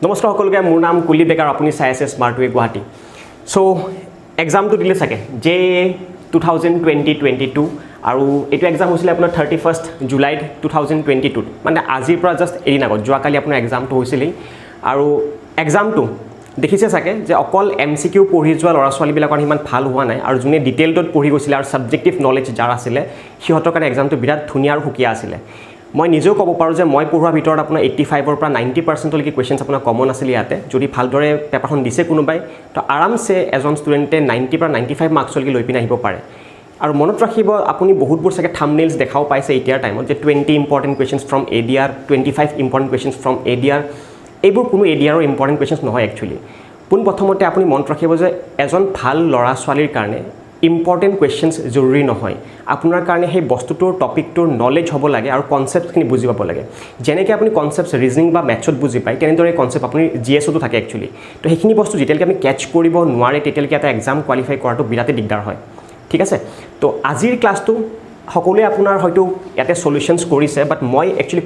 নমস্কাৰ সকলোকে মোৰ নাম কুলদীপ ডেকাৰ আপুনি চাই আছে স্মাৰ্ট ৱে গুৱাহাটী সো এক্সামটো দিলে চাগে যে 2022 আৰু এইটো এক্সাম হৈছিলে আপোনাৰ 31st জুলাই 2022 মানে আজিৰ পৰা জাস্ট এদিন আগত যোৱাকালি আপোনাৰ এক্সামটো হৈছিলেই আৰু এক্সামটো দেখিছে চাগে যে অকল MCQ পঢ়ি যোৱা ল'ৰা ছোৱালীবিলাকৰ ইমান ভাল হোৱা নাই আৰু যোনে ডিটেইলডত পঢ়ি গৈছিলে আৰু সাবজেক্টিভ নলেজ যাৰ আছিলে সিহঁতৰ কাৰণে এক্সামটো বিৰাট ধুনীয়া আৰু সুকীয়া আছিলে মই নিজেও ক'ব পাৰোঁ যে মই পঢ়োৱাৰ ভিতৰত আপোনাৰ 85 ৰ পৰা 90% লৈকে কোৱেশ্চনছ আপোনাৰ কমন আছিল ইয়াতে যদি ভালদৰে পেপাৰখন দিছে কোনোবাই তো আৰামছে এজন ষ্টুডেণ্টে 90 পৰা 95 মাৰ্কছলৈকে লৈ পিনে আহিব পাৰে আৰু মনত ৰাখিব আপুনি বহুতবোৰ চাগে থাম্বনেইলছ দেখাও পাইছে এতিয়াৰ টাইমত যে 20 important questions from ADR 25 important questions from ADR এইবোৰ কোনো ADRৰ ইম্পৰ্টেণ্ট কোৱেশ্চনছ নহয় একচুৱেলি পোনপ্ৰথমতে আপুনি মনত ৰাখিব যে এজন ভাল ল'ৰা ছোৱালীৰ কাৰণে ইম্পৰ্টেণ্ট কোৱেশ্চনছ জৰুৰী নহয় আপোনাৰ কাৰণে সেই বস্তুটোৰ টপিকটোৰ নলেজ হ'ব লাগে আৰু কনচেপ্টখিনি বুজি পাব লাগে যেনেকৈ আপুনি কনচেপ্টছ ৰিজনিং বা মেথছত বুজি পায় তেনেদৰে কনচেপ্ট আপুনি GSতো থাকে একচুৱেলি তো সেইখিনি বস্তু যেতিয়ালৈকে আমি কেচ কৰিব নোৱাৰে তেতিয়ালৈকে এটা এক্সাম কোৱালিফাই কৰাটো বিৰাটেই দিগদাৰ হয় ঠিক আছে তো আজিৰ ক্লাছটো সকলোৱে আপোনাৰ হয়তো ইয়াতে সলিউশনছ কৰিছে বাট মই একচুৱেলি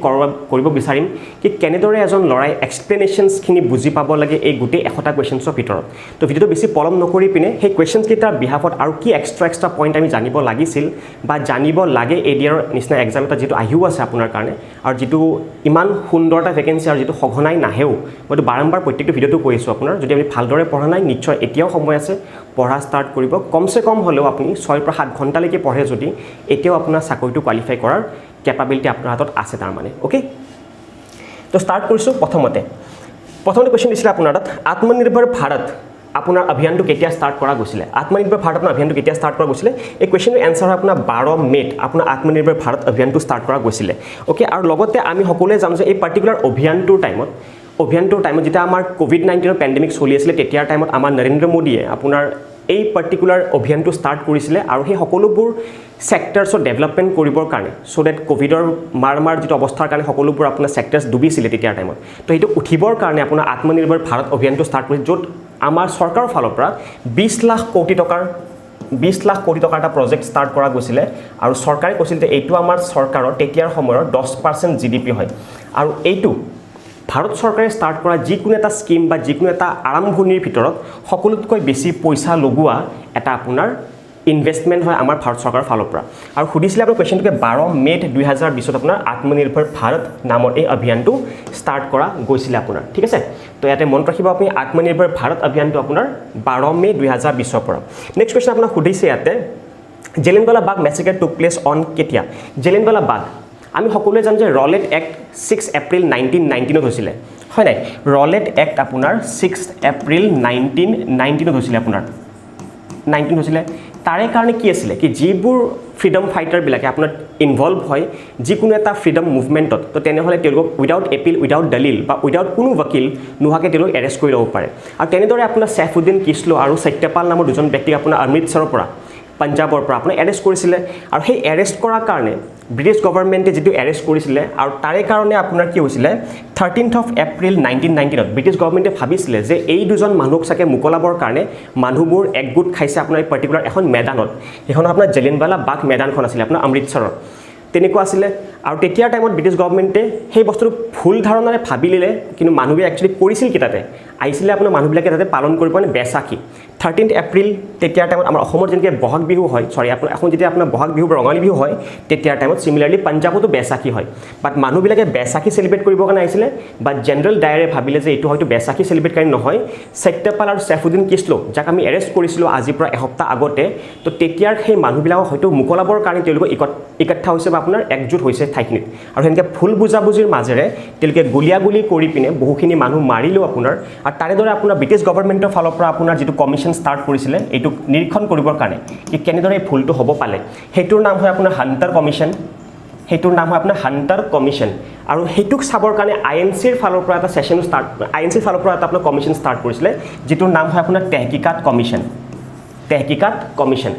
কৰিব বিচাৰিম কি কেনেদৰে এজন লৰাই এক্সপ্লেনেশনছখিনি বুজি পাব লাগে এই গোটেই 100টা কোৱেশ্চনছৰ ভিতৰত তো ভিডিওটো বেছি পলম নকৰি পিনে সেই কোৱেশ্চনছ কেইটাৰ বিহাফত আৰু কি এক্সট্ৰা পইণ্ট আমি জানিব লাগিছিল বা জানিব লাগে ADR নিচিনা এক্সাম এটা যেটো আহিও আছে আপোনাৰ কাৰণে আৰু যেটো ইমান সুন্দৰ এটা ভেকেন্সি আৰু যেটো সঘনাই নাহেও মইতো বাৰম্বাৰ প্ৰত্যেকটো ভিডিওটো কৈছো আপোনাৰ যদি আপুনি ভালদৰে পঢ়া নাই নিশ্চয় এতিয়াও সময় আছে পঢ়া ষ্টাৰ্ট কৰিব কমসে কম হলেও আপুনি 6 পৰা 7 ঘণ্টালৈকে পঢ়ে যদি এতিয়াও আপোনাৰ চাকৰিটো কোৱালিফাই কৰাৰ কেপাবিলিটি আপোনাৰ হাতত আছে তাৰ মানে ওকে তো ষ্টাৰ্ট কৰিছো প্ৰথমতে কোৱেশ্চন দিছিল আপোনাৰ তাত আত্মনিৰ্ভৰ ভাৰত আপোনাৰ অভিযানটো কেতিয়া ষ্টাৰ্ট কৰা গৈছিল আত্মনিৰ্ভৰ ভাৰত আপোনাৰ অভিযানটো কেতিয়া ষ্টাৰ্ট কৰা গৈছিল এই কোৱেশ্চনৰ এনসাৰ হয় আপোনাৰ 12 মেত আপোনাৰ আত্মনিৰ্ভৰ ভাৰত অভিযানটো ষ্টাৰ্ট কৰা গৈছিল ওকে আৰু লগতে আমি সকলোৱে জানো যে এই পাৰ্টিকুলাৰ অভিযানটোৰ টাইমত যেটা আমাৰ কোভিড-19 পেণ্ডেমিক চলি আছিল তেতিয়াৰ টাইমত আমাৰ নৰেন্দ্ৰ মোদীয়ে আপোনাৰ এই পাৰ্টিকুলাৰ অভিযানটো ষ্টাৰ্ট কৰিছিল আৰু সেই সকলোবোৰ সেক্টৰছৰ ডেভেলপমেন্ট কৰিবৰ কাৰণে সো দ্যাট কোভিডৰ মাৰ যেটো অৱস্থাৰ কাৰণে সকলোবোৰ আপোনাৰ সেক্টৰছ ডুবিছিল তেতিয়াৰ টাইমত তো এইটো উঠিবৰ কাৰণে আপোনাৰ আত্মনিৰ্ভৰ ভাৰত অভিযানটো ষ্টাৰ্ট কৰিছিল য'ত আমাৰ চৰকাৰৰ ফালৰ পৰা 20 লাখ কোটি টকাৰ এটা প্ৰজেক্ট ষ্টাৰ্ট কৰা গৈছিল আৰু চৰকাৰে কৈছিল যে এইটো আমাৰ চৰকাৰৰ তেতিয়াৰ সময়ৰ 10% GDP হয় আৰু এইটো ভাৰত চৰকাৰে ষ্টাৰ্ট কৰা যিকোনো এটা স্কিম বা যিকোনো এটা আৰম্ভণিৰ ভিতৰত সকলোতকৈ বেছি পইচা লগোৱা এটা আপোনাৰ ইনভেষ্টমেন্ট হয় আমাৰ ভাৰত চৰকাৰৰ ফালৰ পৰা আৰু খুদিছিলে আপোনাৰ কোৱেশ্চনটোকে 12 মে 2020 আপোনাৰ আত্মনিৰ্ভৰ ভাৰত নামৰ এই অভিযানটো ষ্টাৰ্ট কৰা গৈছিল আপোনাৰ ঠিক আছে তো ইয়াতে মনত ৰাখিব আপুনি আত্মনিৰ্ভৰ ভাৰত অভিযানটো আপোনাৰ 12 মে 2020 পৰা নেক্সট কোৱেশ্চন আপোনাক খুদিছে ইয়াতে জেলিয়ানৱালা বাগ মেছাকাৰ টুক প্লেছ অন কেতিয়া জেলিয়ানৱালা বাগ আমি সকলোৱে জানো যে ৰলেট এক্ট 6 এপ্ৰিল 1919 হৈছিল হয় নাই ৰলেট এক্ট আপোনাৰ 6 এপ্ৰিল 1919 হৈছিল আপোনাৰ 19 হৈছিল তাৰে কাৰণে কি আছিল কি যিবোৰ ফ্ৰীডম ফাইটাৰ বিলাকে আপোনাৰ ইনভলভ হয় যিকোনো এটা ফ্ৰীডম মুভমেন্টত তো তেনেহলে তেওঁলোক উইদাউট এপিল উইদাউট দলিল বা উইদাউট কোনো वकील নোহাকে তেওঁলোক এৰেষ্ট কৰি ল'ব পাৰে আৰু তেনেদৰে আপোনাৰ সৈফুদ্দিন কিছলো আৰু সত্যপাল নামৰ দুজন ব্যক্তিক আপোনাৰ অমৃতসৰৰ পৰা পঞ্জাবৰ পৰা আপোনাৰ এৰেষ্ট কৰিছিল আৰু সেই এৰেষ্ট কৰাৰ কাৰণে ব্ৰিটিছ গভৰ্ণমেণ্টে যেটো এৰেষ্ট কৰিছিল আৰু তাৰে কাৰণে আপোনাৰ কি হৈছিল 13th of April 1919 ব্ৰিটিছ গভৰ্ণমেণ্টে ভাবিছিল যে এই দুজন মানুহক সাকে মুকলাবৰ কাৰণে মানুহবোৰ একগুট খাইছে আপোনাৰ এই পাৰ্টিকুলাৰ এখন ময়দানত এখন আপোনাৰ জেলিয়ানৱালা বাগ ময়দানখন আছিল আপোনাৰ অমৃতসৰৰ তেনেকুৱা আছিল আৰু তেতিয়াৰ টাইমত ব্ৰিটিছ গভৰ্ণমেণ্টে সেই বস্তুটো ভুল ধাৰণাৰে ভাবিলে কিন্তু মানুহে একচুৱেলি কৰিছিল কি তাতে আহিছিল আপোনাৰ মানুহবিলাকে তাতে পালন কৰিব মানে বেসাখী 13th এপ্ৰিল তেতিয়াৰ টাইমত আমাৰ অসমৰ যেনেকৈ বহাগ বিহু হয় সৰি আপোনাৰ এখন যেতিয়া আপোনাৰ বহাগ বিহু ৰঙালী বিহু হয় তেতিয়াৰ টাইমত সিমিলাৰলি পঞ্জাবতো বেসাখী হয় বাট মানুহবিলাকে বেসাখী সেলিব্ৰেট কৰিব কাৰণে আহিছিল বাট জেনাৰেল ডায়াৰে ভাবিলে যে এইটো হয়তো বেসাখী সেলিব্ৰেট কৰি নহয় সত্যপাল আৰু সৈফুদ্দিন কিছলো যাক আমি এৰেষ্ট কৰিছিল আজি পৰা এসপ্তাহ আগতে তো তেতিয়াৰ সেই মানুহবিলাক হয়তো মুকলাবৰ কাৰণে তেওঁলোক একঠা হৈছে বা আপোনাৰ একজুট হৈছে ঠাইখিনিত আৰু হেনকে ফুল বুজাবুজিৰ মাজেৰে তেওঁলোকে গুলিয়াগুলি কৰি পিনে বহুখিনি মানুহ মাৰিলো আপোনাৰ আৰু তাৰে দৰে আপোনাৰ ব্ৰিটিছ গভৰ্ণমেণ্টৰ ফালৰ পৰা আপোনাৰ যেটো কমিশ্যন ষ্টাৰ্ট কৰিছিল এইটো নিৰীক্ষণ কৰিবৰ কাৰণে কি কেনেদৰে এই ভুলটো হ'ব পালে হেতুৰ নাম হয় আপোনাৰ হান্টাৰ কমিশ্যন আৰু হেতুক চাবৰ কাৰণে INCৰ ফালৰ পৰা এটা সেশন ষ্টাৰ্ট INCৰ ফালৰ পৰা এটা আপোনাৰ কমিশ্যন ষ্টাৰ্ট কৰিছিল যেটোৰ নাম হয় আপোনাৰ তেহকিকাত কমিশ্যন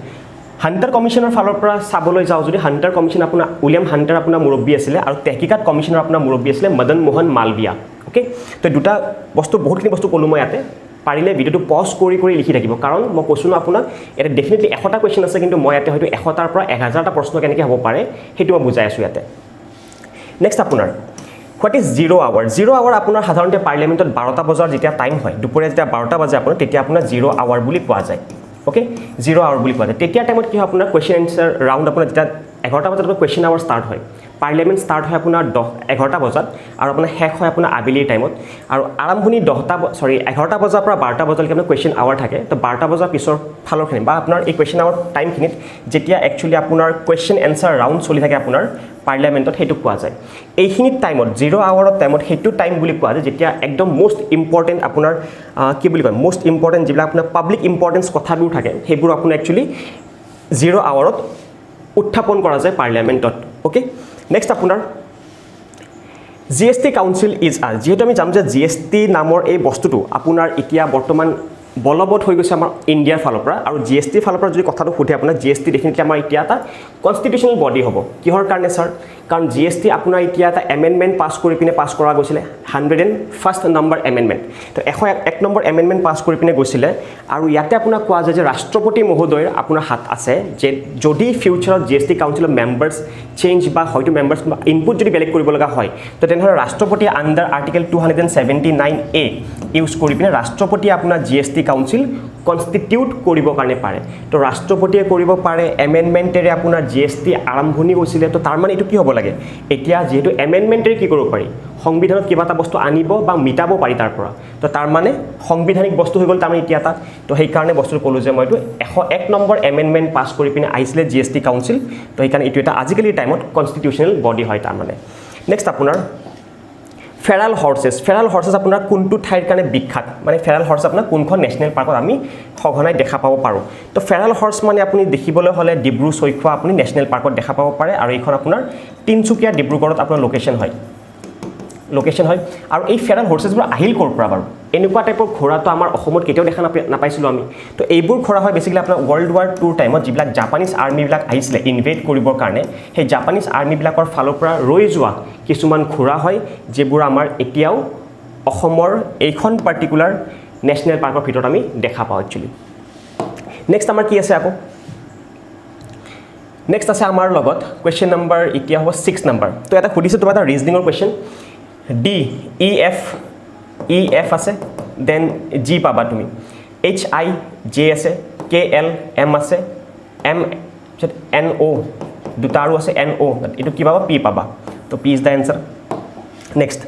হান্টাৰ কমিশ্যনৰ ফালৰ পৰা চাবলৈ যাও যদি হান্টাৰ কমিশ্যন আপোনাৰ উইলিয়াম হান্টাৰ আপোনাৰ মুৰব্বী আছিল আৰু তেহকিকাত কমিশ্যনৰ আপোনাৰ মুৰব্বী আছিল মদন মোহন মালবিয়া ওকে তো দুটা বস্তু বহুতখিনি বস্তু কলো মই ইয়াতে পাৰিলে ভিডিওটো পজ কৰি লিখি থাকিব কাৰণ মই কৈছো না আপোনাক এটা ডেফিনেটলি 100টা কোৱেশ্চন আছে কিন্তু মই ইয়াতে হয়তো 100টাৰ পৰা 1000টা প্ৰশ্ন কেনেকৈ হ'ব পাৰে হেতু মই বুজাই আছো ইয়াতে নেক্সট আপোনাৰ হোৱাট ইজ 0 আৱাৰ 0 আৱাৰ আপোনাৰ সাধাৰণতে পাৰ্লিয়ামেণ্টত 12টা বজাৰ যেতিয়া টাইম হয় দুপৰীয়া যেতিয়া 12টা বাজে আপোনাৰ তেতিয়া আপোনাৰ 0 আৱাৰ বুলি কোৱা যায় ওকে 0 আৱাৰ বুলি কোৱা যায় তেতিয়া টাইমত কি হয় আপোনাৰ কোৱেশ্চন এনসাৰ ৰাউণ্ড আপোনাৰ যেতিয়া 11টা বজাত কোৱেশ্চন আৱাৰ ষ্টাৰ্ট হয় পাৰ্লিয়ামেণ্ট ষ্টাৰ্ট হয় আপোনাৰ 11টা বজাত আৰু আপোনাৰ শেষ হয় আপোনাৰ আবেলিৰ টাইমত আৰু আৰম্ভণি 11টা বজাৰ পৰা 12টা বজালৈকে আপোনাৰ কোৱেশ্চন আৱাৰ থাকে তো 12টা বজাৰ পিছৰ ফালৰখিনি বা আপোনাৰ এই কোৱেশ্চন আৱাৰ টাইমখিনিত যেতিয়া একচুৱেলি আপোনাৰ কোৱেশ্চন এনসাৰ ৰাউণ্ড চলি থাকে আপোনাৰ পাৰ্লিয়ামেণ্টত সেইটো কোৱা যায় এইখিনি টাইমত 0 আৱাৰৰ টাইমত সেইটো টাইম বুলি কোৱা যায় যেতিয়া একদম মোষ্ট ইম্পৰ্টেণ্ট আপোনাৰ কি বুলি কয় মোষ্ট ইম্পৰ্টেণ্ট যিবিলাক আপোনাৰ পাব্লিক ইম্পৰ্টেঞ্চ কথাবোৰ থাকে সেইবোৰ আপোনাৰ একচুৱেলি 0 আৱাৰত উত্থাপন কৰা যায় পাৰ্লিয়ামেণ্টত ওকে নেক্সট আপোনাৰ GST কাউন্সিল ইজ যেহেতু আমি জানো যে GST নামৰ এই বস্তুটো আপোনাৰ এতিয়া বৰ্তমান বলবৎ হৈ গৈছে আমাৰ ইণ্ডিয়াৰ ফালৰ পৰা আৰু GST ফালৰ পৰা যদি কথাটো সোধে আপোনাৰ GST ডেফিনেটলি আমাৰ এতিয়া এটা কনষ্টিটিউচনেল বডি হ'ব কিহৰ কাৰণে স্যাৰ কাৰণ GST আপোনাৰ এতিয়া এটা এমেণ্ডমেণ্ট পাছ কৰি পিনে পাছ কৰা গৈছিলে 101st নম্বৰ এমেণ্ডমেণ্ট তো 101 নম্বৰ এমেণ্ডমেণ্ট পাছ কৰি পিনে গৈছিলে আৰু ইয়াতে আপোনাৰ কোৱা যায় যে ৰাষ্ট্ৰপতি মহোদয়ৰ আপোনাৰ হাত আছে যে যদি ফিউচাৰত GST কাউন্সিলৰ মেম্বাৰ্ছ চেঞ্জ বা হয়তো মেম্বাৰ্ছ ইনপুট যদি বেলেগ কৰিব লগা হয় তো তেনেহ'লে ৰাষ্ট্ৰপতি আণ্ডাৰ আৰ্টিকেল 279A ইউজ কৰি পিনে ৰাষ্ট্ৰপতিয়ে আপোনাৰ GST কাউন্সিল কনষ্টিটিউট কৰিব কাৰণে পাৰে তো ৰাষ্ট্ৰপতিয়ে কৰিব পাৰে এমেণ্ডমেণ্টেৰে আপোনাৰ GST আৰম্ভণি হৈছিলে তো তাৰ মানে এইটো কি হ'ব লাগে এতিয়া যেহেতু এমেণ্ডমেণ্টেৰে কি কৰিব পাৰি সংবিধানত কিবা এটা বস্তু আনিব বা মিটাব পাৰি তাৰ পৰা তো তাৰ মানে সংবিধানিক বস্তু হৈ গ'ল তাৰমানে এতিয়া তাত তো সেইকাৰণে বস্তুটো ক'লোঁ যে মই এইটো 101 নম্বৰ এমেণ্ডমেণ্ট পাছ কৰি পিনে আহিছিলে GST কাউন্সিল তো সেইকাৰণে এইটো এটা আজিকালিৰ টাইমত কনষ্টিটিউচনেল বডি হয় তাৰমানে নেক্সট আপোনাৰ ফেৰাল হৰ্চেছ আপোনাৰ কোনটো ঠাইৰ কাৰণে বিখ্যাত মানে ফেৰাল হৰ্চ আপোনাৰ কোনখন নেশ্যনেল পাৰ্কত আমি সঘনাই দেখা পাব পাৰোঁ তো ফেৰাল হৰ্চ মানে আপুনি দেখিবলৈ হ'লে ডিব্ৰু চৈখোৱা আপুনি নেশ্যনেল পাৰ্কত দেখা পাব পাৰে আৰু এইখন আপোনাৰ তিনচুকীয়া ডিব্ৰুগড়ত আপোনাৰ লোকেশ্যন হয় আৰু এই ফেৰাল হৰ্চেছবোৰ আহিল ক'ৰ পৰা বাৰু এনেকুৱা টাইপৰ ঘোঁৰাটো আমাৰ অসমত কেতিয়াও দেখা নাপাইছিলোঁ আমি তো এইবোৰ ঘোঁৰা হয় বেছিকেলি আপোনাৰ ৱৰ্ল্ড ৱাৰ টুৰ টাইমত যিবিলাক জাপানীজ আৰ্মিবিলাক আহিছিলে ইনভেড কৰিবৰ কাৰণে সেই জাপানীজ আৰ্মিবিলাকৰ ফালৰ পৰা ৰৈ যোৱা কিছুমান ঘোঁৰা হয় যিবোৰ আমাৰ এতিয়াও অসমৰ এইখন পাৰ্টিকুলাৰ নেশ্যনেল পাৰ্কৰ ভিতৰত আমি দেখা পাওঁ একচুৱেলি নেক্সট আমাৰ কি আছে আকৌ নেক্সট আছে আমাৰ লগত কুৱেশ্যন নম্বৰ এতিয়া হ'ব 6 নম্বৰ তো এটা সুধিছে তোমাৰ এটা ৰিজনিঙৰ কুৱেশ্যন EF আছে দেন G পাবা তুমি HI J আছে KL M আছে M NO দুটা আৰু আছে NO এইটো কি পাবা P পাবা তো P is the answer next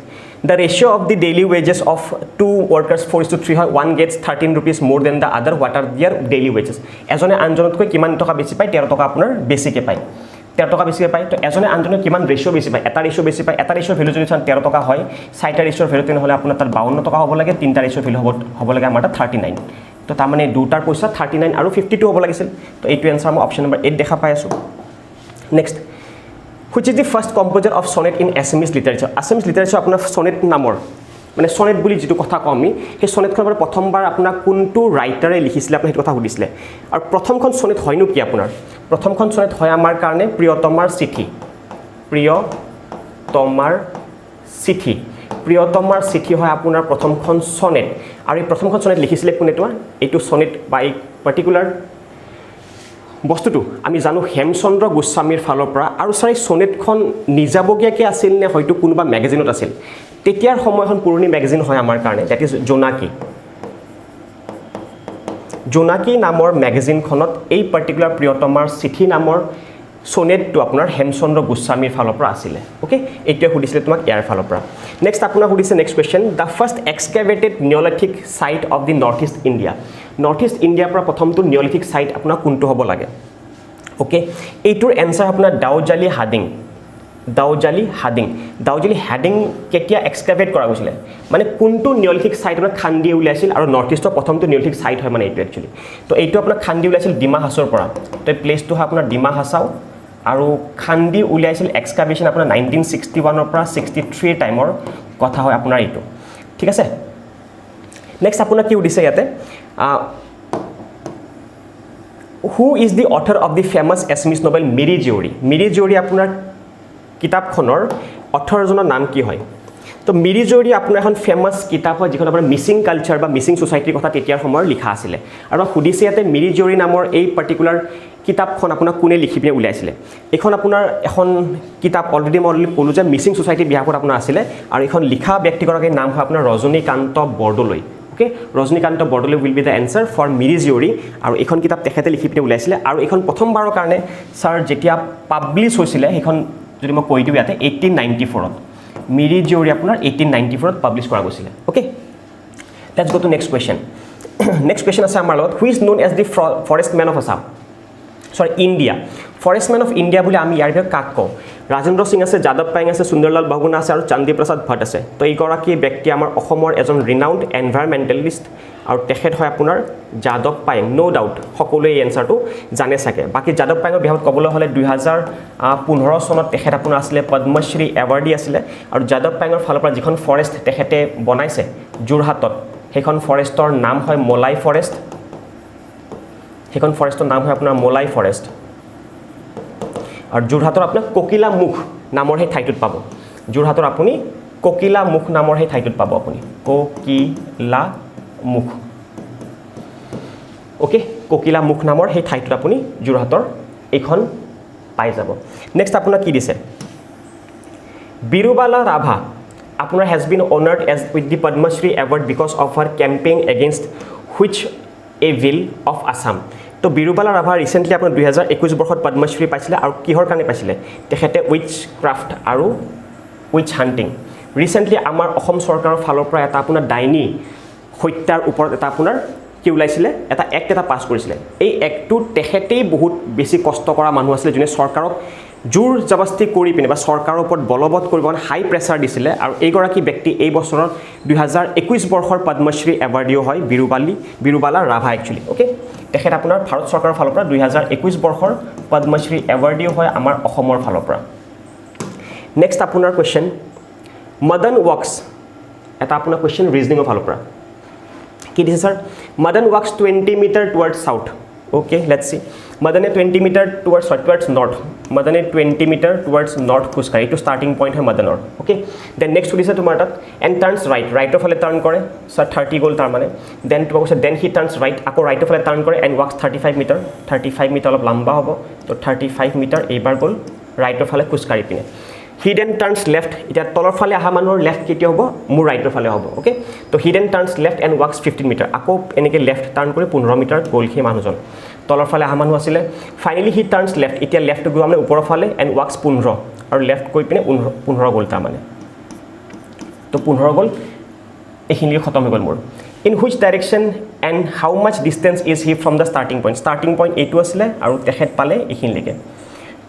the ratio of the daily wages of two workers 4:3 হয় one gets 13 rupees more than the other what are their daily wages এজনে আনজনতকৈ কিমান টকা বেছি পায় 13 টকা আপোনাৰ বেছিকৈ পায় 13 টকা বেছিকৈ পায় তো এজনে আনজনে কিমান ৰেশিও বেছি পায় এটা ৰেশিও বেছি পায় এটা ৰেশিওৰ ভ্যালু যদি 13 টকা হয় 6টা ৰেশিওৰ ভ্যালু তেনেহ'লে আপোনাৰ তাত 52 টকা হ'ব লাগে 3টা ৰেশিওৰ ভ্যালু হ'ব লাগে আমাৰ তাত 39 তো তাৰ মানে দুটাৰ পইচা 39 আৰু 52 হ'ব লাগিছিল তো এইটো এনসাৰ মই অপচন নম্বৰ 8 দেখা পাই আছো next which is the first composer of sonnet in Assamese literature Assamese literature আপোনাৰ sonnet নামৰ মানে sonnet বুলি যেটো কথা কম আমি সেই sonnet-খন প্ৰথমবাৰ আপোনাৰ কোনটো ৰাইটাৰে লিখিছিলে আপুনি সেইটো কথা সুধিছিলে আৰু প্ৰথমখন sonnet হয়নো কি আপোনাৰ প্ৰথমখন sonnet হয় আমাৰ কাৰণে প্ৰিয়তমাৰ চিঠি হয় আপোনাৰ প্ৰথমখন sonnet আৰু এই প্ৰথমখন sonnet লিখিছিলে কোনে তোমাৰ এইটো sonnet বা এই পাৰ্টিকুলাৰ বস্তুটো আমি জানো হেমচন্দ্ৰ গোস্বামীৰ ফালৰ পৰা আৰু সাই sonnet-খন নিজাবগীয়াকৈ আছিল নে হয়তো কোনোবা ম্যাগাজিনত আছিল তেতিয়াৰ সময়খন পুৰণি ম্যাগাজিন হয় আমাৰ কাৰণে দ্যাট ইজ জোনাকী নামৰ ম্যাগাজিনখনত এই পাৰ্টিকুলাৰ প্ৰিয়তমাৰ চিঠি নামৰ sonnet-টো আপোনাৰ হেমচন্দ্ৰ গোস্বামীৰ ফালৰ পৰা আছিল ওকে এইটোৱে সুধিছিলে তোমাক ইয়াৰ ফালৰ পৰা নেক্সট আপোনাৰ সুধিছে next question the first excavated neolithic site of the north east India ইণ্ডিয়াৰ পৰা প্ৰথমটো নিঅলিথিক সাইট আপোনাৰ কোনটো হ'ব লাগে ওকে এইটোৰ এনসাৰ আপোনাৰ দাউজালি হাডিং কেতিয়া এক্সকেভেট কৰা গৈছিল মানে কোনটো নিঅলিথিক সাইট আপোনাৰ খান্দি উলিয়াইছিল আৰু নৰ্থ ইষ্টৰ প্ৰথমটো নিঅলিথিক সাইট হয় মানে এইটো একচুৱেলি তো এইটো আপোনাৰ খান্দি উলিয়াইছিল ডিমা হাছাওৰ পৰা তো এই প্লেচটো হয় আপোনাৰ ডিমা হাছাও আৰু খান্দি উলিয়াইছিল এক্সকাভেশ্যন আপোনাৰ 1961 পৰা 63 টাইমৰ কথা হয় আপোনাৰ এইটো ঠিক আছে নেক্সট আপোনাৰ কি সুধিছে ইয়াতে who is the author of the famous Assamese novel Miri Jiyori আপোনাৰ কিতাপখনৰ অথৰজনৰ নাম কি হয় তো মিৰি জীয়ৰী আপোনাৰ এখন ফেমাছ কিতাপ হয় যিখন আপোনাৰ মিচিং কালচাৰ বা মিচিং ছ'চাইটিৰ কথা তেতিয়াৰ সময়ৰ লিখা আছিলে আৰু সুধিছে ইয়াতে মিৰি জীয়ৰী নামৰ এই পাৰ্টিকুলাৰ কিতাপখন আপোনাক কোনে লিখি পিনে উলিয়াইছিলে এইখন আপোনাৰ এখন কিতাপ অলৰেডি মই ক'লোঁ যে মিচিং ছ'চাইটিৰ বিভাগত আপোনাৰ আছিলে আৰু এইখন লিখা ব্যক্তিগৰাকীৰ নাম হয় আপোনাৰ Rajanikanta Bordoloi okay Rajanikanta Bordoloi will be the answer for Miri Jiyori আৰু এইখন কিতাপ তেখেতে লিখি পিনে উলিয়াইছিলে আৰু এইখন প্ৰথমবাৰৰ কাৰণে ছাৰ যেতিয়া পাব্লিছ হৈছিলে সেইখন যদি মই কৈ দিওঁ ইয়াতে 1894ত মিৰি জীয়ৰী আপোনাৰ 1894ত পাব্লিছ কৰা গৈছিলে okay let's go to next question next question আছে আমাৰ লগত who is known as the forest man of Assam sorry India forest man of India বুলি আমি ইয়াৰ ভিতৰত কাক কওঁ ৰাজেন্দ্ৰ সিং আছে যাদৱ পায়েং আছে সুন্দৰলাল বহুগুণা আছে আৰু চন্দ্ৰী প্ৰসাদ ভট্ট আছে তো এইগৰাকী ব্যক্তি আমাৰ অসমৰ এজন ৰিনাউণ্ড এনভাইৰমেণ্টেলিষ্ট আৰু তেখেত হয় আপোনাৰ যাদৱ পায়েং ন' ডাউট সকলোৱে এই এনচাৰটো জানে চাগে বাকী যাদৱ পায়েঙৰ বিভাগত ক'বলৈ হ'লে 2015 চনত তেখেত আপোনাৰ আছিলে পদ্মশ্ৰী এৱাৰ্ডী আছিলে আৰু যাদৱ পায়েঙৰ ফালৰ পৰা যিখন ফৰেষ্ট তেখেতে বনাইছে যোৰহাটত সেইখন ফৰেষ্টৰ নাম হয় মলাই ফৰেষ্ট সেইখন ফৰেষ্টৰ নাম হয় আপোনাৰ মলাই ফৰেষ্ট আৰু যোৰহাটৰ আপোনাৰ ককিলা মুখ নামৰ সেই ঠাইটোত পাব যোৰহাটৰ আপুনি ককিলা মুখ নামৰ সেই ঠাইটোত পাব আপুনি ককিলা মুখ ওকে ককিলা মুখ নামৰ সেই ঠাইটোত আপুনি যোৰহাটৰ এইখন পাই যাব নেক্সট আপোনাৰ কি দিছে বিৰুবালা ৰাভা আপোনাৰ has been honoured as with the Padmashri award because of her campaign against which evil of Assam তো বিৰুবালা ৰাভা ৰিচেণ্টলি আপোনাৰ 2021 বৰ্ষত পদ্মশ্ৰী পাইছিলে আৰু কিহৰ কাৰণে পাইছিলে তেখেতে উইচ ক্ৰাফ্ট আৰু উইচ হাণ্টিং ৰিচেণ্টলি আমাৰ অসম চৰকাৰৰ ফালৰ পৰা এটা আপোনাৰ ডাইনী হত্যাৰ ওপৰত এটা আপোনাৰ কি ওলাইছিলে এটা এক্ট এটা পাছ কৰিছিলে এই এক্টটো তেখেতেই বহুত বেছি কষ্ট কৰা মানুহ আছিলে যোনে চৰকাৰক জোৰ জবস্তি কৰি পিনে বা চৰকাৰৰ ওপৰত বলবৎ কৰিব হাই প্ৰেছাৰ দিছিলে আৰু এইগৰাকী ব্যক্তি এই বছৰৰ 2021 বৰ্ষৰ পদ্মশ্ৰী এৱাৰ্ডিও হয় বিৰুবালা ৰাভা একচুৱেলি ওকে তেখেত আপোনাৰ ভাৰত চৰকাৰৰ ফালৰ পৰা 2021 বৰ্ষৰ পদ্মশ্ৰী এৱাৰ্ডিও হয় আমাৰ অসমৰ ফালৰ পৰা নেক্সট আপোনাৰ কুৱেশ্যন মদন ৱৰ্কছ এটা আপোনাৰ কুৱেশ্যন ৰিজনিঙৰ ফালৰ পৰা কি দিছে sir Madan walks 20 metre towards south okay let's see মদনে 20 মিটাৰ টুৱাৰ্ডছ নৰ্থ মদনে 20 মিটাৰ টুৱাৰ্ডছ নৰ্থ খোজকাঢ়ে এইটো ষ্টাৰ্টিং পইণ্ট হয় মদনৰ ওকে দেন নেক্সট সুধিছে তোমাৰ তাত এণ্ড টাৰ্ণছ ৰাইটৰ ফালে টাৰ্ণ কৰে ছাৰ 30 গ'ল তাৰমানে দেন তোমাৰ কৈছে দেন হি টাৰ্ণছ ৰাইট আকৌ ৰাইটৰ ফালে টাৰ্ণ কৰে এণ্ড ৱাক্স 35 মিটাৰ অলপ লম্বা হ'ব তো 35 মিটাৰ এইবাৰ গ'ল ৰাইটৰ ফালে খোজকাঢ়ি পিনে হি দেন টাৰ্ণছ লেফ্ট এতিয়া তলৰ ফালে অহা মানুহৰ লেফ্ট কেতিয়া হ'ব মোৰ ৰাইটৰ ফালে হ'ব ওকে তো he then turns left and walks 15 metre আকৌ এনেকৈ লেফ্ট টাৰ্ণ কৰি 15 মিটাৰ গ'ল সেই মানুহজন তলৰ ফালে অহা মানুহ আছিলে ফাইনেলি হি টাৰ্ণছ লেফ্ট এতিয়া লেফ্ট গৈ মানে ওপৰৰ ফালে এণ্ড ৱাক্স 15 আৰু লেফ্ট গৈ পিনে 15 গ'ল তাৰমানে তো 15 গ'ল এইখিনি খতম হৈ গ'ল মোৰ in which direction and how much distance is he from the starting point এইটো আছিলে আৰু তেখেত পালে এইখিনিলৈকে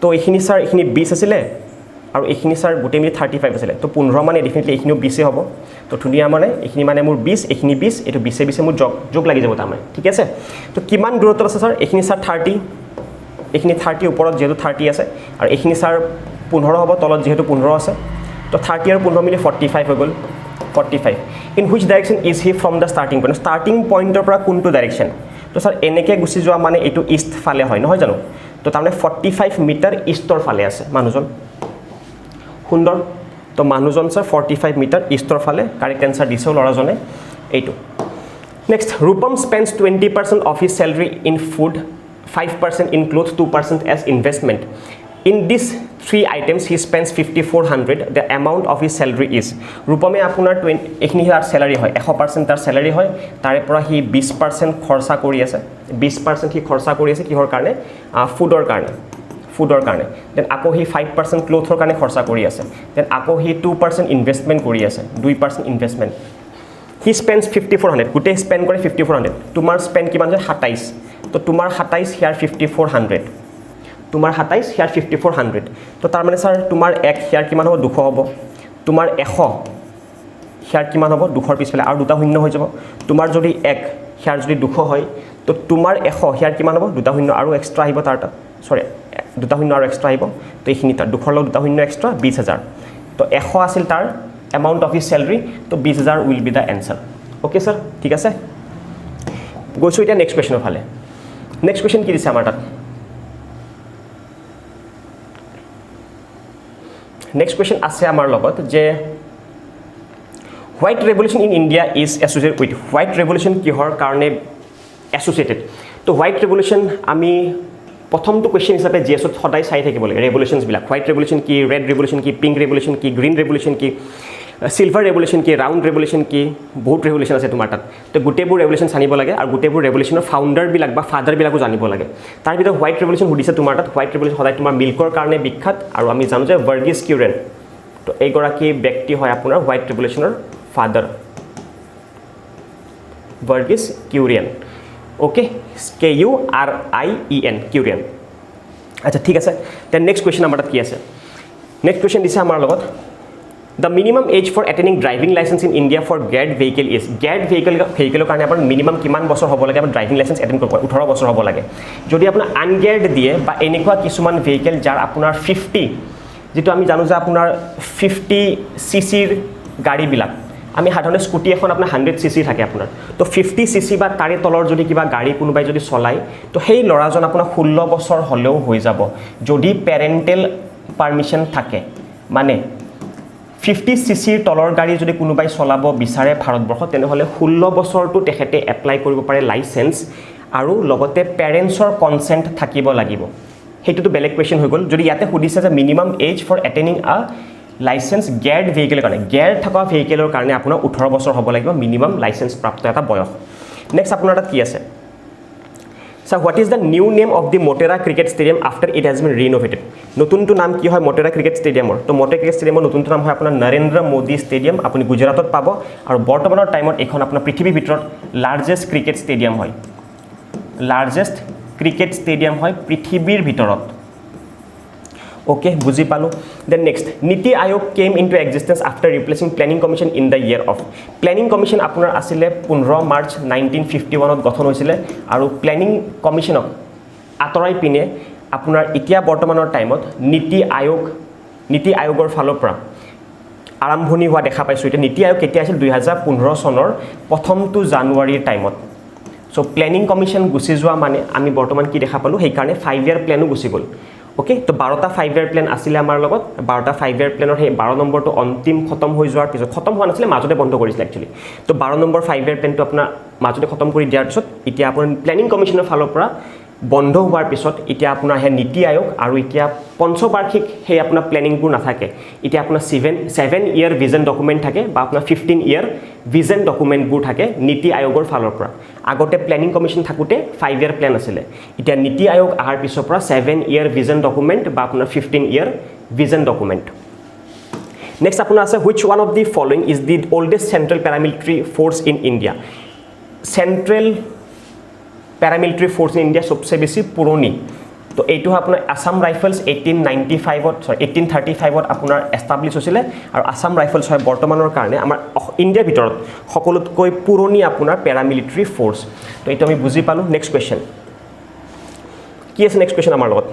তো এইখিনি ছাৰ এইখিনি 20 আছিলে আৰু এইখিনি ছাৰ গোটেই মিলি 35 আছিলে তো 15 মানে ডেফিনেটলি এইখিনিও 20 হ'ব তো ধুনীয়া মানে এইখিনি মানে মোৰ 20 এইখিনি 20 এইটো 20 মোৰ যোগ লাগি যাব তাৰমানে ঠিক আছে তো কিমান দূৰত্বত আছে ছাৰ এইখিনি ছাৰ 30 এইখিনি 30 ওপৰত যিহেতু 30 আছে আৰু এইখিনি ছাৰ 15 হ'ব তলত যিহেতু 15 আছে তো 30 আৰু 15 মিলি 45 হৈ গ'ল 45 in which direction is he from the starting পইণ্টৰ পৰা কোনটো ডাইৰেকশ্যন তো ছাৰ এনেকৈ গুচি যোৱা মানে এইটো ইষ্ট ফালে হয় নহয় জানো তো তাৰমানে 45 মিটাৰ ইষ্টৰ ফালে আছে মানুহজন সুন্দৰ তো মানুহজন ছাৰ 45 মিটাৰ ইষ্টৰ ফালে কাৰেক্ট এনচাৰ দিছেও ল'ৰাজনে এইটো next Rupam spends 20% of his salary in food 5% in cloth 2% as investment in this 3 items he spends 5400 the amount of his salary is ৰূপমে আপোনাৰ এইখিনি তাৰ চেলাৰী হয় 100% তাৰ চেলাৰী হয় তাৰে পৰা সি 20% খৰচা কৰি আছে 20% সি খৰচা কৰি আছে কিহৰ কাৰণে ফুডৰ কাৰণে দেন আকৌ সি 5% ক্লথৰ কাৰণে খৰচা কৰি আছে দেন আকৌ সি 2% ইনভেষ্টমেণ্ট কৰি আছে 2% ইনভেষ্টমেণ্ট হি স্পেণ্ডছ 5400 গোটেই স্পেণ্ড কৰে 5400 তোমাৰ স্পেণ্ড কিমান হয় 27 তো তোমাৰ 27 হিয়াৰ 5400 তোমাৰ 27 হিয়াৰ 5400 তো তাৰমানে ছাৰ তোমাৰ 1 হিয়াৰ কিমান হ'ব 200 হ'ব তোমাৰ 100 হিয়াৰ কিমান হ'ব 200 পিছফালে আৰু দুটা শূন্য হৈ যাব তোমাৰ যদি 1 হিয়াৰ যদি 200 হয় তো তোমাৰ 100 হিয়াৰ কিমান হ'ব দুটা শূন্য আৰু এক্সট্ৰা আহিব তাৰ তাত সৰি দুটা শূন্য আৰু এক্সট্ৰা আহিব তো এইখিনি তাৰ 200 লগত দুটা শূন্য এক্সট্ৰা 20000 তো 100 আছিল তাৰ এমাউণ্ট অফ হিজ চেলাৰী তো 20000 will be the answer okay sir ঠিক আছে গৈছোঁ এতিয়া নেক্সট কুৱেশ্যনৰ ফালে নেক্সট কুৱেশ্যন কি দিছে আমাৰ তাত নেক্সট কুৱেশ্যন আছে আমাৰ লগত যে white revolution in India is associated with white revolution কিহৰ কাৰণে এছ'চিয়েটেড তো হোৱাইট ৰেভলিউশ্যন আমি প্ৰথমটো কুৱেশ্যন হিচাপে জি এছত সদায় চাই থাকিব লাগে ৰেভলিউশ্যনছবিলাক হোৱাইট ৰেভলিউশ্যন কি ৰেড ৰেভলিউশ্যন কি পিংক ৰেভলিউশ্যন কি গ্ৰীণ ৰেভলিউশ্যন কি চিলভাৰ ৰেভলিউশ্যন কি ৰাউণ্ড ৰেভলিউশ্যন কি বহুত ৰেভলিউশ্যন আছে তোমাৰ তাত তো গোটেইবোৰ ৰেভলিউশ্যন জানিব লাগে আৰু গোটেইবোৰ ৰেভলিউশ্যনৰ ফাউণ্ডাৰবিলাক বা ফাদাৰবিলাকো জানিব লাগে তাৰ ভিতৰত হোৱাইট ৰেভলিউশ্যন সুধিছে তোমাৰ তাত হোৱাইট ৰেভলিউশ্যন সদায় তোমাৰ মিল্কৰ কাৰণে বিখ্যাত আৰু আমি জানো যে ভাৰ্গিছ কিউৰেন তো এইগৰাকী ব্যক্তি হয় আপোনাৰ হোৱাইট ৰেভলিউশ্যনৰ father Verghese Kurien okay KURIEN Kurien আচ্ছা ঠিক আছে দেন নেক্সট কুৱেশ্যন আমাৰ তাত কি আছে নেক্সট কুৱেশ্যন দিছে আমাৰ লগত The minimum age for attaining driving license in India for geared vehicle is geared vehicle কাৰণে আপোনাৰ মিনিমাম কিমান বছৰ হ'ব লাগে আপোনাৰ ড্ৰাইভিং লাইসেন্স এটেইন কৰিব 18 বছৰ হ'ব লাগে যদি আপোনাৰ আনগেয়াৰ্ড দিয়ে বা এনেকুৱা কিছুমান ভেহিকেল যাৰ আপোনাৰ 50 যেটো আমি জানো যে আপোনাৰ 50 সিসিৰ গাড়ীবিলাক আমি সাধাৰণতে স্কুটি এখন আপোনাৰ 100 সিসি থাকে আপোনাৰ তো 50 সিসি বা তাৰে তলৰ যদি কিবা গাড়ী কোনোবাই যদি চলাই তো সেই লৰাজন আপোনাৰ 16 বছৰ হলেও হৈ যাব যদি পেৰেন্টেল পাৰমিশন থাকে মানে 50 সিসিৰ তলৰ গাড়ী যদি কোনোবাই চলাব বিচাৰে ভাৰতবৰ্ষত তেনেহলে 16 বছৰটো তেখেতে এপ্লাই কৰিব পাৰে লাইসেন্স আৰু লগতে পেৰেন্টছৰ কনসেন্ট থাকিব লাগিব হেতুটো বেলেগ কোৱেশ্চন হৈ গল যদি ইয়াতে সুধিছে যে মিনিমাম এজ ফৰ এটেইনিং আ লাইসেন্স গেয়াৰ্ড ভেহিকেলৰ কাৰণে গেয়াৰ থকা ভেহিকেলৰ কাৰণে আপোনাৰ 18 বছৰ হ'ব লাগিব মিনিমাম লাইসেন্স প্ৰাপ্ত এটা বয়স নেক্সট আপোনাৰ তাত কি আছে So what is the new name of the Motera Cricket Stadium after it has been renovated? নতুনটো নাম কি হয় Motera Cricket Stadiumৰ তো Motera Cricket Stadiumৰ নতুনটো নাম হয় আপোনাৰ নৰেন্দ্ৰ মোদী ষ্টেডিয়াম আপুনি গুজৰাটত পাব আৰু বৰ্তমানৰ টাইমত এখন আপোনাৰ পৃথিৱীৰ ভিতৰত লাৰ্জেষ্ট ক্ৰিকেট ষ্টেডিয়াম হয় লাৰ্জেষ্ট ক্ৰিকেট ষ্টেডিয়াম হয় পৃথিৱীৰ ভিতৰত ওকে বুজি পালো then next NITI Aayog came into existence after replacing planning commission in the year of planning commission আপোনাৰ আছিল 15 মাৰ্চ 1951 ত গঠন হৈছিল আৰু প্ল্যানিং কমিশনক আতৰাই পিনে আপোনাৰ এতিয়া বৰ্তমানৰ টাইমত নীতি আয়োগৰ ফালৰ পৰা আৰম্ভণি হোৱা দেখা পাইছো এটা নীতি আয়োগ কেতিয়া আছিল 2015 চনৰ প্ৰথমটো জানুৱাৰীৰ টাইমত সো প্ল্যানিং কমিশন গুছি যোৱা মানে আমি বৰ্তমান কি দেখা পালো সেই কাৰণে 5 ইয়াৰ প্ল্যানো গুছি গল ওকে তো 12টা 5 ইয়াৰ প্ল্যান আছিল আমাৰ লগত 12টা 5 ইয়াৰ প্ল্যানৰ সেই 12 নম্বৰটো অন্তিম খতম হৈ যোৱাৰ পিছত খতম হোৱা নাছিল মাজতে বন্ধ কৰিছিল একচুয়ালি তো 12 নম্বৰ 5 ইয়াৰ প্ল্যানটো আপোনাৰ মাজতে খতম কৰি দিয়াৰ পিছত এতিয়া আপোনাৰ প্ল্যানিং কমিশনৰ ফালৰ পৰা বন্ধ হোৱাৰ পিছত এতিয়া আপোনাৰ হে নীতি আয়োগ আৰু এতিয়া পঞ্চবাৰ্ষিক হে আপোনাৰ প্ল্যানিংবোৰ নাথাকে এতিয়া আপোনাৰ 7 ইয়াৰ ভিজন ডকুমেন্ট থাকে বা আপোনাৰ 15 ইয়াৰ ভিজন ডকুমেন্টবোৰ থাকে নীতি আয়োগৰ ফালৰ পৰা আগতে প্ল্যানিং কমিশন থাকুতে 5 ইয়াৰ প্ল্যান আছিল এতিয়া নীতি আয়োগ আহাৰ পিছৰ পৰা 7 ইয়াৰ ভিজন ডকুমেন্ট বা আপোনাৰ 15 ইয়াৰ ভিজন ডকুমেন্ট নেক্সট আপোনাৰ আছে which one of the following is the oldest central paramilitary force in India central paramilitary force in India सबसे बेसी पुरानी तो এইটো আপোনাৰ আসাম ৰাইফলছ 1835 ত আপোনাৰ এস্টাবলিশ হৈছিল আৰু আসাম ৰাইফলছ হয় বৰ্তমানৰ কাৰণে আমাৰ ইণ্ডিয়াৰ ভিতৰত সকলোতকৈ পুৰণি আপোনাৰ পেৰামিলিটাৰী ফোৰ্স তো এইটো আমি বুজি পালো নেক্সট কোৱেশ্চন কি আছে নেক্সট কোৱেশ্চন আমাৰ লগত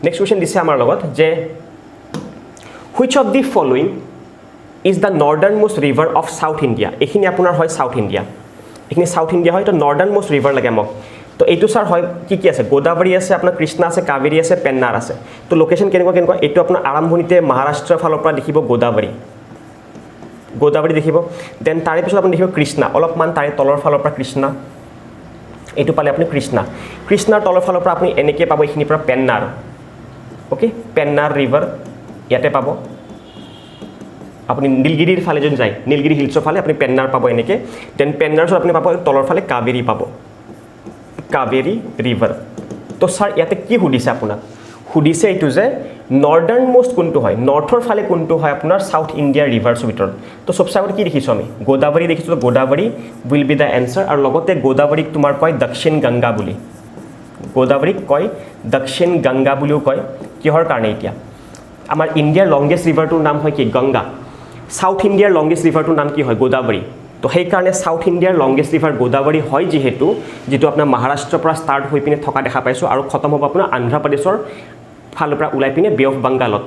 নেক্সট কোৱেশ্চন দিছে আমাৰ লগত যে which of the following is the northernmost river of South India এখিনি আপোনাৰ হয় সাউথ ইণ্ডিয়া এখিনি সাউথ ইণ্ডিয়া হয় তো নৰ্দাৰ্নমোস্ট ৰিভাৰ লাগে মোক তো এইটো স্যাৰ হয় কি আছে গোদাবৰী আছে আপোনাৰ কৃষ্ণা আছে কাবেৰী আছে পেন্নাৰ আছে তো লোকেশন কেনেকুৱা এইটো আপোনাৰ আৰম্ভণিতে মহাৰাষ্ট্ৰৰ ফালৰ পৰা দেখিব গোদাবৰী দেখিব দেন তাৰে পিছত আপুনি দেখিব কৃষ্ণা অলপমান তাৰে তলৰ ফালৰ পৰা কৃষ্ণা এইটো পালে আপুনি কৃষ্ণাৰ তলৰ ফালৰ পৰা আপুনি এনেকৈ পাব এইখিনি পৰা পেন্নাৰ ওকে পেন্নাৰ ৰিভাৰ ইয়াতে পাব আপুনি নীলগিৰিৰ ফালে যদি যায় নীলগিৰি হিলছৰ ফালে আপুনি পেন্নাৰ পাব এনেকৈ দেন পেন্নাৰৰ আপুনি পাব তলৰ ফালে কাবেৰী পাব কাবেৰী ৰিভাৰ তো স্যাৰ ইয়াতে কি সুধিছে আপোনাক সুধিছে এইটো যে নৰ্দাৰ্ন মোস্ট কোনটো হয় নৰ্থৰ ফালে কোনটো হয় আপোনাৰ সাউথ ইণ্ডিয়াৰ ৰিভাৰ্ছৰ ভিতৰত তো সবচে আগতে কি দেখিছো আমি গোদাবৰী দেখিছো তো Godavari will be the answer আৰু লগতে গোদাবৰীক তোমাৰ কয় দক্ষিণ গংগা বুলি গোদাবৰীক কয় দক্ষিণ গংগা বুলিও কয় কিহৰ কাৰণে এতিয়া আমাৰ ইণ্ডিয়াৰ লংগেষ্ট ৰিভাৰটোৰ নাম হয় কি গংগা সাউথ ইণ্ডিয়াৰ লংগেষ্ট ৰিভাৰটোৰ নাম কি হয় গোদাবৰী তো সেই কাৰণে সাউথ ইণ্ডিয়াৰ লংগেষ্ট ৰিভাৰ গোদাবৰী হয় যেহেতু যেটো আপোনাৰ মহাৰাষ্ট্ৰৰ পৰা ষ্টাৰ্ট হৈ পিনে থকা দেখা পাইছো আৰু খতম হ'ব আপোনাৰ আন্ধ্ৰ প্ৰদেশৰ ফালৰ পৰা ওলাই পিনে বে অফ বেংগলত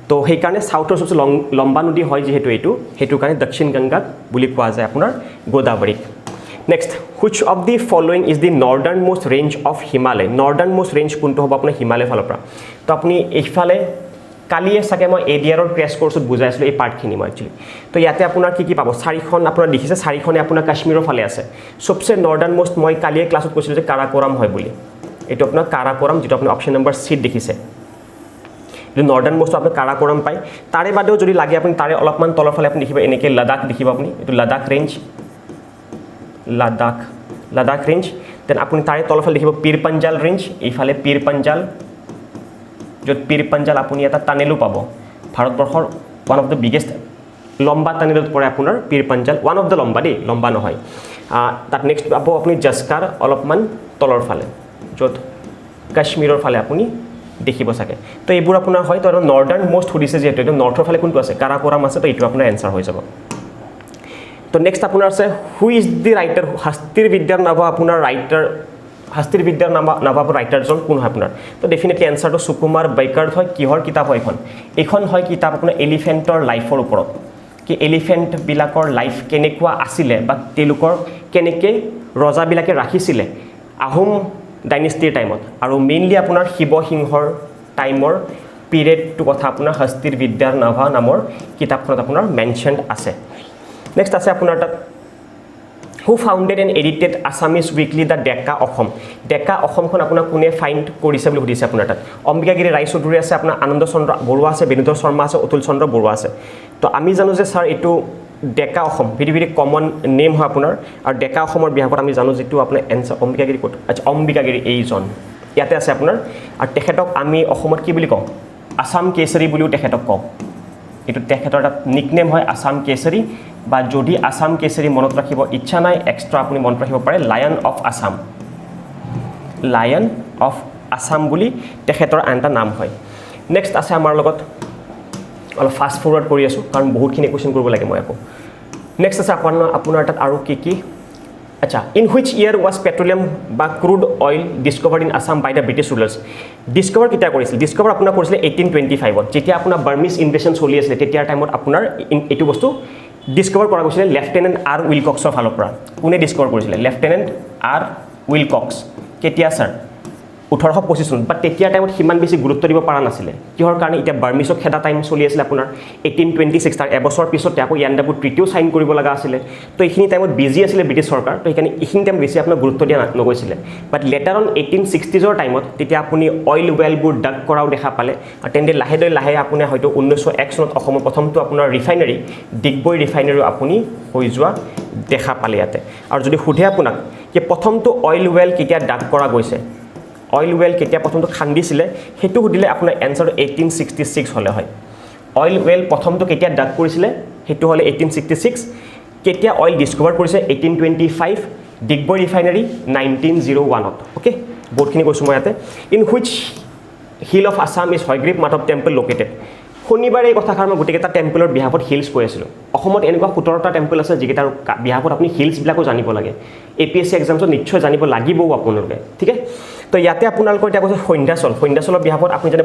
তো সেই কাৰণে সাউথৰ সবচে লম্বা নদী হয় যেহেতু এইটো কাৰণে দক্ষিণ গংগা বুলি কোৱা যায় আপোনাৰ Godavari next which of the following is the northernmost range of Himalaya northernmost range কোনটো হ'ব আপোনাৰ হিমালয় ফালৰ পৰা তো আপুনি এইফালে কালিয়ে চাগে মই এডিআৰৰ ক্ৰেছ কোৰ্ছত বুজাইছিলোঁ এই পাৰ্টখিনি মই একচুৱেলি তো ইয়াতে আপোনাৰ কি পাব চাৰিখন আপোনাৰ দেখিছে চাৰিখনে আপোনাৰ কাশ্মীৰৰ ফালে আছে সবচে নৰ্দাৰ্ণ মোষ্ট মই কালিয়ে ক্লাছত কৈছিলোঁ যে কাৰাকোৰাম হয় বুলি এইটো আপোনাৰ কাৰাকোৰাম যেটো আপোনাৰ অপশ্যন নম্বৰ সি দেখিছে এইটো নৰ্দাৰ্ণ মোষ্ট আপোনাৰ কাৰাকোৰাম পায় তাৰে বাদেও যদি লাগে আপুনি তাৰে অলপমান তলৰ ফালে আপুনি দেখিব এনেকৈ লাডাখ দেখিব আপুনি এইটো Ladakh range Ladakh range then আপুনি তাৰে তলৰ ফালে দেখিব পীৰ পঞ্জাল ৰেঞ্জ এইফালে পীৰ পঞ্জাল য'ত পীৰ পঞ্জাল আপুনি এটা টানেলো পাব ভাৰতবৰ্ষৰ ওৱান অফ দ্য বিগেষ্ট লম্বা টানেলত পৰে আপোনাৰ পীৰ পঞ্জাল ওৱান অফ দ্য লম্বা দেই লম্বা নহয় তাত নেক্সট পাব আপুনি জস্কাৰ অলপমান তলৰ ফালে য'ত কাশ্মীৰৰ ফালে আপুনি দেখিব চাগে তো এইবোৰ আপোনাৰ হয় তো নৰ্দাৰ্ণ মোষ্ট সুধিছে যিহেতু এইটো নৰ্থৰ ফালে কোনটো আছে কাৰাকোৰাম আছে তো এইটো আপোনাৰ এনচাৰ হৈ যাব তো নেক্সট আপোনাৰ আছে হু ইজ দি ৰাইটাৰ হস্তিৰ বিদ্যাৰ নাভা আপোনাৰ ৰাইটাৰ হস্তিৰ বিদ্যাৰ নাভা ৰাইটাৰজন কোন হয় আপোনাৰ তো ডেফিনেটলি এনচাৰটো সুকুমাৰ বৈকাৰ্ড হয় কিহৰ কিতাপ হয় এইখন হয় কিতাপ আপোনাৰ এলিফেণ্টৰ লাইফৰ ওপৰত কি এলিফেণ্টবিলাকৰ লাইফ কেনেকুৱা আছিলে বা তেওঁলোকৰ কেনেকৈ ৰজাবিলাকে ৰাখিছিলে আহোম ডাইনেষ্টিৰ টাইমত আৰু মেইনলি আপোনাৰ শিৱসিংহৰ টাইমৰ পিৰিয়ডটো কথা আপোনাৰ হস্তিৰ বিদ্যাৰ নাভা নামৰ কিতাপখনত আপোনাৰ মেনশ্যনড আছে নেক্সট আছে আপোনাৰ তাত who founded and edited Assamese weekly the Deka Asom Deka অসমখন আপোনাৰ কোনে ফাইণ্ড কৰিছে বুলি সুধিছে আপোনাৰ তাত অম্বিকাগিৰি ৰায়চৌধুৰী আছে আপোনাৰ আনন্দ চন্দ্ৰ বৰুৱা আছে বেণুধৰ শৰ্মা আছে অতুল চন্দ্ৰ বৰুৱা আছে তো আমি জানো যে ছাৰ এইটো Deka Asom very very common name হয় আপোনাৰ আৰু ডেকা অসমৰ বিভাগত আমি জানো যিটো আপোনাৰ এনচাৰ অম্বিকাগিৰি ক'ত আচ্ছা অম্বিকাগিৰি এইজন ইয়াতে আছে আপোনাৰ আৰু তেখেতক আমি অসমত কি বুলি কওঁ আছাম কেশৰী বুলিও তেখেতক কওঁ এইটো তেখেতৰ এটা নিকনেম হয় আছাম কেশৰী বা যদি আছাম কেশৰী মনত ৰাখিব ইচ্ছা নাই এক্সট্ৰা আপুনি মনত ৰাখিব পাৰে লায়ন অফ আছাম বুলি তেখেতৰ আন এটা নাম হয় নেক্সট আছে আমাৰ লগত অলপ ফাষ্ট ফৰৱাৰ্ড কৰি আছোঁ কাৰণ বহুতখিনি কুৱেশ্যন কৰিব লাগে মই আকৌ নেক্সট আছে আপোনাৰ তাত আৰু কি আচ্ছা in which year was petroleum বা crude oil discovered in Assam by the British rulers discover কেতিয়া কৰিছিল ডিস্কভাৰ আপোনাৰ কৰিছিলে 1825ত যেতিয়া আপোনাৰ বাৰ্মিজ ইনভেশ্যন চলি আছিলে তেতিয়াৰ টাইমত আপোনাৰ এইটো বস্তু ডিস্কভাৰ কৰা গৈছিলে লেফটেনেণ্ট আৰ উইলকক্সৰ ফালৰ পৰা কোনে ডিস্কভাৰ কৰিছিলে লেফটেনেণ্ট আৰ উইলকক্স কেতিয়া ছাৰ 1825 চনত বাট তেতিয়াৰ টাইমত সিমান বেছি গুৰুত্ব দিব পৰা নাছিলে কিহৰ কাৰণে এতিয়া বাৰ্মিজক খেদা টাইম চলি আছিলে আপোনাৰ 1826 তাৰ এবছৰ পিছতে আকৌ ইয়াণ্ডাবু ট্ৰিটিও চাইন কৰিব লগা আছিলে তো এইখিনি টাইমত বিজি আছিলে ব্ৰিটিছ চৰকাৰ তো সেইকাৰণে এইখিনি টাইম বেছি আপোনাৰ গুৰুত্ব দিয়া নগৈছিলে বাট লেটাৰ অন 1860ৰ টাইমত তেতিয়া আপুনি অইল ৱেলবোৰ ডাগ কৰাও দেখা পালে আৰু তেন্তে লাহে আপুনি হয়তো 1901 চনত অসমৰ প্ৰথমটো আপোনাৰ ৰিফাইনাৰী ডিগবৈ ৰিফাইনাৰী আপুনি হৈ যোৱা দেখা পালে ইয়াতে আৰু যদি সোধে আপোনাক যে প্ৰথমটো অইল ৱেল কেতিয়া ডাগ কৰা গৈছে অইল ৱেল কেতিয়া প্ৰথমটো খান্দিছিলে সেইটো সুধিলে আপোনাৰ এনচাৰটো 1866 হ'লে হয় অইল ৱেল প্ৰথমটো কেতিয়া ডাগ কৰিছিলে সেইটো হ'লে 1866 কেতিয়া অইল ডিস্কভাৰ কৰিছে 1825 ডিগবৈ ৰিফাইনাৰী 1901ত ওকে বহুতখিনি কৈছোঁ মই ইয়াতে in which hill of Assam is Hayagriva Madhav temple located শনিবাৰে এই কথাষাৰ মই গোটেইকেইটা টেম্পলৰ বিহাফত হিলছ কৈ আছিলোঁ অসমত এনেকুৱা 17টা টেম্পল আছে যিকেইটাৰ বিহাফত আপুনি হিলছবিলাকো জানিব লাগে APSC এক্সামছত নিশ্চয় জানিব লাগিবও আপোনালোকে ঠিক আছে তো ইয়াতে আপোনালোকৰ এতিয়া কৈছে সন্ধ্যাচলৰ বিহাফত আপুনি জানে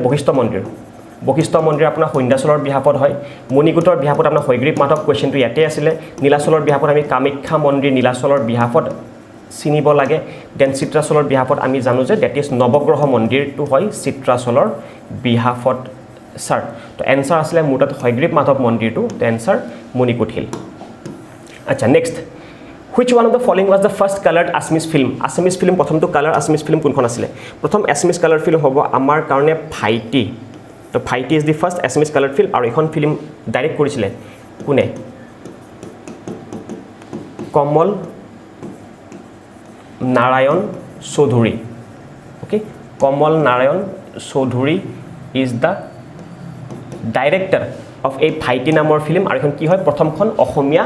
বশিষ্ঠ মন্দিৰ আপোনাৰ সন্ধ্যাচলৰ বিহাফত হয় মণিকূটৰ বিহাফত আপোনাৰ হয়গ্ৰীৱ মাধৱ কুৱেশ্যনটো ইয়াতে আছিলে নীলাচলৰ বিহাফত আমি কামাখ্যা মন্দিৰ নীলাচলৰ বিহাফত চিনিব লাগে দেন চিত্ৰাচলৰ বিহাফত আমি জানো যে ডেট ইজ নৱগ্ৰহ মন্দিৰটো হয় চিত্ৰাচলৰ বিহাফত ছাৰ তো এনচাৰ আছিলে মোৰ তাত হয়গ্ৰীৱ মাধৱ মন্দিৰটো তো এনচাৰ মণিকূট হিল আচ্ছা next which one of the following was the first coloured Assamese film প্ৰথমটো কালাৰ আছামিজ ফিল্ম কোনখন আছিলে প্ৰথম এছামিজ কালাৰ ফিল্ম হ'ব আমাৰ কাৰণে ভাইটি তো Bhaity is the first Assamese colour film আৰু এইখন ফিল্ম ডাইৰেক্ট কৰিছিলে কোনে Kamal Narayan Choudhury okay Kamal Narayan Choudhury is the director of এই ভাইটি নামৰ ফিল্ম আৰু এখন কি হয় প্ৰথমখন অসমীয়া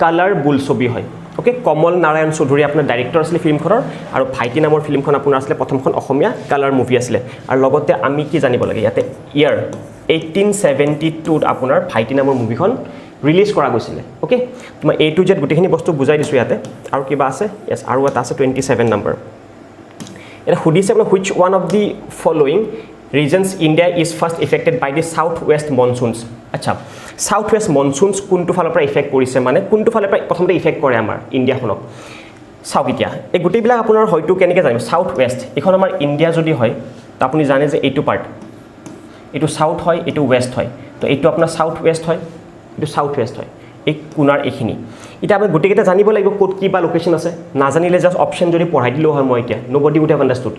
কালাৰ বোলছবি হয় ওকে কমল নাৰায়ণ চৌধুৰী আপোনাৰ ডাইৰেক্টৰ আছিলে ফিল্মখনৰ আৰু ভাইটি নামৰ ফিল্মখন আপোনাৰ আছিলে প্ৰথমখন অসমীয়া কালাৰ মুভি আছিলে আৰু লগতে আমি কি জানিব লাগে ইয়াতে ইয়াৰ 1872ত আপোনাৰ ভাইটি নামৰ মুভিখন ৰিলিজ কৰা গৈছিলে ওকে মই A to Z গোটেইখিনি বস্তু বুজাই দিছোঁ ইয়াতে আৰু কিবা আছে য়েছ আৰু এটা আছে 27 নম্বৰ এটা সুধিছে আপোনাৰ which one of the following regions India is first affected by the south west monsoons আচ্ছা সাউথ ৱেষ্ট মনচুনছ কোনটো ফালৰ পৰা ইফেক্ট কৰিছে মানে কোনটো ফালৰ পৰা প্ৰথমতে ইফেক্ট কৰে আমাৰ ইণ্ডিয়াখনক চাওক এতিয়া এই গোটেইবিলাক আপোনাৰ হয়তো কেনেকৈ জানিব সাউথ ৱেষ্ট এইখন আমাৰ ইণ্ডিয়া যদি হয় তো আপুনি জানে যে এইটো পাৰ্ট এইটো সাউথ হয় এইটো ওয়েস্ট হয় তো এইটো আপোনাৰ সাউথ ওয়েস্ট হয় এইটো সাউথ ওয়েস্ট হয় এই কোণাৰ এইখিনি এতিয়া আমি গোটেইকেইটা জানিব লাগিব ক'ত কি বা লোকেশ্যন আছে নাজানিলে জাষ্ট অপশ্যন যদি পঢ়াই দিলেও হয় মই এতিয়া নবডি উড হেভ আণ্ডাৰষ্টুড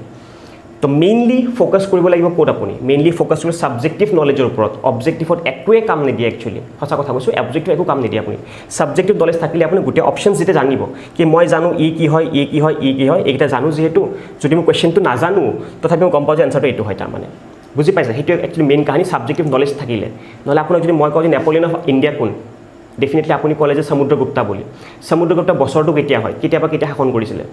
তো মেইনলি ফ'কাছ কৰিব লাগিব ক'ত আপুনি মেইনলি ফ'কাছ কৰিব ছাবজেক্টিভ নলেজৰ ওপৰত অবজেক্টিভত একোৱে কাম নিদিয়ে একচুৱেলি সঁচা কথা কৈছোঁ অবজেক্টিভ একো কাম নিদিয়ে আপুনি ছাবজেক্টিভ নলেজ থাকিলে আপুনি গোটেই অপশ্যনছ যেতিয়া জানিব কি মই জানো ই কি হয় ই কি হয় ই কি হয় এইকেইটা জানো যিহেতু যদি মই কুৱেশ্যনটো নাজানো তথাপি মই গম পাওঁ যে এনচাৰটো এইটো হয় তাৰমানে বুজি পাইছে সেইটো একচুৱেলি মেইন কাহিনী ছাবজেক্টিভ নলেজ থাকিলে নহ'লে আপোনাক যদি মই কওঁ যে নেপোলিয়ন অফ ইণ্ডিয়া কোন ডেফিনেটলি আপুনি ক'লে যে সমুদ্ৰগুপ্তা বুলি সমুদ্ৰগুপ্তা বছৰটো কেতিয়া হয় কেতিয়াবা কেতিয়া শাসন কৰিছিলে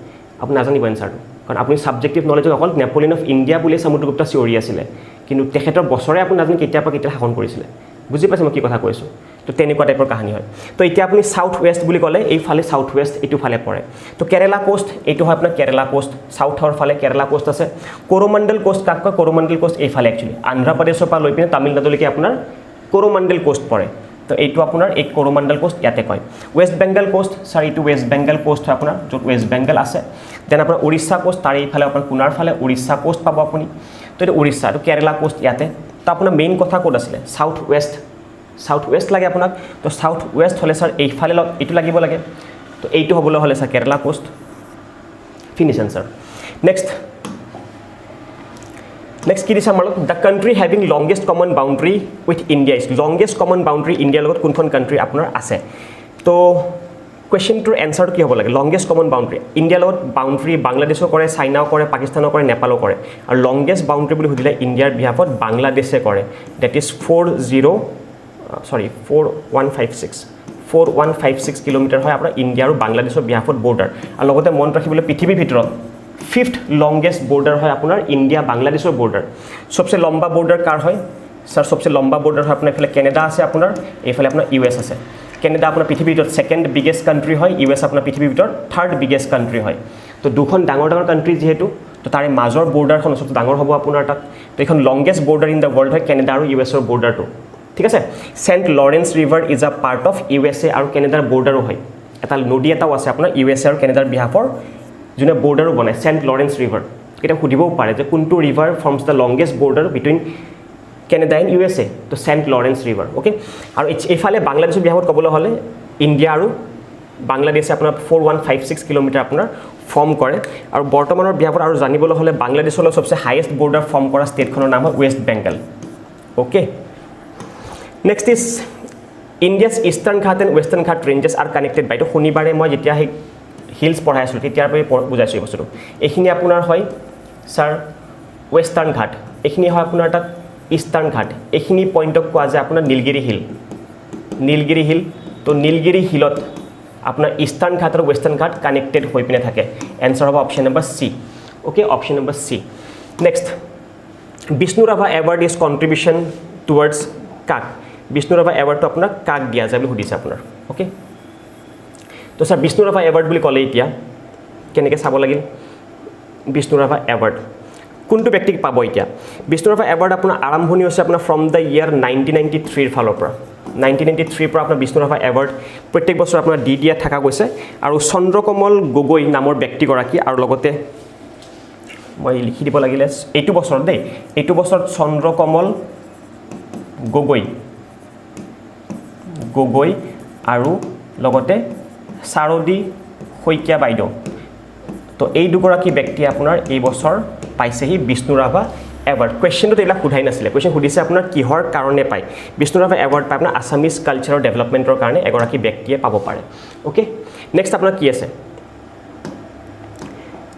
আপুনি নাজানিব এনচাৰটো কাৰণ আপুনি ছাবজেক্টিভ নলেজত অকল নেপোলিয়ন অফ ইণ্ডিয়া বুলিয়ে সমুদ্ৰগুপ্তা চিঞৰি আছিলে কিন্তু তেখেতৰ বছৰে আপুনি নাজানি কেতিয়াবা কেতিয়া শাসন কৰিছিলে বুজি পাইছে মই কি কথা কৈছোঁ তো তেনেকুৱা টাইপৰ কাহিনী হয় তো এতিয়া আপুনি সাউথ ওয়েষ্ট বুলি ক'লে এইফালে সাউথ ওয়েষ্ট এইটো ফালে পৰে তো কেৰেলা কোষ্ট এইটো হয় আপোনাৰ কেৰেলা কোষ্ট সাউথৰ ফালে কেৰেলা কোষ্ট আছে কৰমণ্ডল কোষ্ট কাক কয় কৰমণ্ডল কোষ্ট এইফালে একচুৱেলি আন্ধ্ৰপ্ৰদেশৰ পৰা লৈ পিনে তামিলনাডুলৈকে আপোনাৰ কৰমণ্ডল কোষ্ট পৰে তো এইটো আপোনাৰ এই কৰমণ্ডল কোষ্ট ইয়াতে কয় ৱেষ্ট বেংগল কোষ্ট ছাৰ এইটো ৱেষ্ট বেংগল কোষ্ট হয় আপোনাৰ য'ত ৱেষ্ট বেংগল আছে দেন আপোনাৰ উৰিষ্যা কোষ্ট তাৰ এইফালে আপোনাৰ কোণাৰ ফালে উৰিষ্যা কোষ্ট পাব আপুনি তো এইটো উৰিষ্যা এইটো কেৰেলা কোষ্ট ইয়াতে তো আপোনাৰ মেইন কথা ক'ত আছিলে সাউথ ৱেষ্ট লাগে আপোনাক তো সাউথ ৱেষ্ট হ'লে ছাৰ এইফালে এইটো লাগিব লাগে তো এইটো হ'বলৈ হ'লে ছাৰ কেৰেলা কোষ্ট ফিনিছ এনচাৰ নেক্সট কি দিছে আমাৰ লগত the country having longest common boundary with India is longest common boundary ইণ্ডিয়াৰ লগত কোনখন কাণ্ট্ৰি আপোনাৰ আছে তো কুৱেশ্যনটোৰ এনচাৰটো কি হ'ব লাগে লংগেষ্ট কমন বাউণ্ডেৰী ইণ্ডিয়াৰ লগত বাউণ্ডেৰী বাংলাদেশো কৰে চাইনাও কৰে পাকিস্তানো কৰে নেপালো কৰে আৰু লংগেষ্ট বাউণ্ডেৰী বুলি সুধিলে ইণ্ডিয়াৰ বিহাফত বাংলাদেশে কৰে ডেট ইজ 4156 কিলোমিটাৰ হয় আপোনাৰ ইণ্ডিয়া আৰু বাংলাদেশৰ বিহাফত বৰ্ডাৰ আৰু লগতে মনত ৰাখিবলৈ পৃথিৱীৰ ভিতৰত 5th লংগেষ্ট বৰ্ডাৰ হয় আপোনাৰ ইণ্ডিয়া বাংলাদেশৰ বৰ্ডাৰ সবচে লম্বা বৰ্ডাৰ কাৰ হয় স্যাৰ সবচে লম্বা বৰ্ডাৰ হয় আপোনাৰ এইফালে কেনেডা আছে আপোনাৰ এইফালে আপোনাৰ ইউএছ আছে কেনেডা আপোনাৰ পৃথিৱীৰ ভিতৰত সেকেন্ড বিগেষ্ট কাণ্ট্ৰি হয় ইউএছ আপোনাৰ পৃথিৱীৰ ভিতৰত থাৰ্ড বিগেষ্ট কাণ্ট্ৰি হয় তো দুখন ডাঙৰ কাণ্ট্ৰি যিহেতু তো তাৰে মাজৰ বৰ্ডাৰখন সবচে ডাঙৰ হ'ব আপোনাৰ তাত তো এইখন longest border in the world হয় কেনেডা আৰু ইউএছৰ বৰ্ডাৰটো ঠিক আছে Saint Lawrence river is a part of USA আৰু কেনেডাৰ বৰ্ডাৰো হয় এটা নদী এটাও আছে আপোনাৰ ইউএছএ আৰু কেনেডাৰ বিহাফৰ যোনে বৰ্ডাৰো বনায় সেন্ট লৰেন্স ৰিভাৰ কেতিয়া সুধিবও পাৰে যে কোনটো river forms the longest border between Canada and USA তো সেন্ট লৰেন্স ৰিভাৰ অ'কে আৰু এইফালে বাংলাদেশৰ বিহাফত ক'বলৈ হ'লে ইণ্ডিয়া আৰু বাংলাদেশে আপোনাৰ 4156 কিলোমিটাৰ আপোনাৰ ফৰ্ম কৰে আৰু বৰ্তমানৰ বিহাফত আৰু জানিবলৈ হ'লে বাংলাদেশৰ লগত সবচে হাইয়েষ্ট বৰ্ডাৰ ফৰ্ম কৰা ষ্টেটখনৰ নাম হয় West Bengal okay next is India's Eastern Ghat and Western Ghat ranges are connected by এইটো শনিবাৰে মই যেতিয়া সেই হিলছ পঢ়াই আছিলোঁ তেতিয়াৰ পৰাই বুজাইছোঁ এই বস্তুটো এইখিনি আপোনাৰ হয় ছাৰ ৱেষ্টাৰ্ণ ঘাট এইখিনি হয় আপোনাৰ তাত ইষ্টাৰ্ণ ঘাট এইখিনি পইণ্টক কোৱা যায় আপোনাৰ নীলগিৰি হিল তো নীলগিৰি হিলত আপোনাৰ ইষ্টাৰ্ণ ঘাট আৰু ৱেষ্টাৰ্ণ ঘাট কানেক্টেড হৈ পিনে থাকে এনচাৰ হ'ব option number C okay option number C next Bishnu Rabha award is contribution towards কাক বিষ্ণু ৰাভা এৱাৰ্ডটো আপোনাক কাক দিয়া যায় বুলি সুধিছে আপোনাৰ অ'কে তো ছাৰ বিষ্ণু ৰাভা এৱাৰ্ড বুলি ক'লে এতিয়া কেনেকৈ চাব লাগিল বিষ্ণু ৰাভা এৱাৰ্ড কোনটো ব্যক্তিক পাব এতিয়া বিষ্ণু ৰাভা এৱাৰ্ড আপোনাৰ আৰম্ভণি হৈছে আপোনাৰ ফ্ৰম দ্য ইয়াৰ 1993 ফালৰ পৰা 1993 পৰা আপোনাৰ বিষ্ণু ৰাভা এৱাৰ্ড প্ৰত্যেক বছৰ আপোনাৰ দিয়া থকা গৈছে আৰু চন্দ্ৰকমল গগৈ নামৰ ব্যক্তিগৰাকী আৰু লগতে মই লিখি দিব লাগিলে এইটো বছৰত দেই এইটো বছৰত চন্দ্ৰকমল গগৈ আৰু লগতে শাৰদী শইকীয়া বাইদেউ তো এই দুগৰাকী ব্যক্তিয়ে আপোনাৰ এই বছৰ পাইছেহি বিষ্ণু ৰাভা এৱাৰ্ড কুৱেশ্যনটোত এইবিলাক সোধাই নাছিলে কুৱেশ্যন সুধিছে আপোনাৰ কিহৰ কাৰণে পায় বিষ্ণু ৰাভা এৱাৰ্ড পায় আপোনাৰ আছামিজ কালচাৰৰ ডেভেলপমেণ্টৰ কাৰণে এগৰাকী ব্যক্তিয়ে পাব পাৰে অ'কে নেক্সট আপোনাৰ কি আছে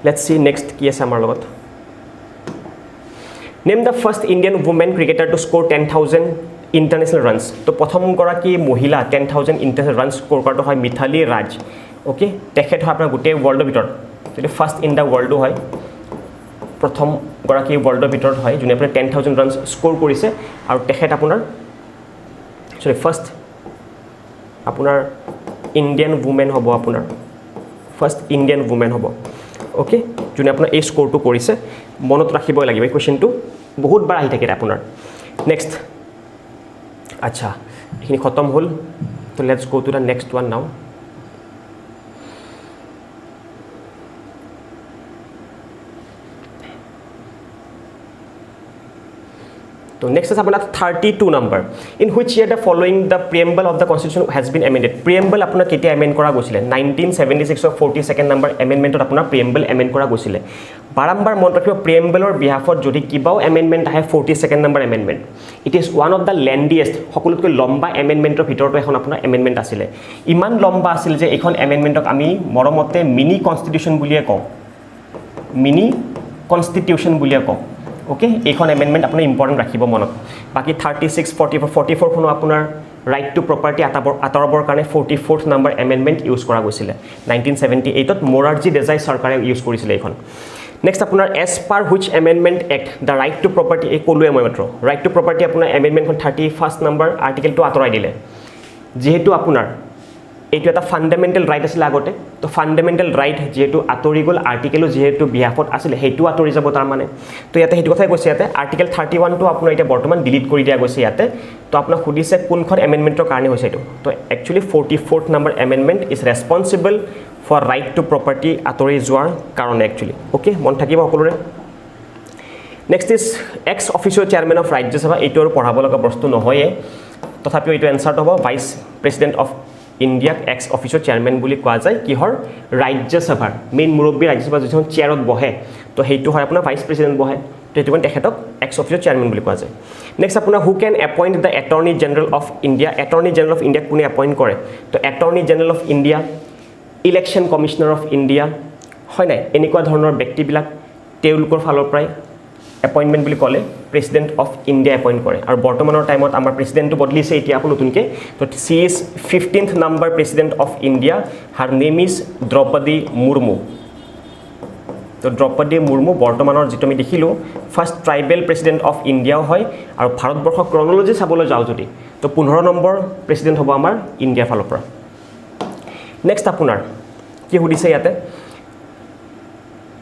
লেটছ চি নেক্সট কি আছে আমাৰ লগত name the first Indian women cricketer to score 10,000 international runs তো প্ৰথমগৰাকী মহিলা 10,000 ইণ্টাৰনেশ্যনেল ৰানছ স্ক'ৰ কৰাটো হয় মিথালী ৰাজ অ'কে তেখেত হয় আপোনাৰ গোটেই ৱৰ্ল্ডৰ ভিতৰত যদি ফাৰ্ষ্ট ইন দ্য ৱৰ্ল্ডো হয় প্ৰথমগৰাকী ৱৰ্ল্ডৰ ভিতৰত হয় যোনে আপোনাৰ 10,000 ৰানছ স্ক'ৰ কৰিছে আৰু তেখেত আপোনাৰ ফাৰ্ষ্ট আপোনাৰ ইণ্ডিয়ান ৱুমেন হ'ব আপোনাৰ ফাৰ্ষ্ট ইণ্ডিয়ান ৱুমেন হ'ব অ'কে যোনে আপোনাৰ এই স্ক'ৰটো কৰিছে মনত ৰাখিবই লাগিব এই কুৱেশ্যনটো বহুতবাৰ আহি থাকে আপোনাৰ নেক্সট আচ্ছা এইখিনি খতম হ'ল তো let's go to the next one now তো নেক্সট আছে আপোনাৰ 32 নম্বৰ in which year the following the preamble of the constitution has been amended preamble আপোনাৰ কেতিয়া এমেণ্ড কৰা গৈছিলে 1976 42nd নম্বৰ এমেণ্ডমেণ্টত আপোনাৰ প্ৰিএম্বল এমেণ্ড কৰা গৈছিলে বাৰম্বাৰ মনত ৰাখিব প্ৰিএম্বলৰ বিহাফত যদি কিবাও এমেণ্ডমেণ্ট আহে 42nd নম্বৰ amendment it is one of the lengthiest সকলোতকৈ লম্বা এমেণ্ডমেণ্টৰ ভিতৰতো এখন আপোনাৰ এমেণ্ডমেণ্ট আছিলে ইমান লম্বা আছিল যে এইখন এমেণ্ডমেণ্টক আমি মৰমতে মিনি কনষ্টিটিউশ্যন বুলিয়ে কওঁ মিনি কনষ্টিটিউশ্যন বুলিয়ে কওঁ ওকে এইখন এমেণ্ডমেণ্ট আপুনি ইম্পৰ্টেণ্ট ৰাখিব মনত বাকি 36 44 খনো আপোনাৰ ৰাইট টু প্ৰপাৰ্টি আঁতৰাবৰ কাৰণে 44th নম্বৰ এমেণ্ডমেণ্ট ইউজ কৰা গৈছিলে 1978ত মোৰাৰজী দেশাই চৰকাৰে ইউজ কৰিছিলে এইখন নেক্সট আপোনাৰ as per which amendment act the right to property এই ক'লোৱে মই মাত্ৰ ৰাইট টু প্ৰপাৰ্টি আপোনাৰ এমেণ্ডমেণ্টখন 31st নম্বৰ আৰ্টিকেলটো আঁতৰাই দিলে যেহেতু আপোনাৰ এইটো এটা ফাণ্ডামেণ্টেল ৰাইট আছিল আগতে তো ফাণ্ডামেণ্টেল ৰাইট যেহেতু আঁতৰি গ'ল আৰ্টিকেলো যেহেতু বিহাফত আছিলে সেইটো আঁতৰি যাব তাৰ মানে তো ইয়াতে সেইটো কথাই কৈছে ইয়াতে আৰ্টিকেল 31টো আপোনাৰ এতিয়া বৰ্তমান ডিলিট কৰি দিয়া গৈছে ইয়াতে তো আপোনাক সুধিছে কোনখন এমেণ্ডমেণ্টৰ কাৰণে হৈছে এইটো তো actually 44th number amendment is responsible for right to property আঁতৰি যোৱাৰ কাৰণে একচুৱেলি অ'কে মন থাকিব সকলোৰে next is ex officio chairman of Rajya Sabha এইটো আৰু পঢ়াব লগা বস্তু নহয়ে তথাপিও এইটো এনচাৰটো হ'ব ভাইচ প্ৰেচিডেণ্ট অফ ইণ্ডিয়াক এক্স অফিচিয়েল চেয়াৰমেন বুলি কোৱা যায় কিহৰ ৰাজ্যসভাৰ মেইন মুৰব্বী ৰাজ্যসভা যিখন চেয়াৰত বহে তো সেইটো হয় আপোনাৰ ভাইচ প্ৰেচিডেণ্ট বহে তো সেইটো কাৰণে তেখেতক এক্স অফিচিয়েল চেয়াৰমেন বুলি কোৱা যায় নেক্সট আপোনাৰ who can appoint the attorney general of India attorney general of ইণ্ডিয়াক কোনে এপইণ্ট কৰে তো attorney general of India election commissioner of India হয় নাই এনেকুৱা ধৰণৰ ব্যক্তিবিলাক তেওঁলোকৰ ফালৰ পৰাই এপইণ্টমেণ্ট বুলি ক'লে প্ৰেচিডেণ্ট অফ ইণ্ডিয়া এপইণ্ট কৰে আৰু বৰ্তমানৰ টাইমত আমাৰ প্ৰেচিডেণ্টটো বদলিছে এতিয়া আকৌ নতুনকৈ তো she is 15th number president of India her name is Droupadi Murmu তো দ্ৰৌপদী মুৰ্মু বৰ্তমানৰ যিটো আমি দেখিলোঁ ফাৰ্ষ্ট ট্ৰাইবেল প্ৰেচিডেণ্ট অফ ইণ্ডিয়াও হয় আৰু ভাৰতবৰ্ষৰ ক্ৰনলজি চাবলৈ যাওঁ যদি তো 15 নম্বৰ প্ৰেচিডেণ্ট হ'ব আমাৰ ইণ্ডিয়াৰ ফালৰ পৰা নেক্সট আপোনাৰ কি সুধিছে ইয়াতে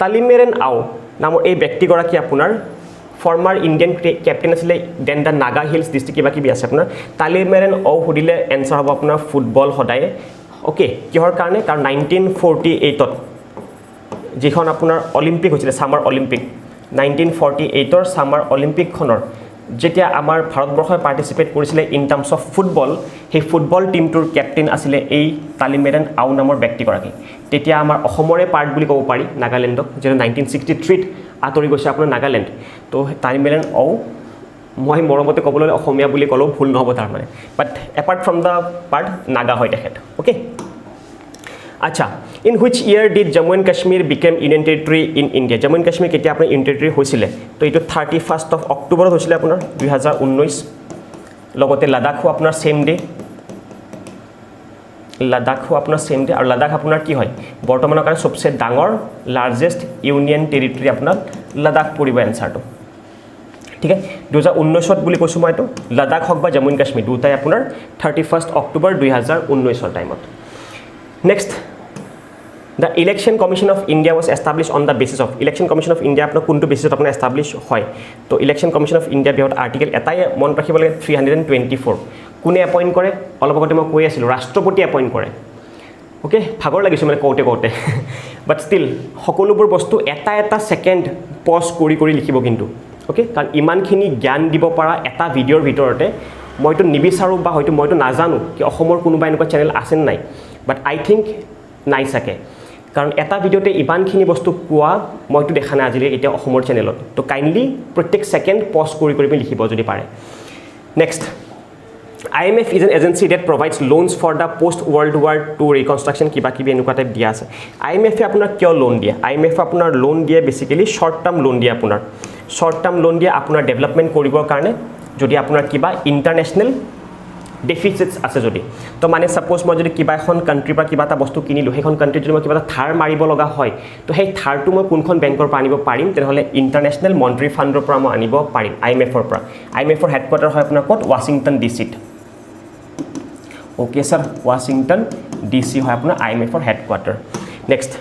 তালিমেৰেন আও নামৰ এই ব্যক্তিগৰাকী আপোনাৰ ফৰ্মাৰ ইণ্ডিয়ান কেপ্টেইন আছিলে then the Naga hills district কিবা কিবি আছে আপোনাৰ তালিমেৰেন আও সুধিলে এনচাৰ হ'ব আপোনাৰ ফুটবল সদায় অ'কে কিহৰ কাৰণে কাৰণ 1948ত যিখন আপোনাৰ অলিম্পিক হৈছিলে ছামাৰ অলিম্পিক 1948ৰ ছামাৰ অলিম্পিকখনৰ যেতিয়া আমাৰ ভাৰতবৰ্ষই পাৰ্টিচিপেট কৰিছিলে ইন টাৰ্মছ অফ ফুটবল সেই ফুটবল টীমটোৰ কেপ্টেইন আছিলে এই তালিমেৰেন আও নামৰ ব্যক্তিগৰাকী তেতিয়া আমাৰ অসমৰে পাৰ্ট বুলি ক'ব পাৰি নাগালেণ্ডক যেনে 1963ত আঁতৰি গৈছে আপোনাৰ নাগালেণ্ড তো তালিমেৰেন আও মই মৰমতে ক'বলৈ অসমীয়া বুলি ক'লেও ভুল নহ'ব তাৰ মানে but apart from the part Naga হয় তেখেত অ'কে আচ্ছা in which year did Jammu and Kashmir become union territory in India Jammu and Kashmir কেতিয়া আপোনাৰ ইউনিয়ন টেৰিটৰী হৈছিলে তো এইটো 31st of অক্টোবৰত হৈছিলে আপোনাৰ 2019 লগতে লাডাখো আপোনাৰ ছেইম ডে আৰু লাডাখ আপোনাৰ কি হয় বৰ্তমানৰ কাৰণে সবচে ডাঙৰ লাৰ্জেষ্ট ইউনিয়ন টেৰিটৰী আপোনাৰ লাডাখ পৰিব এনচাৰটো ঠিক আছে 2019ত বুলি কৈছোঁ মই এইটো লাডাখ হওক বা জম্মু এণ্ড কাশ্মীৰ দুটাই আপোনাৰ 31st অক্টোবৰ 2019ৰ টাইমত next the election commission of India was establish on the basis of election commission of India আপোনাৰ কোনটো বেচিছত আপোনাৰ এষ্টাব্লিছ হয় তো ইলেকশ্যন কমিশ্যন অফ ইণ্ডিয়া বিহত আৰ্টিকেল এটাই মনত ৰাখিব লাগে 324 কোনে এপইণ্ট কৰে অলপ আগতে মই কৈ আছিলোঁ ৰাষ্ট্ৰপতি এপইণ্ট কৰে অ'কে ভাগৰ লাগিছে মানে কওঁতে বাট ষ্টিল সকলোবোৰ বস্তু এটা ছেকেণ্ড পজ কৰি লিখিব কিন্তু অ'কে কাৰণ ইমানখিনি জ্ঞান দিব পৰা এটা ভিডিঅ'ৰ ভিতৰতে মইতো নিবিচাৰোঁ বা হয়তো মইতো নাজানো কি অসমৰ কোনোবা এনেকুৱা চেনেল আছে নাই বাট আই থিংক নাই চাগে কাৰণ এটা ভিডিঅ'তে ইমানখিনি বস্তু কোৱা মইতো দেখা নাই আজিলৈ এতিয়া অসমৰ চেনেলত তো কাইণ্ডলি প্ৰত্যেক ছেকেণ্ড পজ কৰি লিখিব যদি পাৰে next IMF is an agency that provides loans for the post-World War II reconstruction কিবা কিবি এনেকুৱা টাইপ দিয়া আছে IMF আপোনাৰ কিয় লোন দিয়ে IMF আপোনাৰ লোন দিয়ে বেসিক্যালি শৰ্ট টাৰ্ম লোন দিয়ে আপোনাৰ ডেভেলপমেণ্ট কৰিবৰ কাৰণে যদি আপোনাৰ কিবা ইণ্টাৰনেশ্যনেল ডেফিচিটছ আছে যদি তো মানে সাপোজ মই যদি কিবা এখন কাণ্ট্ৰিৰ পৰা কিবা এটা বস্তু কিনিলোঁ সেইখন কাণ্ট্ৰিত যদি মই কিবা এটা ধাৰ মাৰিব লগা হয় তো সেই ধাৰটো মই কোনখন বেংকৰ পৰা আনিব পাৰিম তেনেহ'লে ইণ্টাৰনেশ্যনেল মনিটাৰী ফাণ্ডৰ পৰা মই আনিব পাৰিম IMFৰ পৰা IMFৰ হেডকোৱাৰ্টাৰ হয় আপোনাৰ ক'ত ৱাশ্বিংটন ডিচিত ओके सर वाशिंगटन DC है अपना IMFर हेडक्वार्टर नेक्स्ट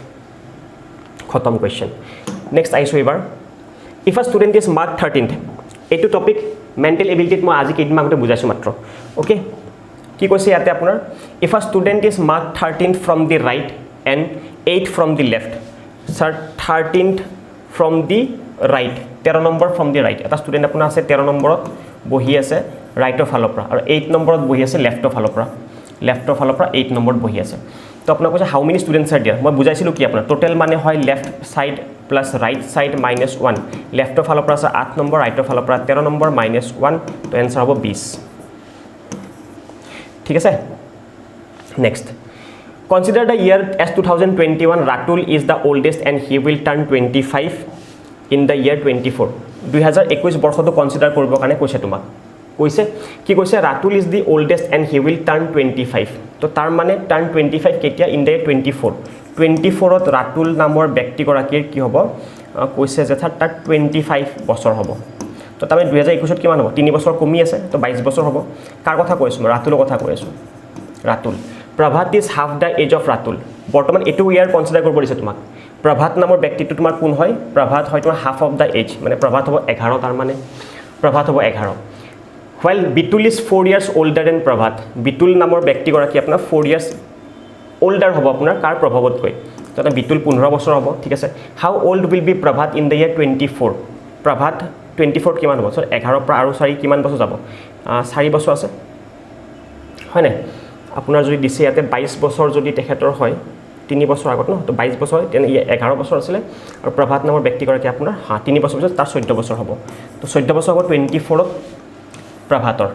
खत्म क्वेश्चन नेक्स्ट आइसो एबार if a student is mark 13th एटू टपिक मेंटल एबिलिटी मैं आज केदिन मागते बुझाइছো मात्र ओके কি কৈছে ইয়াতে আপোনাৰ if a student is mark 13th from the right and 8 from the left sir 13th from the right 13 number from the right এটা ষ্টুডেণ্ট আপোনাৰ আছে 13 নম্বৰত বহি আছে ৰাইটৰ ফালৰ পৰা আৰু 8 নম্বৰত বহি আছে লেফটৰ ফালৰ পৰা 8 নম্বৰত বহি আছে তো আপোনাক কৈছে হাউ মেনি ষ্টুডেণ্টছ আৰ দেয়াৰ মই বুজাইছিলোঁ কি আপোনাৰ টোটেল মানে হয় left side plus right side -1 লেফ্টৰ ফালৰ পৰা আছে 8 নম্বৰ ৰাইটৰ ফালৰ পৰা 13 নম্বৰ -1 তো এনসাৰ হ'ব 20 ঠিক আছে next Consider the year as 2021. Ratul is the oldest and he will turn 25 in the year 24. 2021 বৰ্ষটো consider কৰিব কাৰণে কৈছে তোমাক কৈছে কি কৈছে Ratul is the oldest and he will turn 25 তো তাৰ মানে turn 25 কেতিয়া in the year 24 24ত Ratul নামৰ ব্যক্তিগৰাকীৰ কি হ'ব কৈছে যে তাৰ 25 বছৰ হ'ব তো তাৰমানে 2021ত কিমান হ'ব 3 বছৰ কমি আছে তো 22 বছৰ হ'ব কাৰ কথা কৈছো মই Ratulৰ কথা কৈ আছো Ratul Prabhat is half the age of Ratul. বৰ্তমান এটো ইয়াৰ কনসিডাৰ কৰিব দিছে তোমাক Prabhat নামৰ ব্যক্তিটো তোমাৰ কোন হয় Prabhat হয় তোমাৰ half of the age মানে Prabhat হ'ব 11 তাৰ মানে Prabhat হ'ব 11 While Bitul is 4 years older than Prabhat Bitul নামৰ ব্যক্তিগৰাকী আপোনাৰ 4 years older হ'ব আপোনাৰ কাৰ প্ৰভাৱতকৈ তো Bitul 15 বছৰ হ'ব ঠিক আছে How old will be Prabhat in the year 24 Prabhat 24 কিমান হ'ব সো 11 পৰা আৰু 4 কিমান বছৰ যাব 4 বছৰ আছে হয় না আপোনাৰ যদি দিছে ইয়াতে 22 বছৰ যদি তেখেতৰ হয় 3 বছৰ আগত ন তো 22 বছৰ তেনে 11 বছৰ আছিল আৰু প্ৰভাত নামৰ ব্যক্তিগৰাকী আপোনাৰ 3 বছৰ পিছত তাৰ 14 বছৰ হ'ব তো 14 বছৰ হ'ব 24ত প্ৰভাতৰ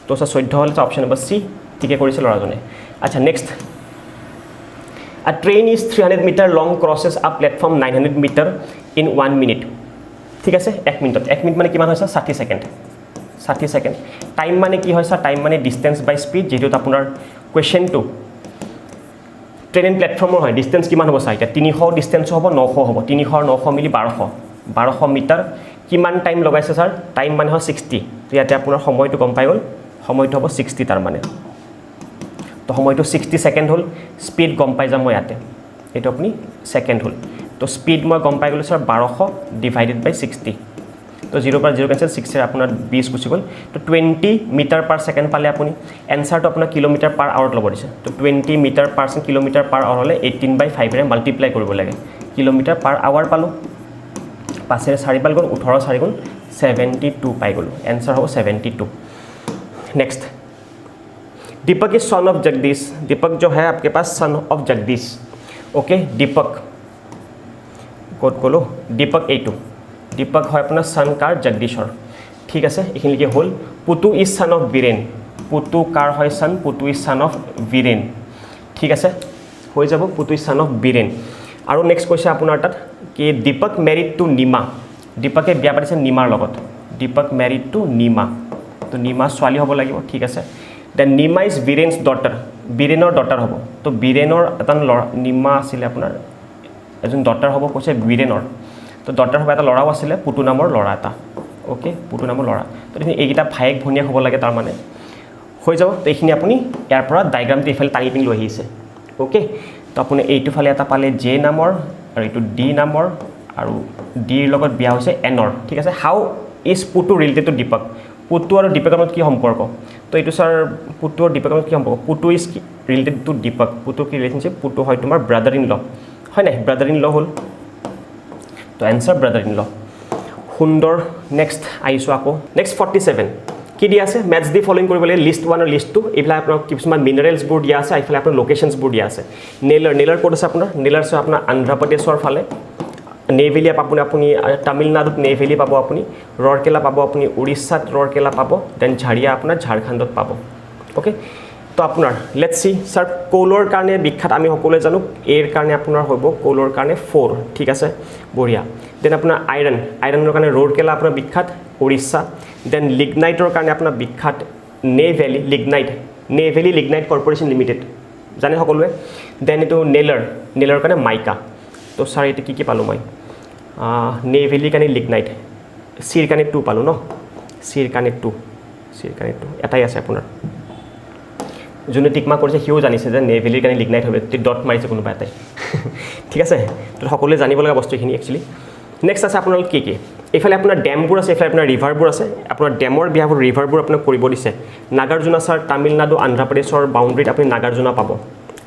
তো 14 হলে অপচন নম্বৰ সি ঠিকে কৰিছে লৰাজনে আচ্ছা next A train is 300 meter long crosses a platform 900 meter in 1 minute ঠিক আছে 1 মিনিটত 1 মিনিট মানে কিমান হৈছে 60 সেকেন্ড 60 সেকেন্ড টাইম মানে কি হয় টাইম মানে ডিসটেন্স বাই স্পিড যেটো আপোনাৰ question 2 ট্ৰেন প্ল্যাটফৰ্মৰ হয় ডিসটেন্স কিমান হ'ব চাইটা 300 ডিসটেন্স হ'ব 900 হ'ব 300 আৰু 900 মিলি 1200 মিটাৰ কিমান টাইম লগাইছে স্যাৰ টাইম মানে হয় 60 তো ইয়াতে আপোনাৰ সময়টো কম পাই গল সময়টো হ'ব 60 তাৰ মানে তো সময়টো 60 সেকেন্ড হল স্পিড গম পাই যাম মই ইয়াতে এটো আপুনি সেকেন্ড হল তো স্পিড মই গম পাই গলো স্যার 1200 ডিভাইডেড বাই 60 তো 0 पर 0 कैंसिल 6 से আপোনাৰ 20 গুছি গল তো 20 মিটাৰ পাৰ সেকেন্ড পালে আপুনি এনসাৰটো আপোনাৰ কিলোমিটাৰ পাৰ আৱাৰ লব দিছে তো 20 metre per second kilometre per hour হলে 18/5 ৰে মাল্টিপ্লাই কৰিব লাগে কিলোমিটাৰ পাৰ আৱাৰ পালো 5 रे 4 পাল গল 18 4 গুণ 72 পাই গলো এনসাৰ হ'ব 72 next Deepak is son of Jagdish Deepak जो है आपके पास son of Jagdish okay Deepak code कोलो दीपक ए2 दीपक है अपना सन कार जगदीशर ठीक है ये हल Putu is son of Biren Putu कार है son Putu is son of Biren ठीक है हो যাব Putu is son of Biren और नेक्स्ट कैसे अपना तक कि दीपक मैरिड टू नीमा दीपके बिया पातिছে नीमार लगत दीपक मैरिड टू नीमा तो नीमा स्वाली हब লাগিব ठीक है then Nima is Biren's daughter बीरेनर डॉटर हब तो बीरेनर এটা नीमा आছিলে আপোনাৰ এজন ডটাৰ হব কৈছে बीरेनर तो डॉटर हब এটা লৰাও আছিলে পুতু নামৰ লৰা এটা ओके पुतु नाমৰ লৰা তো এইটা ভাইক ভনিয়া হ'ব লাগে তাৰ মানে হৈ যাব তো এইখিনি আপুনি ইয়াৰ পৰা ডায়াগ্ৰামটো ইফালে টানি পিন লৈ আহিছে ओके তো আপুনি এইটো ফালে এটা পালে জে নামৰ আৰু এইটো ডি নামৰ আৰু ডিৰ লগত বিয়া হৈছে এনৰ ঠিক আছে হাউ ইজ পুতু ৰিলেটেড টু দীপক পুতু আৰু দীপকৰ মাজত কি সম্পৰ্ক তো এইটো স্যাৰ পুতু আৰু দীপকৰ মাজত কি সম্পৰ্ক পুতু ইজ ৰিলেটেড টু দীপক পুতু কি ৰিলেশনশিপ পুতু হয় তোমাৰ ব্ৰাদাৰ ইন ল হয় না ব্ৰাদাৰ ইন ল হল তো आंसर ब्रादर इन ল সুন্দৰ নেক্সট আইছো আকৌ নেক্সট 47 কি দিয়া আছে ম্যাথছ দি ফলোইং কৰিবলৈ লিষ্ট 1 আৰু লিষ্ট 2 এইফালে আপোনাৰ কিছুমান মিনাৰেলছ বোৰ দিয়া আছে এইফালে আপোনাৰ লোকেশনছ বোৰ দিয়া আছে নেলাৰ কোড আছে আপোনাৰ নেলাৰ আছে আপোনাৰ আন্ধ্ৰ প্ৰদেশৰ ফালে নেভেলি পাব আপুনি তামিলনাডুত নেভেলি পাব আপুনি ৰৰকেলা পাব আপুনি উৰিষ্যাত ৰৰকেলা পাব দেন ঝাৰিয়া আপোনাৰ ঝাৰখণ্ডত পাব ওকে তো আপোনাৰ লেটস সি স্যাৰ কোলৰ কাৰণে বিখ্যাত আমি সকলোৱে জানো এৰ কাৰণে আপোনাৰ হ'ব কোলৰ কাৰণে 4 ঠিক আছে বঢ়িয়া দেন আপোনাৰ আইৰনৰ কাৰণে ৰৰকেলা আপোনাৰ বিখ্যাত উৰিষ্যা দেন লিগনাইটৰ কাৰণে আপোনাৰ বিখ্যাত নেভেলি লিগনাইট কৰ্পোৰেচন লিমিটেড জানে সকলোৱে দেন এটো নেলাৰ কাৰণে মাইকা তো স্যাৰ এটা কি পালো মই নেভেলি কাৰণে লিগনাইট সিৰ কাৰণে 2 পালো ন সিৰ কাৰণে 2 এটাই আছে আপোনাৰ যোনে টিকমা কৰিছে হিও জানিছে যে নেভেলিৰ কাৰণে লিগনাইট হবে তে ডট মাৰিছে কোনোবা এটাই ঠিক আছে তো সকলোৱে জানিব লগা বস্তুখিনি একচুয়ালি নেক্সট আছে আপোনাৰ কি এইফালে আপোনাৰ ড্যামবোৰ আছে এইফালে আপোনাৰ ৰিভাৰবোৰ আছে আপোনাৰ ড্যামৰ বিহাবোৰ ৰিভাৰবোৰ আপোনাক কৰিব দিছে নাগাৰ্জুনা স্যাৰ তামিলনাডু আন্ধ্ৰ প্ৰদেশৰ বাউণ্ডাৰীত আপুনি নাগাৰ্জুনা পাব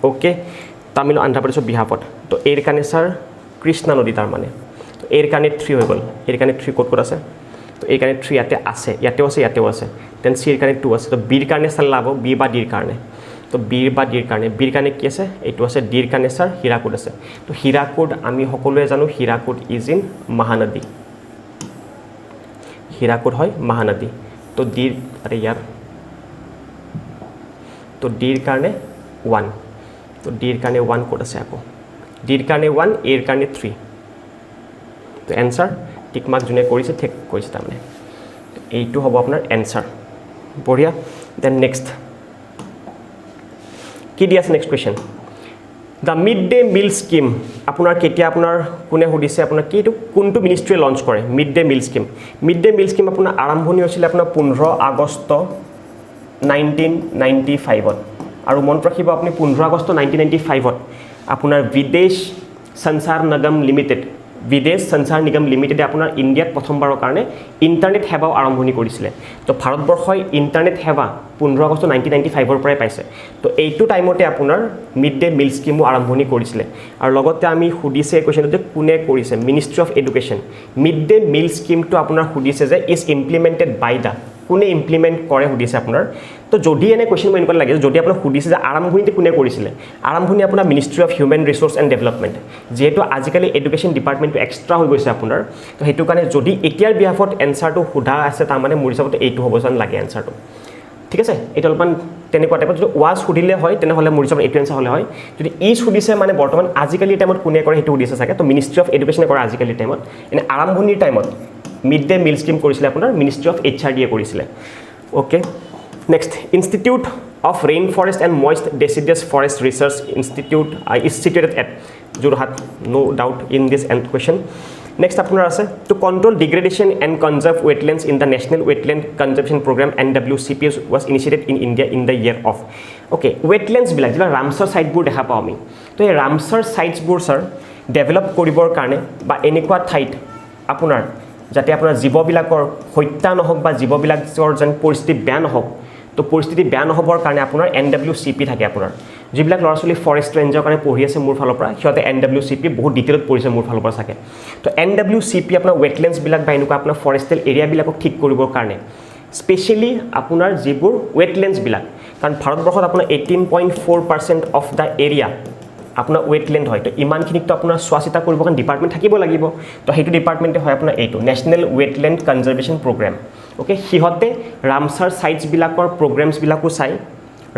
ওকে তামিল আন্ধ্ৰ প্ৰদেশৰ বিহাপত তো এৰ কাৰণে স্যাৰ কৃষ্ণা নদী তাৰ মানে তো তো এৰ কাৰণে 3 হৈ গ'ল এৰ কাৰণে 3 ক'ত আছে তো এই কাৰণে 3 ইয়াতে আছে ইয়াতেও আছে দেন চি এৰ কাৰণে 2 আছে তো বিৰ কাৰণে চাল লাভ বি বা ডিৰ কাৰণে তো বিৰ কাৰণে কি আছে এইটো আছে ডিৰ কাৰণে স্যাৰ হীৰাকুদ আছে তো হীৰাকুদ আমি সকলোৱে জানো হীৰাকুদ ইজ ইন মহানদী হীৰাকুদ হয় মহানদী তো ডিৰ আৰে ইয়াৰ তো ডিৰ কাৰণে 1 তো ডিৰ কাৰণে 1 ক'ত আছে আকৌ ডিৰ কাৰণে 1 এৰ কাৰণে 3 তো এনসাৰ টিক মাৰ্ক জুনে কৰিছে ঠিক কৰিছে তাৰমানে এইটো হ'ব আপোনাৰ এনসাৰ বঢ়িয়া দেন নেক্সট কি দি আছে next question the mid day meal scheme আপোনাৰ কেতিয়া আপোনাৰ কোনে সুধিছে আপোনাৰ কি এইটো কোনটো মিনিষ্ট্ৰীয়ে লঞ্চ কৰে মিড ডে মিল স্কিম আপোনাৰ আৰম্ভণি হৈছিল আপোনাৰ 15 আগষ্ট 1995 আৰু মনত ৰাখিব আপুনি 15 আগষ্ট 1995 আপোনাৰ বিদেশ সঞ্চাৰ নিগম লিমিটেডে আপোনাৰ ইণ্ডিয়াত প্ৰথমবাৰৰ কাৰণে ইণ্টাৰনেট সেৱা আৰম্ভণি কৰিছিলে তো ভাৰতবৰ্ষই ইণ্টাৰনেট সেৱা 15 আগষ্ট 1995 পৰাই পাইছে তো এইটো টাইমতে আপোনাৰ মিড ডে মিল স্কিমো আৰম্ভণি কৰিছিলে আৰু লগতে আমি সুধিছে কোৱেশ্চনটো যে কোনে কৰিছে ministry of education mid day meal স্কিমটো আপোনাৰ সুধিছে যে ইজ ইমপ্লিমেণ্টেড বাই দা কোনে ইমপ্লিমেণ্ট কৰে সুধিছে আপোনাৰ তো যদি এনে কোৱেশ্চন মই এনেকুৱা লাগে যদি আপোনাক সুধিছে যে আৰম্ভণিতে কোনে কৰিছিলে আৰম্ভণি আপোনাৰ ministry of human resource and development যেহেতু আজিকালি এডুকেশ্যন ডিপাৰ্টমেণ্টটো এক্সট্ৰা হৈ গৈছে আপোনাৰ তো সেইটো কাৰণে যদি এতিয়াৰ বিহাফত এনসাৰটো সোধা আছে তাৰমানে মোৰ হিচাপত এইটো হ'ব যেন লাগে এনসাৰটো ঠিক আছে এইটো অলপমান তেনেকুৱা টাইপত যদি ৱাজ সুধিলে হয় তেনেহ'লে মোৰ হিচাপত এইটো এনসাৰ হ'লে হয় যদি ইজ সুধিছে মানে বৰ্তমান আজিকালি টাইমত কোনে কৰে সেইটো সুধিছে চাগে তো মিনিষ্ট্ৰী অফ এডুকেশ্যনে কৰে আজিকালি টাইমত এনে আৰম্ভণিৰ টাইমত মিড ডে মিল স্কিম কৰিছিলে আপোনাৰ মিনিষ্ট্ৰী অফ HRDয়ে কৰিছিলে okay next institute of rain forest and moist deciduous forest research institute is situated at Jorhat no doubt in this and question next আপোনাৰ আছে to control degradation and conserve wetlands in the national wetland conservation programme NWCP was initiated in India in the year of okay ৱেটলেণ্ডছবিলাক যিবিলাক Ramsar ছাইটবোৰ দেখা পাওঁ আমি তো এই Ramsar ছাইটছবোৰ sir develop কৰিবৰ কাৰণে বা এনেকুৱা ঠাইত আপোনাৰ যাতে আপোনাৰ জীৱবিলাকৰ হত্যা নহওক বা জীৱবিলাকৰ যেন পৰিস্থিতি বেয়া নহওক তো পৰিস্থিতি বেয়া নহবৰ কাৰণে আপোনাৰ NWCP থাকে আপোনাৰ যিবিলাক ল'ৰা ছোৱালী ফৰেষ্ট ৰেঞ্জৰ কাৰণে পঢ়ি আছে মোৰ ফালৰ পৰা সিহঁতে NWCP বহুত ডিটেইলত পঢ়িছে মোৰ ফালৰ পৰা চাগে তো NWCP আপোনাৰ ৱেটলেণ্ডছবিলাক বা এনেকুৱা আপোনাৰ ফৰেষ্টেল এৰিয়াবিলাকক ঠিক কৰিবৰ কাৰণে স্পেচিয়েলি আপোনাৰ যিবোৰ ৱেটলেণ্ডছবিলাক কাৰণ ভাৰতবৰ্ষত আপোনাৰ 18.4% অফ দ্য এৰিয়া আপোনাৰ ৱেটলেণ্ড হয় তো ইমানখিনিকতো আপোনাৰ চোৱা চিতা কৰিবৰ কাৰণে ডিপাৰ্টমেণ্ট থাকিব লাগিব তো সেইটো ডিপাৰ্টমেণ্টে হয় আপোনাৰ এইটো national wetland conservation programme okay সিহঁতে ৰামছাৰ ছাইটছবিলাকৰ প্ৰগ্ৰেমছবিলাকো চাই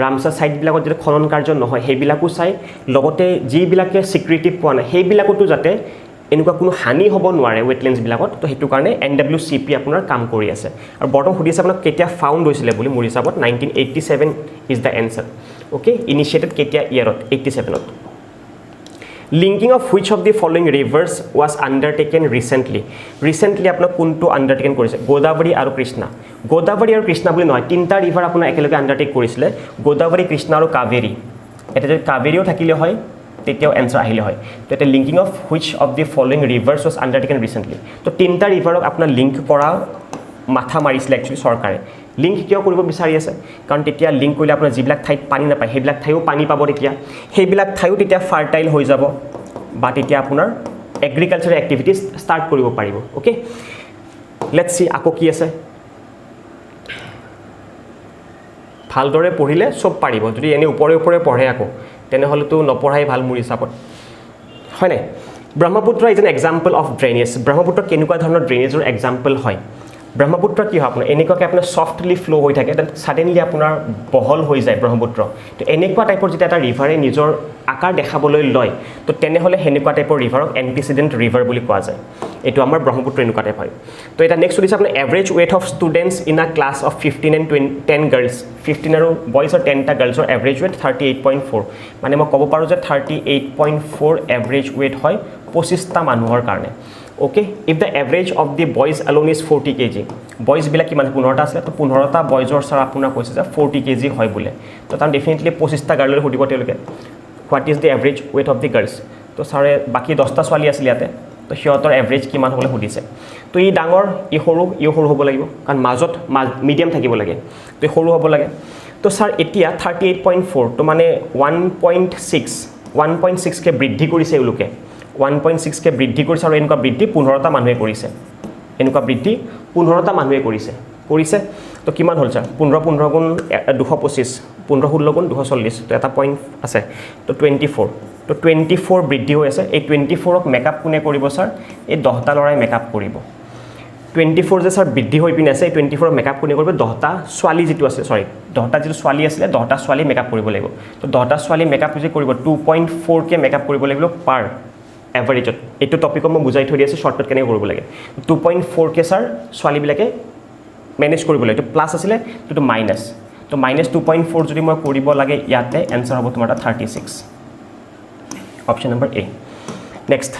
ৰামছাৰ ছাইটবিলাকত যাতে খনন কাৰ্য নহয় সেইবিলাকো চাই লগতে যিবিলাকে স্বীকৃতি পোৱা নাই সেইবিলাকতো যাতে এনেকুৱা কোনো হানি হ'ব নোৱাৰে ৱেটলেণ্ডছবিলাকত তো সেইটো কাৰণে NWCP আপোনাৰ কাম কৰি আছে আৰু বৰ্তমান সুধিছে আপোনাক কেতিয়া ফাউণ্ড হৈছিলে বুলি মোৰ হিচাপত 1987 is the answer okay initiated কেতিয়া ইয়েৰত 87ত linking of which of the following rivers was undertaken recently আপোনাক কোনটো আণ্ডাৰটেকেন কৰিছে গোদাবৰী আৰু কৃষ্ণা বুলি নহয় তিনিটা ৰিভাৰ আপোনাৰ একেলগে আণ্ডাৰটেক কৰিছিলে গোদাবৰী কৃষ্ণা আৰু কাবেৰী এটা যদি কাবেৰীও থাকিলে হয় তেতিয়াও এনসাৰ আহিলে হয় তো এটা linking of which of the following rivers was undertaken recently তো তিনিটা ৰিভাৰক আপোনাৰ লিংক কৰা মাথা মাৰিছিলে একচুৱেলি চৰকাৰে লিংক কিয় কৰিব বিচাৰি আছে কাৰণ তেতিয়া লিংক কৰিলে আপোনাৰ যিবিলাক ঠাইত পানী নাপায় সেইবিলাক ঠাইও পানী পাব তেতিয়া সেইবিলাক ঠাইও তেতিয়া ফাৰ্টাইল হৈ যাব বা তেতিয়া আপোনাৰ এগ্ৰিকালচাৰ এক্টিভিটিজ ষ্টাৰ্ট কৰিব পাৰিব অ'কে লেটছ চি আকৌ কি আছে ভালদৰে পঢ়িলে চব পাৰিব যদি এনে ওপৰে পঢ়ে আকৌ তেনেহ'লেতো নপঢ়াই ভাল মোৰ হিচাপত হয় নাই Brahmaputra is an example of drainage Brahmaputra কেনেকুৱা ধৰণৰ ড্ৰেইনেজৰ এক্সাম্পল হয় ব্ৰহ্মপুত্ৰ কি হয় আপোনাৰ এনেকুৱাকৈ আপোনাৰ ছফ্টলি ফ্ল' হৈ থাকে দেন ছাডেনলি আপোনাৰ বহল হৈ যায় ব্ৰহ্মপুত্ৰ তো এনেকুৱা টাইপৰ যেতিয়া এটা ৰিভাৰে নিজৰ আকাৰ দেখাবলৈ লয় তো তেনেহ'লে সেনেকুৱা টাইপৰ ৰিভাৰক এণ্টিচিডেণ্ট ৰিভাৰ বুলি কোৱা যায় এইটো আমাৰ ব্ৰহ্মপুত্ৰ এনেকুৱা টাইপ হয় তো এটা নেক্সট সুধিছে আপোনাৰ average weight of students in a class of 15 and 10 girls 15 আৰু বয়জ আৰু 10টা গাৰ্লছৰ এভাৰেজ ৱেইট 38.4 মানে মই ক'ব পাৰোঁ যে 38.4 এভাৰেজ ৱেইট হয় 25টা মানুহৰ কাৰণে okay if the average of the boys alone is 40 kg boys বিলাক কিমান 15টা আছে তো 15টা বয়জৰ সাৰ আপোনাৰ কৈছে যে 40 kg হয় বুলে তো তাৰ ডেফিনেটলি 25টা গাৰ্লৰ সুধিব তেওঁলোকে what is the average weight of the girls তো সাৰে বাকি 10টা ছোৱালী আছিল ইয়াতে তো সিহঁতৰ এভাৰেজ কিমান হ'লে সুধিছে তো ই ডাঙৰ ই সৰু হ'ব লাগিব কাৰণ মাজত মিডিয়াম থাকিব লাগে তো সৰু হ'ব লাগে তো স্যাৰ এতিয়া 38.4 তো মানে 1.6 কে বৃদ্ধি কৰিছে এওঁলোকে 1.6কে বৃদ্ধি কৰিছে আৰু এনেকুৱা বৃদ্ধি 15টা মানুহে কৰিছে এনেকুৱা বৃদ্ধি 15টা মানুহে কৰিছে তো কিমান হ'ল ছাৰ 15 গুণ 225 15 16 গুণ 240 তো এটা পইণ্ট আছে তো 24 তো 24 বৃদ্ধি হৈ আছে এই 24ক মেকআপ কোনে কৰিব ছাৰ এই 10টা লৰাই মেকআপ কৰিব 24 যে ছাৰ বৃদ্ধি হৈ পিনে আছে এই 24ক মেকআপ কোনে কৰিব 10টা ছোৱালী যেটো আছে সৰি 10টা যেটো ছোৱালী আছিলে 10টা ছোৱালী মেকআপ কৰিব লাগিব তো 10টা ছোৱালী মেকআপ যে কৰিব 2.4 কে মেকআপ কৰিব লাগিব পাৰ এভাৰেজত এইটো টপিকক মই বুজাই থৈ দিছো শৰ্টকাট কেনে কৰিব লাগে 2.4 কে ছাৰ ছোৱালী বিলাকে মেনেজ কৰিব লাগে তো প্লাস আছিলে তো মাইনাস তো মাইনাস 2.4 যদি মই কৰিব লাগে ইয়াতে आंसर হ'ব তোমাৰ 36 option number A next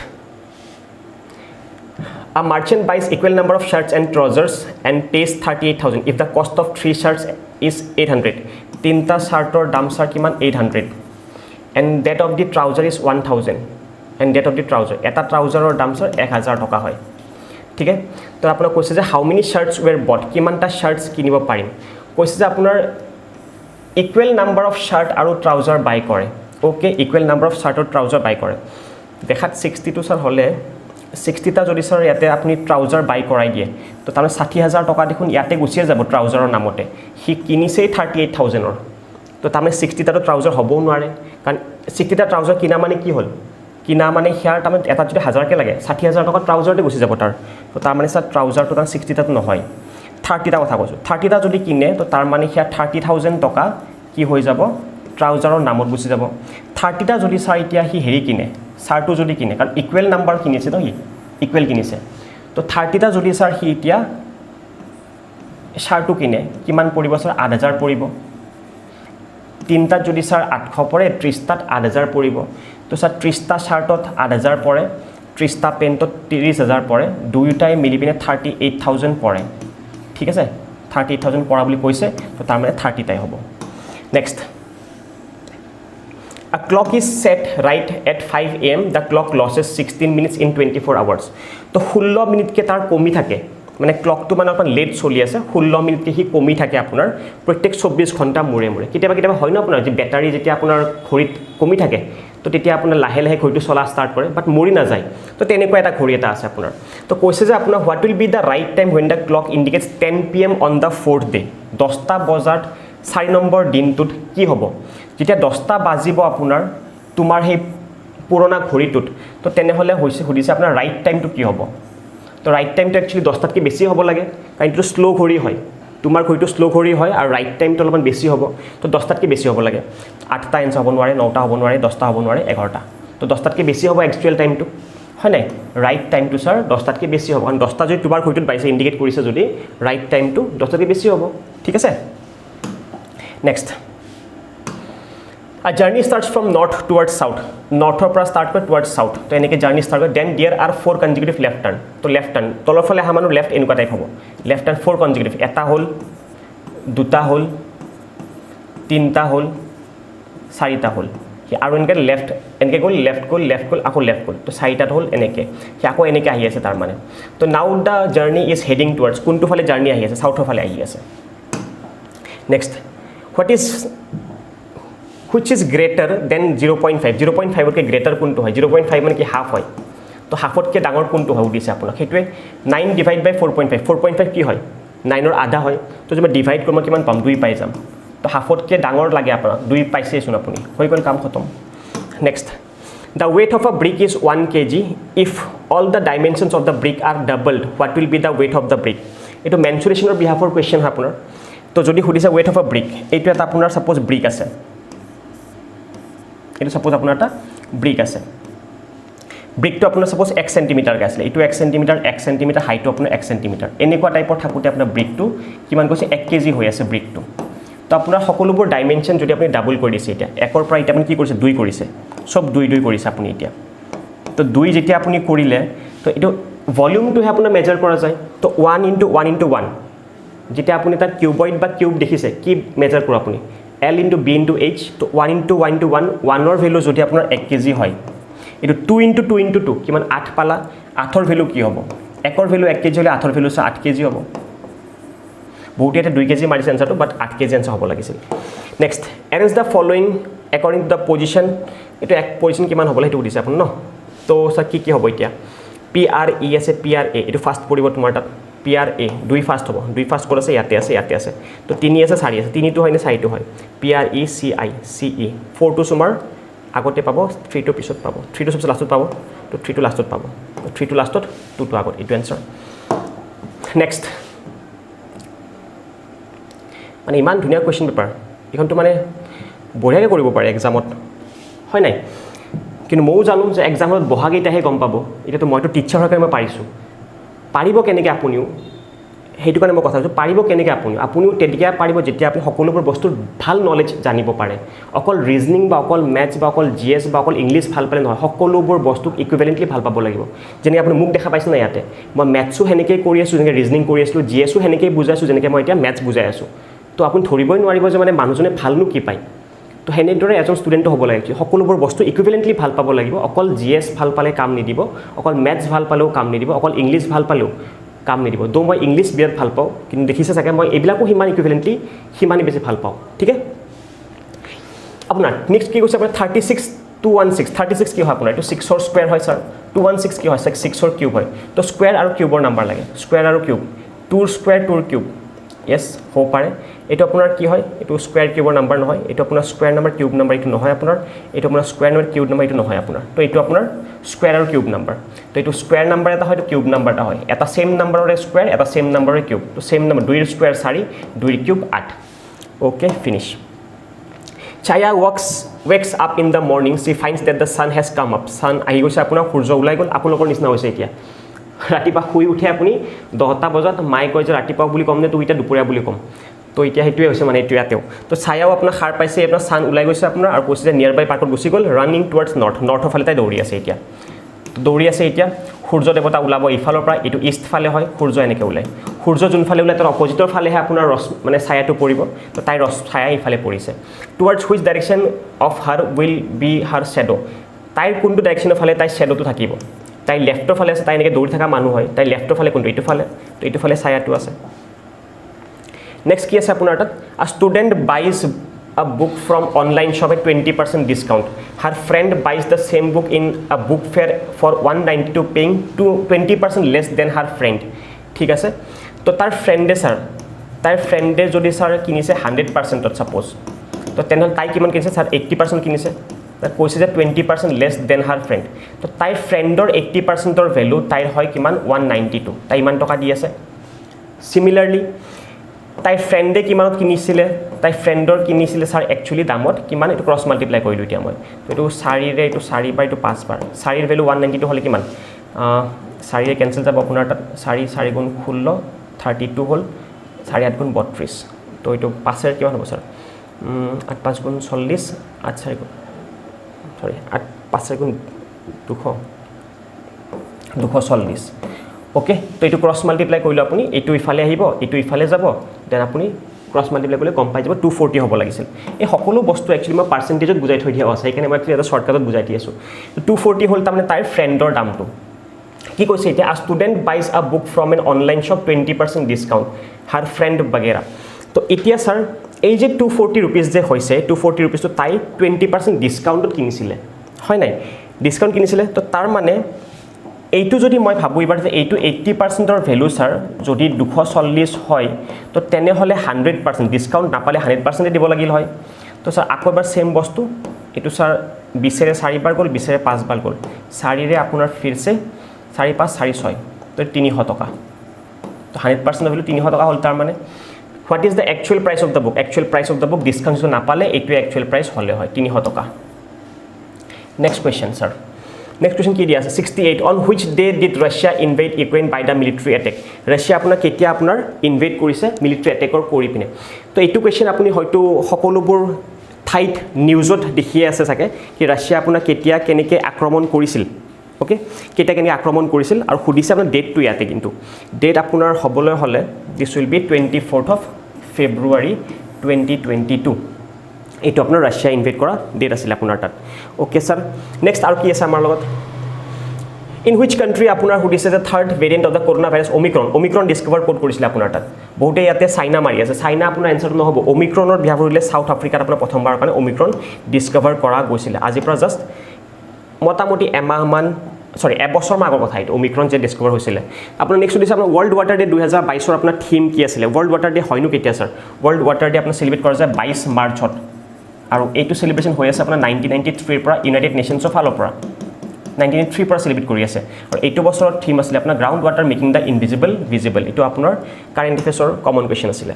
a merchant buys equal number of shirts and trousers and pays 38000 if the cost of 3 shirts is 800 তিনটা শাৰ্টৰ দাম ছাৰ কিমান 800 and that of the trouser is 1000 and that of the trouser এটা ট্ৰাউজাৰৰ দাম sir 1000 টকা হয় ঠিক আছে তো আপোনাক কৈছে যে হাউ মেনি শাৰ্টস ওয়াৰ বট কিমানটা শাৰ্টস কিনিব পাৰিম কৈছে যে আপোনাৰ ইকুৱেল নাম্বাৰ অফ শাৰ্ট আৰু ট্ৰাউজাৰ বাই কৰে okay equal number of shirt আৰু ট্ৰাউজাৰ বাই কৰে দেখাত 62 ছাৰ হলে 60টা যদি ছাৰ ইয়াতে আপুনি ট্ৰাউজাৰ বাই কৰাই দিয়ে তো তাৰ 60000 টকা দেখোন ইয়াতে গুছিয়ে যাব ট্ৰাউজাৰৰ নামতে হি কিনিছেই 38000 ৰ তো তাৰ 60টা ট্ৰাউজাৰ হ'বও নোৱাৰে কাৰণ 60টা ট্ৰাউজাৰ কিনা মানে কি হ'ল কিনা মানে হিয়াৰ তাৰ এটা যদি 1000 কে লাগে 60000 টকা ট্ৰাউজাৰতে গুছি যাব তাৰ তো তাৰ মানে ছাৰ ট্ৰাউজাৰটো তাৰ 60টা নহয় 30টা কথা কৈছো 30টা যদি কিনে তো তাৰ মানে হিয়া 30000 টকা কি হৈ যাব ট্ৰাউজাৰৰ নামত গুছি যাব 30টা যদি ছাৰ এতিয়া হি হেৰি কিনে শাৰ্টটো যদি কিনে কাৰণ ইকুৱেল নাম্বাৰ কিনিছে তো হি ইকুৱেল কিনিছে তো 30টা যদি ছাৰ হি এতিয়া শাৰ্টটো কিনে কিমান পৰিব ছাৰ 8000 পৰিব তিনটা যদি ছাৰ 800 পৰে 30টাত 8000 পৰিব তো ছাৰ 30টা শাৰ্টত 8000 পৰে 30টা পেণ্টত 30000 পৰে দুইটাই মিলি পিনে 38000 পৰে ঠিক আছে 38000 পৰা বুলি কৈছে তো তাৰ মানে 30টাই হ'ব next A clock is set right at 5 am. The clock loses 16 minutes in 24 hours. तो 16 मिनिट के तार कमी থাকে মানে ক্লকটো মানে আপোনাৰ লেট চলি আছে 16 মিনিট কে হি কমি থাকে আপোনাৰ প্ৰত্যেক 24 ঘণ্টা মুৰে মুৰে কেতিয়াবা হয় না আপোনাৰ যে ব্যাটাৰী যেতিয়া আপোনাৰ ঘড়ীত কমি থাকে তো তেতিয়া আপোনাৰ লাহে লাহে ঘড়ীটো চলা ষ্টাৰ্ট কৰে বাট মৰি না যায় তো তেনেকুৱা এটা ঘড়ী এটা আছে আপোনাৰ তো কৈছে যে আপোনাৰ what will be da right time when the clock indicates 10 pm on the 4th day 10টা বজাত 4 নম্বৰ দিনটোত কি হ'ব যেতিয়া 10টা বাজিব আপোনাৰ তোমাৰ হে পুৰণা ঘড়ীটোত তো তেনেহলে হৈছে সুধিছে আপোনাৰ ৰাইট টাইমটো কি হ'ব তো ৰাইট টাইমটো একচুয়ালি 10টাতকৈ বেছি হ'ব লাগে কাৰণ এইটো স্লো ঘড়ী হয় তোমাৰ ঘড়ীটো স্লো ঘড়ী হয় আৰু ৰাইট টাইমটো অলপমান বেছি হ'ব তো 10টাতকৈ বেছি হ'ব লাগে 8টা এনসাৰ হ'ব নোৱাৰে 9টা হ'ব নোৱাৰে 10টা হ'ব নোৱাৰে 11টা তো 10টাতকৈ বেছি হ'ব একচুয়াল টাইমটো হয় নাই ৰাইট টাইমটো স্যাৰ 10টাতকৈ বেছি হ'ব কাৰণ 10টা যদি তোমাৰ ঘড়ীটোত বাইছে ইন্ডিকেট কৰিছে যদি ৰাইট টাইমটো 10টাতকৈ বেছি হ'ব ঠিক আছে next A journey starts from north towards south. North পৰা start কৰে towards south. তো এনেকে journey start কৰে then there are 4 consecutive left turn. তো left turn তলৰ ফালে আহা মানুহ left এনেকুৱা টাইপ হ'ব. Left turn 4 consecutive. এটা হ'ল দুটা হ'ল তিনটা হ'ল চাৰিটা হ'ল আৰু এনেকে left এনেকে গ'ল left গ'ল আকৌ left গ'ল তো চাৰিটাত হ'ল এনেকে আকৌ এনেকে আহি আছে তাৰ মানে তো now the journey is heading towards কোনটো ফালে জাৰ্নি আহি আছে সাউথৰ ফালে আহি আছে next what is which is greater than 0.5 0.5 K greater কোনটো হয় 0.5 মানে কি হাফ হয় তো হাফত কে ডাঙৰ কোনটো হয় দিছে আপোনাক হেতুৱে 9 ডিভাইড বাই 4.5 কি হয় 9 ৰ আধা হয় তো যদি ডিভাইড কৰিম কিমান পাম 2 পাই যাম তো হাফত কে ডাঙৰ লাগে আপোনাক 2 পাইছে শুন আপুনি হৈ গল কাম খতম next the weight of a brick is 1 kg if all the dimensions of the brick are doubled what will be the weight of the brick এটো মেনচুৰেশনৰ বিহাফৰ কোৱেশ্চন হয় আপোনাৰ তো যদি সুধিছে weight of a brick এইটো এটা আপোনাৰ সাপোজ ব্ৰিক আছে এটা সাপোজ আপোনাৰ এটা ব্ৰিক আছে ব্ৰিকটো আপোনাৰ সাপোজ 1 সেন্টিমিটাৰ আছে এটো 1 সেন্টিমিটাৰ 1 সেন্টিমিটাৰ হাইটটো আপোনাৰ 1 সেন্টিমিটাৰ এনেকুৱা টাইপৰ থাকুতে আপোনাৰ ব্ৰিকটো কিমান কৈছে 1 কেজি হৈ আছে ব্ৰিকটো তো আপোনাৰ সকলোবোৰ ডাইমেনশন যদি আপুনি ডাবল কৰি দিছে এটা একৰ পৰা এটা আপুনি কি কৰিছে 2 কৰিছে সব 2 কৰিছে আপুনি এতিয়া তো 2 যেতিয়া আপুনি কৰিলে তো এটো ভলিউমটো হে আপোনাৰ মেজাৰ কৰা যায় তো 1 * 1 * 1 যেতিয়া আপুনি তাত কিউবয়েড বা কিউব দেখিছে কি মেজাৰ কৰা আপুনি L into B into H to 1 into 1 into 1 1 or value যদি আপোনাৰ 1 kg হয় এটো 2 into 2 into 2 কিমান 8 পালা 8 ৰ ভ্যালু কি হ'ব 1 ৰ ভ্যালু 1 kg হলে 8 ৰ ভ্যালু 8 kg হ'ব বহুতে এটা 2 kg মাৰিছে আনসাৰটো বাট 8 kg আনসাৰ হ'ব লাগিছিল next arrange the following according to the position এটো এক পজিশন কিমান হ'ব সেইটো দিছে আপোন ন তো স্যার কি হ'ব এতিয়া PRE আছে PRA এইটো ফাৰ্ষ্ট পৰিব তোমাৰ তাত PRA 2 ফাৰ্ষ্ট হ'ব 2 ফাৰ্ষ্ট ক'ত আছে ইয়াতে আছে তো 3 আছে 4 আছে 3টো হয় নে 4টো হয় PRE CI CE 4টো তোমাৰ আগতে পাব 3টো পিছত পাব 3টো সবচে লাষ্টত পাব তো 3টো লাষ্টত পাব 3টো লাষ্টত 2টো আগত এইটো এনসাৰ নেক্সট মানে ইমান ধুনীয়া কোৱেশ্চন পেপাৰ এখনটো মানে বঢ়িয়াকৈ কৰিব পাৰে এক্সামত হয় নাই কিন্তু ময়ো জানো যে এক্সামত বহাগেইটাহে গম পাব এতিয়াতো মইতো টিচাৰ হোৱাৰ কাৰণে মই পাৰিছোঁ পাৰিব কেনেকৈ আপুনিও সেইটো কাৰণে মই কথা কৈছোঁ পাৰিব কেনেকৈ আপুনিও তেতিয়া পাৰিব যেতিয়া আপুনি সকলোবোৰ বস্তুৰ ভাল নলেজ জানিব পাৰে অকল ৰিজনিং বা অকল মেথছ বা অকল GS বা অকল ইংলিছ ভাল পালে নহয় সকলোবোৰ বস্তুক ইকুইভেলেণ্টলি ভাল পাব লাগিব যেনেকৈ আপুনি মোক দেখা পাইছে না ইয়াতে মই মেথছো সেনেকৈ কৰি আছোঁ যেনেকৈ ৰিজনিং কৰি আছিলোঁ GSও সেনেকৈ বুজাইছোঁ যেনেকৈ মই এতিয়া মেথছ বুজাই আছোঁ তো আপুনি ধৰিবই নোৱাৰিব যে মানে মানুহজনে ভালনো কি পায় তো সেনেদৰে এজন ষ্টুডেণ্টটো হ'ব লাগে সকলোবোৰ বস্তু ইকুইভেলেণ্টলি ভাল পাব লাগিব অকল GS ভাল পালে কাম নিদিব অকল মেথছ ভাল পালেও কাম নিদিব অকল ইংলিছ ভাল পালেও কাম নিদিব তো মই ইংলিছ বিৰাট ভাল পাওঁ কিন্তু দেখিছে চাগে মই এইবিলাকো সিমান ইকুইভেলেণ্টলি সিমানেই বেছি ভাল পাওঁ ঠিক আছে আপোনাৰ নেক্সট কি কৈছে আপোনাৰ 36 কি হয় আপোনাৰ এইটো 6ৰ স্কুৱেৰ হয় ছাৰ 216 কি হয় 6ৰ কিউব হয় তো স্কুৱেৰ আৰু কিউবৰ নাম্বাৰ লাগে স্কুৱেৰ আৰু কিউব 2ৰ স্কুৱেৰ 2ৰ কিউব ইয়েছ হ'ব পাৰে এইটো আপোনাৰ কি হয় এইটো স্কুৱেৰ কিউবৰ নাম্বাৰ নহয় এইটো আপোনাৰ স্কুৱেৰ নাম্বাৰ কিউব নাম্বাৰ এইটো নহয় আপোনাৰ এইটো আপোনাৰ স্কুৱেৰ নাম্বাৰ কিউব নাম্বাৰ এইটো নহয় আপোনাৰ তো এইটো আপোনাৰ স্কুৱেৰ আৰু কিউব নাম্বাৰ তো এইটো স্কুৱেৰ নাম্বাৰ এটা হয় কিউব নাম্বাৰ এটা হয় এটা সেম নাম্বাৰৰে স্কুৱেৰ এটা সেম নাম্বাৰৰে কিউব তো সেম নাম্বাৰ 2ৰ স্কুৱেৰ 4 2ৰ cube 8 okay finish Chaya wakes up in the morning she finds that the sun has come up sun আহি গৈছে আপোনাৰ সূৰ্য ওলাই গ'ল আপোনালোকৰ নিচিনা হৈছে এতিয়া ৰাতিপুৱা শুই উঠে আপুনি 10টা বজাত মাই কয় যে ৰাতিপুৱা বুলি কম নে তো এতিয়া দুপৰীয়া বুলি কম তো এতিয়া সেইটোৱে হৈছে মানে এইটো ইয়াতেও তো ছায়াও আপোনাৰ সাৰ পাইছে আপোনাৰ ছান ওলাই গৈছে আপোনাৰ আৰু কৈছে যে নিয়াৰ বাই পাৰ্কত গুচি গ'ল ৰানিং টুৱাৰ্ডছ নৰ্থৰ ফালে তাই দৌৰি আছে এতিয়া সূৰ্য দেৱতা ওলাব ইফালৰ পৰা এইটো ইষ্ট ফালে হয় সূৰ্য এনেকৈ ওলায় সূৰ্য যোনফালে ওলায় তাৰ অপজিটৰ ফালেহে আপোনাৰ মানে ছায়াটো পৰিব তো তাইৰ ছায়া ইফালে পৰিছে towards which direction of her will be her shadow তাইৰ কোনটো ডাইৰেকশ্যনৰ ফালে তাইৰ শ্বেডোটো থাকিব তাই লেফ্টৰ ফালে আছে তাই এনেকৈ দৌৰি থকা মানুহ হয় তাই লেফ্টৰ ফালে কোনটো এইটো ফালে তো এইটো ফালে ছায়াটো আছে নেক্সট কি আছে আপোনাৰ তাত আ student বাইজ a book from online shop at 20% discount her friend buys the same book in a book fair for 192 paying to 20% less than her friend ঠিক আছে তো তার ফ্রেন্ডে যদি স্যার কিনিছে 100%ত সাপোজ তো তেনেহ'লে তাই কিমান কিনিছে স্যার 80% কিনিছে তাই কৈছে যে 20% লেছ দেন হাৰ ফ্ৰেণ্ড তো তাইৰ ফ্ৰেণ্ডৰ 80%ৰ ভেলু তাইৰ হয় কিমান 192 তাই ইমান টকা দি আছে সিমিলাৰলি তাই ফ্ৰেণ্ডে কিমানত কিনিছিলে তাই ফ্ৰেণ্ডৰ কিনিছিলে ছাৰ একচুৱেলি দামত কিমান এইটো ক্ৰছ মাল্টিপ্লাই কৰিলোঁ এতিয়া মই এইটো 4ৰে এইটো 4 বাৰ এইটো 5 বাৰ 4ৰ ভেলু 192 হ'লে কিমান 4ৰে কেনচেল যাব আপোনাৰ তাত 4 গুণ 16 32 হ'ল 4 8 গুণ 32 তো এইটো 5ৰ কিমান হ'ব ছাৰ 8 5 গুণ 40 8 4 গুণ সৰি 8 5 গুণ 240 ওকে তো এইটো ক্ৰছ মাল্টিপ্লাই কৰিলোঁ আপুনি এইটো ইফালে আহিব এইটো ইফালে যাব দেন আপুনি ক্ৰছ মাল্টিপ্লাই কৰিলে গম পাই যাব 240 হ'ব লাগিছিল এই সকলো বস্তু একচুৱেলি মই পাৰ্চেণ্টেজত বুজাই থৈ দিয়া আছে সেইকাৰণে মই এটা শ্বৰ্টকাটত বুজাই দি আছোঁ 240 হ'ল তাৰমানে তাইৰ ফ্ৰেণ্ডৰ দামটো কি কৈছে এতিয়া আ student buys a book from an online shop 20% discount her friend বাগেৰা তো এতিয়া ছাৰ এই যে 240 ৰুপিজ যে হৈছে 240 ৰুপিজটো তাই 20% ডিছকাউণ্টত কিনিছিলে হয় নাই ডিছকাউণ্ট কিনিছিলে তো তাৰ মানে এইটো যদি মই ভাবোঁ এবাৰ যে এইটো 80%ৰ ভেলু ছাৰ যদি 240 হয় তো তেনেহ'লে 100% ডিছকাউণ্ট নাপালে 100% দিব লাগিল হয় তো ছাৰ আকৌ এবাৰ সেম বস্তু এইটো ছাৰ 20ৰে 4 বাৰ গ'ল 20ৰে 5 বাৰ গ'ল 4ৰে আপোনাৰ ফিৰছে 4 5 4 6 তো 300 টকা তো 100% ভেলু 300 টকা হ'ল তাৰ মানে what is the actual price of the book actual price of the book discount নাপালে এইটোৱে একচুৱেল প্ৰাইচ হ'লে হয় 300 টকা next question sir next question কি দিয়া আছে 68 on which day did Russia invade Ukraine by the military attack Russia আপোনাৰ কেতিয়া আপোনাৰ ইনভেড কৰিছে মিলিটাৰী এটেকৰ কৰি পিনে তো এইটো কুৱেশ্যন আপুনি হয়তো সকলোবোৰ ঠাইত নিউজত দেখিয়ে আছে চাগে কি ৰাছিয়া আপোনাৰ কেতিয়া কেনেকৈ আক্ৰমণ কৰিছিল ওকে কেতিয়া কেনেকৈ আক্ৰমণ কৰিছিল আৰু সুধিছে আপোনাৰ ডেটটো ইয়াতে কিন্তু ডেট আপোনাৰ হ'বলৈ হ'লে দিছ will be 24th of February 2022 এইটো আপোনাৰ ৰাছিয়া ইনভেড কৰা ডেট আছিল আপোনাৰ তাত ওকে ছাৰ নেক্সট আৰু কি আছে আমাৰ লগত ইন হুইচ কাণ্ট্ৰি আপোনাৰ সুধিছে যে third variant of the corona virus Omicron discover ক'ত কৰিছিলে আপোনাৰ তাত বহুতে ইয়াতে চাইনা মাৰি আছে চাইনা আপোনাৰ এনচাৰটো নহ'ব অমিক্ৰনৰ বিয়া কৰিলে চাউথ আফ্ৰিকাত আপোনাৰ প্ৰথমবাৰৰ কাৰণে অমিক্ৰন ডিছকভাৰ কৰা গৈছিলে আজিৰ পৰা জাষ্ট মোটামুটি এমাহমান সৰি এবছৰ মান আগৰ কথা এইটো ওমিক্ৰন যে ডিস্কভাৰ হৈছিলে আপোনাৰ নেক্সট দিছে আপোনাৰ ৱৰ্ল্ড ৱাটাৰ ডে 2022 আপোনাৰ থিম কি আছিলে ৱৰ্ল্ড ৱাটাৰ ডে হয়নো কেতিয়া স্যাৰ ৱৰ্ল্ড ৱাটাৰ ডে আপোনাৰ সেলিব্ৰেট কৰা যায় 22 মাৰ্চত আৰু এইটো সেলিব্ৰেশন হৈ আছে আপোনাৰ 1993 পৰা ইউনাইটেড নেশনছৰ ফালৰ পৰা 1993 পৰা সেলিব্ৰেট কৰি আছে আৰু এইটো বছৰৰ থিম আছিল আপোনাৰ ground water making the invisible visible এইটো আপোনাৰ কাৰেণ্ট এফেয়াৰ্ছৰ কমন কুৱেশ্যন আছিলে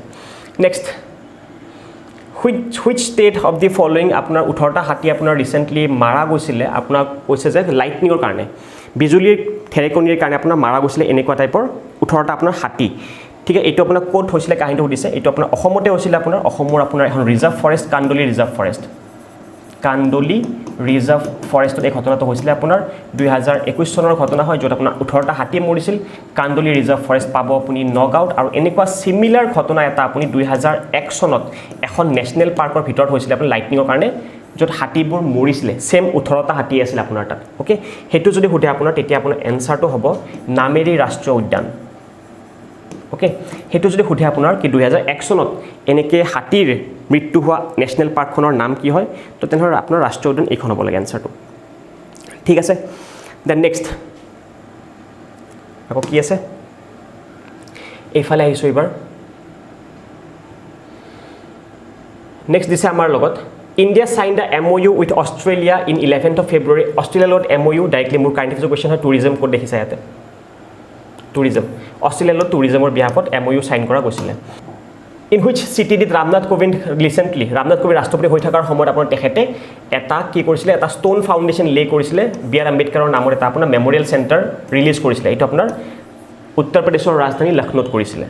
next which state of the following আপোনাৰ 18টা হাতী আপোনাৰ ৰিসেন্টলি মাৰা গৈছিলে আপোনাক কৈছে যে লাইটনিংৰ কাৰণে বিজুলীৰ ঢেৰেকনিৰ কাৰণে আপোনাৰ মাৰা গৈছিলে এনেকুৱা টাইপৰ 18টা আপোনাৰ হাতী ঠিক আছে এইটো আপোনাৰ কোড হৈছিলে কাহিনীটো সুধিছে এইটো আপোনাৰ অসমতে হৈছিলে আপোনাৰ অসমৰ আপোনাৰ এখন ৰিজাৰ্ভ ফৰেষ্ট কান্দলি ৰিজাৰ্ভ ফৰেষ্টত এই ঘটনাটো হৈছিলে আপোনাৰ 2021 চনৰ ঘটনা হয় য'ত আপোনাৰ 18টা হাতী মৰিছিল কান্দলি ৰিজাৰ্ভ ফৰেষ্ট পাব আপুনি নগাঁৱত আৰু এনেকুৱা সিমিলাৰ ঘটনা এটা আপুনি 2001 চনত এখন নেশ্যনেল পাৰ্কৰ ভিতৰত হৈছিলে আপোনাৰ লাইটনিংৰ কাৰণে য'ত হাতীবোৰ মৰিছিলে সেম 18টা হাতী আছিল আপোনাৰ তাত ওকে হেতু যদি সুধে আপোনাৰ তেতিয়া আপোনাৰ এনসাৰটো হ'ব নামেৰি ৰাষ্ট্ৰীয় উদ্যান ওকে হেতু যদি সুধে আপোনাৰ কি 2001 চনত এনেকে হাতীৰ মৃত্যু হোৱা নেশ্যনেল পাৰ্কখনৰ নাম কি হয় তো তেনেহলে আপোনাৰ ৰাষ্ট্ৰীয় উদ্যান এইখন হ'ব লাগে এনসাৰটো ঠিক আছে দেন নেক্সট আকৌ কি আছে এইফালে আহিছো এবাৰ নেক্সট দিছে আমাৰ লগত India signed a MOU with Australia in 11th of February Australia লগত MOU directly মোৰ কাৰেণ্ট এফেয়াৰ্ছ কোৱেশ্চন হয় টুৰিজম কোড দেখিছা ইয়াতে টুৰিজম অষ্ট্ৰেলিয়াৰ লগত টুৰিজমৰ বিহাফত MOU সাইন কৰা গৈছিলে in which city did Ramnath Kovind recently Ramnath Kovind ৰাষ্ট্ৰপতি হৈ থকাৰ সময়ত আপোনাৰ তেখেতে এটা কি কৰিছিলে এটা ষ্টোন ফাউণ্ডেশ্যন লে কৰিছিলে বিআৰ আম্বেদকাৰৰ নামৰ এটা আপোনাৰ মেমৰিয়েল চেণ্টাৰ ৰিলিজ কৰিছিলে এইটো আপোনাৰ উত্তৰ প্ৰদেশৰ ৰাজধানী লক্ষ্ণৌত কৰিছিলে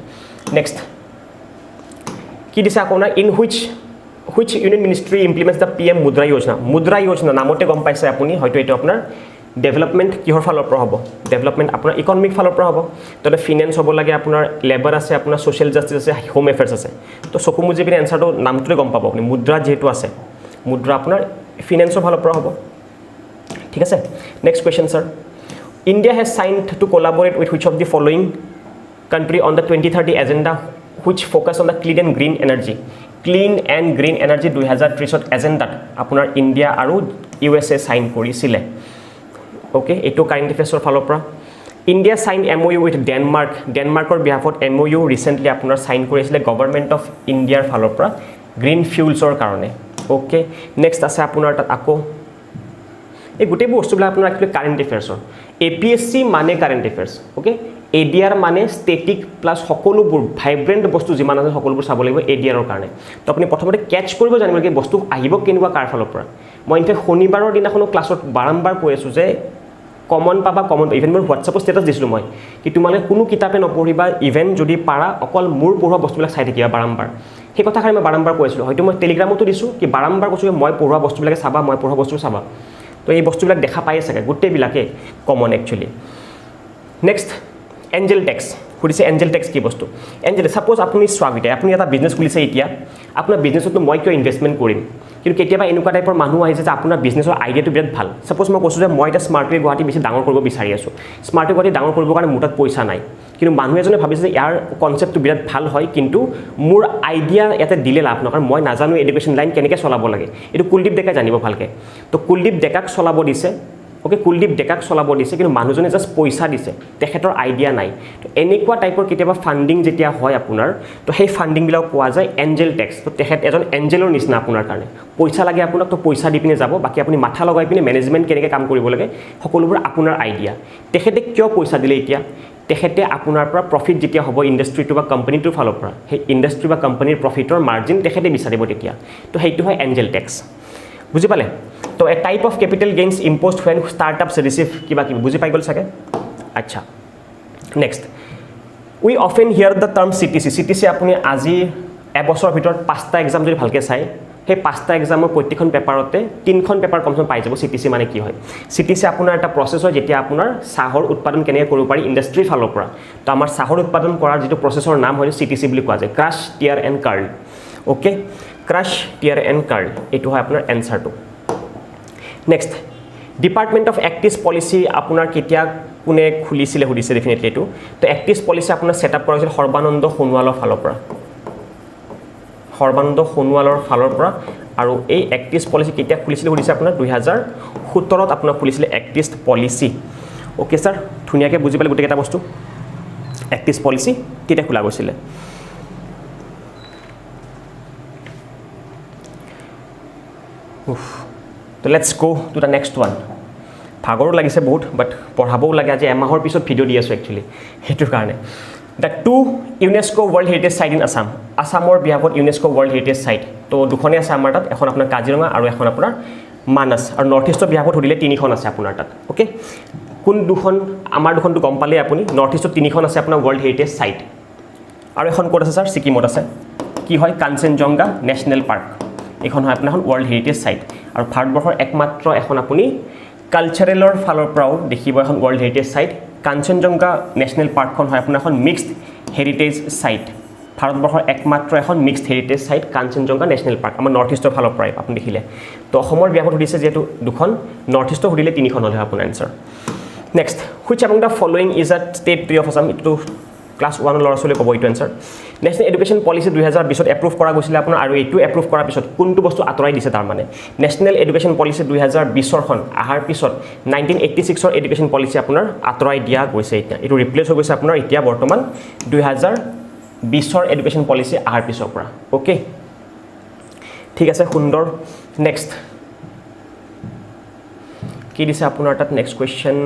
নেক্সট কি দিছে আপোনাৰ in which union ministry implements the PM Mudra Yojana নামতে গম পাইছে আপুনি হয়তো এটা আপোনাৰ ডেভেলপমেন্ট কিহৰ ফালৰ পৰা হ'ব ডেভেলপমেন্ট আপোনাৰ ইকোনমিক ফালৰ পৰা হ'ব ততে ফাইনান্স হ'ব লাগে আপোনাৰ লেবাৰ আছে আপোনাৰ সোশ্যাল জাস্টিস আছে হোম এফেয়াৰ্স আছে তো চকু মুজি পিনে এনসাৰটো নামটোৰে গম পাব আপুনি মুদ্ৰা যেহেতু আছে মুদ্ৰা আপোনাৰ ফাইনান্সৰ ফালৰ পৰা হ'ব ঠিক আছে next question sir India has signed to collaborate with which of the following country on the 2030 agenda which focus on the clean and green energy 2030 এজেন্ডাত আপোনাৰ ইন্ডিয়া আৰু USA সাইন কৰিছিলে ওকে এটো কাৰেণ্ট এফেয়াৰ্ছৰ ফালৰ পৰা ইন্ডিয়া সাইন MOU উইথ ডেনমাৰ্কৰ বিহাফত MOU ৰিসেন্টলি আপোনাৰ সাইন কৰিছিলে গভৰ্ণমেন্ট অফ ইণ্ডিয়াৰ ফালৰ পৰা গ্ৰীণ ফিউলছৰ কাৰণে ওকে নেক্সট আছে আপোনাৰ তাত আকৌ এই গোটেই বস্তুবিলাক আপোনাৰ একচুৱেলি কাৰেণ্ট এফেয়াৰ্ছৰ APSC মানে কাৰেণ্ট এফেয়াৰ্ছ ওকে ADR মানে স্টেটিক প্লাস সকলোবোৰ ভাইব্ৰেন্ট বস্তু যিমান আছে সকলোবোৰ চাব লাগিব ADRৰ কাৰণে তো আপুনি প্ৰথমতে ক্যাচ কৰিব জানিব কি বস্তু আহিব কেনেকুৱা কাৰ ফালৰ পৰা মই ইনফে শনিবাৰৰ দিনাখনো ক্লাছত বাৰম্বাৰ কৈ আছো যে কমন পাবা কমন ইভেন মোৰ হোৱাটছআপৰ ষ্টেটাছ দিছিলো মই কি তোমালোকে কোনো কিতাপে নপঢ়িবা ইভেন যদি পাৰা অকল মোৰ পঢ়োৱা বস্তুবিলাক চাই থাকিবা বাৰম্বাৰ সেই কথাখানি মই বাৰম্বাৰ কৈছিলো হয়তো মই টেলিগ্ৰামতো দিছো কি বাৰম্বাৰ কৈছো মই পঢ়োৱা বস্তুবিলাক চাবা মই পঢ়োৱা বস্তু চাবা তো এই বস্তুবিলাক দেখা পাই আছে গোটেইবিলাকে common actually next angel tax খুদিছে এঞ্জেল টেক্স কি বস্তু এঞ্জেল সাপোজ আপুনি স্বাগত আপুনি এটা বিজনেস খুলিছে এতিয়া আপোনাৰ বিজনেছত মই কিয় ইনভেষ্টমেন্ট কৰিম কিন্তু কেতিয়াবা এনেকুৱা টাইপৰ মানুহ আহিছে যে আপোনাৰ বিজনেছৰ আইডিয়াটো বিৰাট ভাল সাপোজ মই কৈছো যে মই এটা স্মাৰ্টৱে গুৱাহাটী বেছি ডাঙৰ কৰিব বিচাৰি আছো স্মাৰ্টৱে গুৱাহাটী ডাঙৰ কৰিবৰ কাৰণে মোৰ তাত পইচা নাই কিন্তু মানুহ এজনে ভাবিছে যে ইয়াৰ কনসেপ্টটো বিৰাট ভাল হয় কিন্তু মোৰ আইডিয়া ইয়াতে দিলে লাভ নহয় কাৰণ মই নাজানো এডুকেশ্যন লাইন কেনেকৈ চলাব লাগে এইটো কুলদীপ ডেকাই জানিব ভালকে তো কুলদীপ ডেকাক চলাব দিছে ওকে কুলদীপ ডেকাক চলাব দিছে কিন্তু মানুহজনে জাস্ট পইচা দিছে তেখেতৰ আইডিয়া নাই তো এনেকুৱা টাইপৰ কেতিয়াবা ফান্ডিং যেতিয়া হয় আপোনাৰ তো সেই ফান্ডিং বিলাক কোৱা যায় এঞ্জেল টেক্স তো তেখেত এজন এঞ্জেলৰ নিচিনা আপোনাৰ কাৰণে পইচা লাগে আপোনাক তো পইচা দি পিনে যাব বাকি আপুনি মাথা লগাই পিনে ম্যানেজমেন্ট কেনেকৈ কাম কৰিব লাগে সকলোবোৰ আপোনাৰ আইডিয়া তেখেতে কিয় পইচা দিলে এতিয়া তেখেতে আপোনাৰ পৰা প্ৰফিট যেতিয়া হ'ব ইন্ডাষ্ট্ৰিটো বা কোম্পানীটোৰ ফালৰ পৰা সেই ইন্ডাষ্ট্ৰি বা কোম্পানীৰ প্ৰফিটৰ মাৰ্জিন তেখেতে বিচাৰিব তেতিয়া তো সেইটো হয় এঞ্জেল টেক্স বুজি পালে তো a type of capital gains imposed when startups receive কিবা কি বুজি পাই গল সাকে আচ্ছা next we often here the term CTC আপুনি আজি এবছৰ ভিতৰত 5টা এক্সাম যদি ভালকে চাই সেই 5টা এক্সামৰ প্ৰত্যেকখন পেপাৰতে 3খন পেপাৰ কমসম পাই যাব CTC মানে কি হয় CTC আপোনাৰ এটা প্ৰসেস হয় যেতিয়া আপোনাৰ চাহৰ উৎপাদন কেনেকৈ কৰিব পাৰি ইন্ডাষ্ট্ৰি ফালৰ পৰা তো আমাৰ চাহৰ উৎপাদন কৰাৰ যেটো প্ৰসেসৰ নাম হয় CTC বুলি কোৱা যায় crush tear and curl okay crush tear and curl এটো হয় আপোনাৰ এনসাৰটো next department of active policy আপোনাৰ কেতিয়া কোনে খুলিছিলে সুধিছে ডেফিনেটলি এটো তো এক্টিভ পলিসি আপোনাৰ সেটআপ কৰা হৈছিল সৰ্বানন্দ সোণোৱালৰ ফালৰ পৰা আৰু এই এক্টিভ পলিসি কেতিয়া খুলিছিলে সুধিছে আপোনাৰ 2017 ত আপোনাৰ খুলিছিলে এক্টিভ পলিসি অ'কে ছাৰ ধুনীয়াকৈ বুজি পালে গোটেইকেইটা বস্তু এক্ট ইষ্ট পলিচি কেতিয়া খোলা গৈছিলে তো let's go to the next one ভাগৰো লাগিছে বহুত বাট পঢ়াবও লাগে আজি এমাহৰ পিছত ভিডিঅ' দি আছোঁ একচুৱেলি সেইটোৰ কাৰণে the two UNESCO world heritage site in Assam আছামৰ বিহাফত ইউনেস্কো ৱৰ্ল্ড হেৰিটেজ চাইট তো দুখনেই আছে আমাৰ তাত এখন আপোনাৰ কাজিৰঙা আৰু এখন আপোনাৰ মানস আৰু নৰ্থ ইষ্টৰ বিহাফত সুধিলে তিনিখন আছে আপোনাৰ তাত অ'কে কোন দুখন আমাৰ দুখনটো গম পালেই আপুনি নৰ্থ ইষ্টত তিনিখন আছে আপোনাৰ ৱৰ্ল্ড হেৰিটেজ চাইট আৰু এখন ক'ত আছে ছাৰ ছিকিমত আছে কি হয় কাঞ্চনজংঘা নেশ্যনেল পাৰ্ক এইখন হয় আপোনাৰ এখন ৱৰ্ল্ড হেৰিটেজ চাইট আৰু ভাৰতবৰ্ষৰ একমাত্ৰ এখন আপুনি কালচাৰেলৰ ফালৰ পৰাও দেখিব এখন ৱৰ্ল্ড হেৰিটেজ চাইট কাঞ্চনজংঘা নেশ্যনেল পাৰ্কখন হয় আপোনাৰ এখন মিক্সড হেৰিটেজ চাইট ভাৰতবৰ্ষৰ একমাত্ৰ এখন মিক্সড হেৰিটেজ চাইট কাঞ্চনজংঘা নেশ্যনেল পাৰ্ক আমাৰ নৰ্থ ইষ্টৰ ফালৰ পৰাই আপুনি দেখিলে তো অসমৰ বিহাফত সুধিছে যিহেতু দুখন নৰ্থ ইষ্টৰ সুধিলে তিনিখন হ'লে আপোনাৰ answer next which among the following is a state tree of Assam এইটো ক্লাছ 1 ল'ৰা ছোৱালীয়ে ক'ব এইটো answer national education policy 2020 approve কৰা গৈছিলে আপোনাৰ আৰু এইটো এপ্ৰুভ কৰাৰ পিছত কোনটো বস্তু আঁতৰাই দিছে তাৰমানে নেশ্যনেল এডুকেশ্যন পলিচি 2020খন অহাৰ পিছত 1986ৰ এডুকেশ্যন পলিচি আপোনাৰ আঁতৰাই দিয়া গৈছে এতিয়া এইটো ৰিপ্লেচ হৈ গৈছে আপোনাৰ এতিয়া বৰ্তমান 2020ৰ এডুকেশ্যন পলিচি অহাৰ পিছৰ পৰা অ'কে ঠিক আছে সুন্দৰ নেক্সট কি দিছে আপোনাৰ তাত next question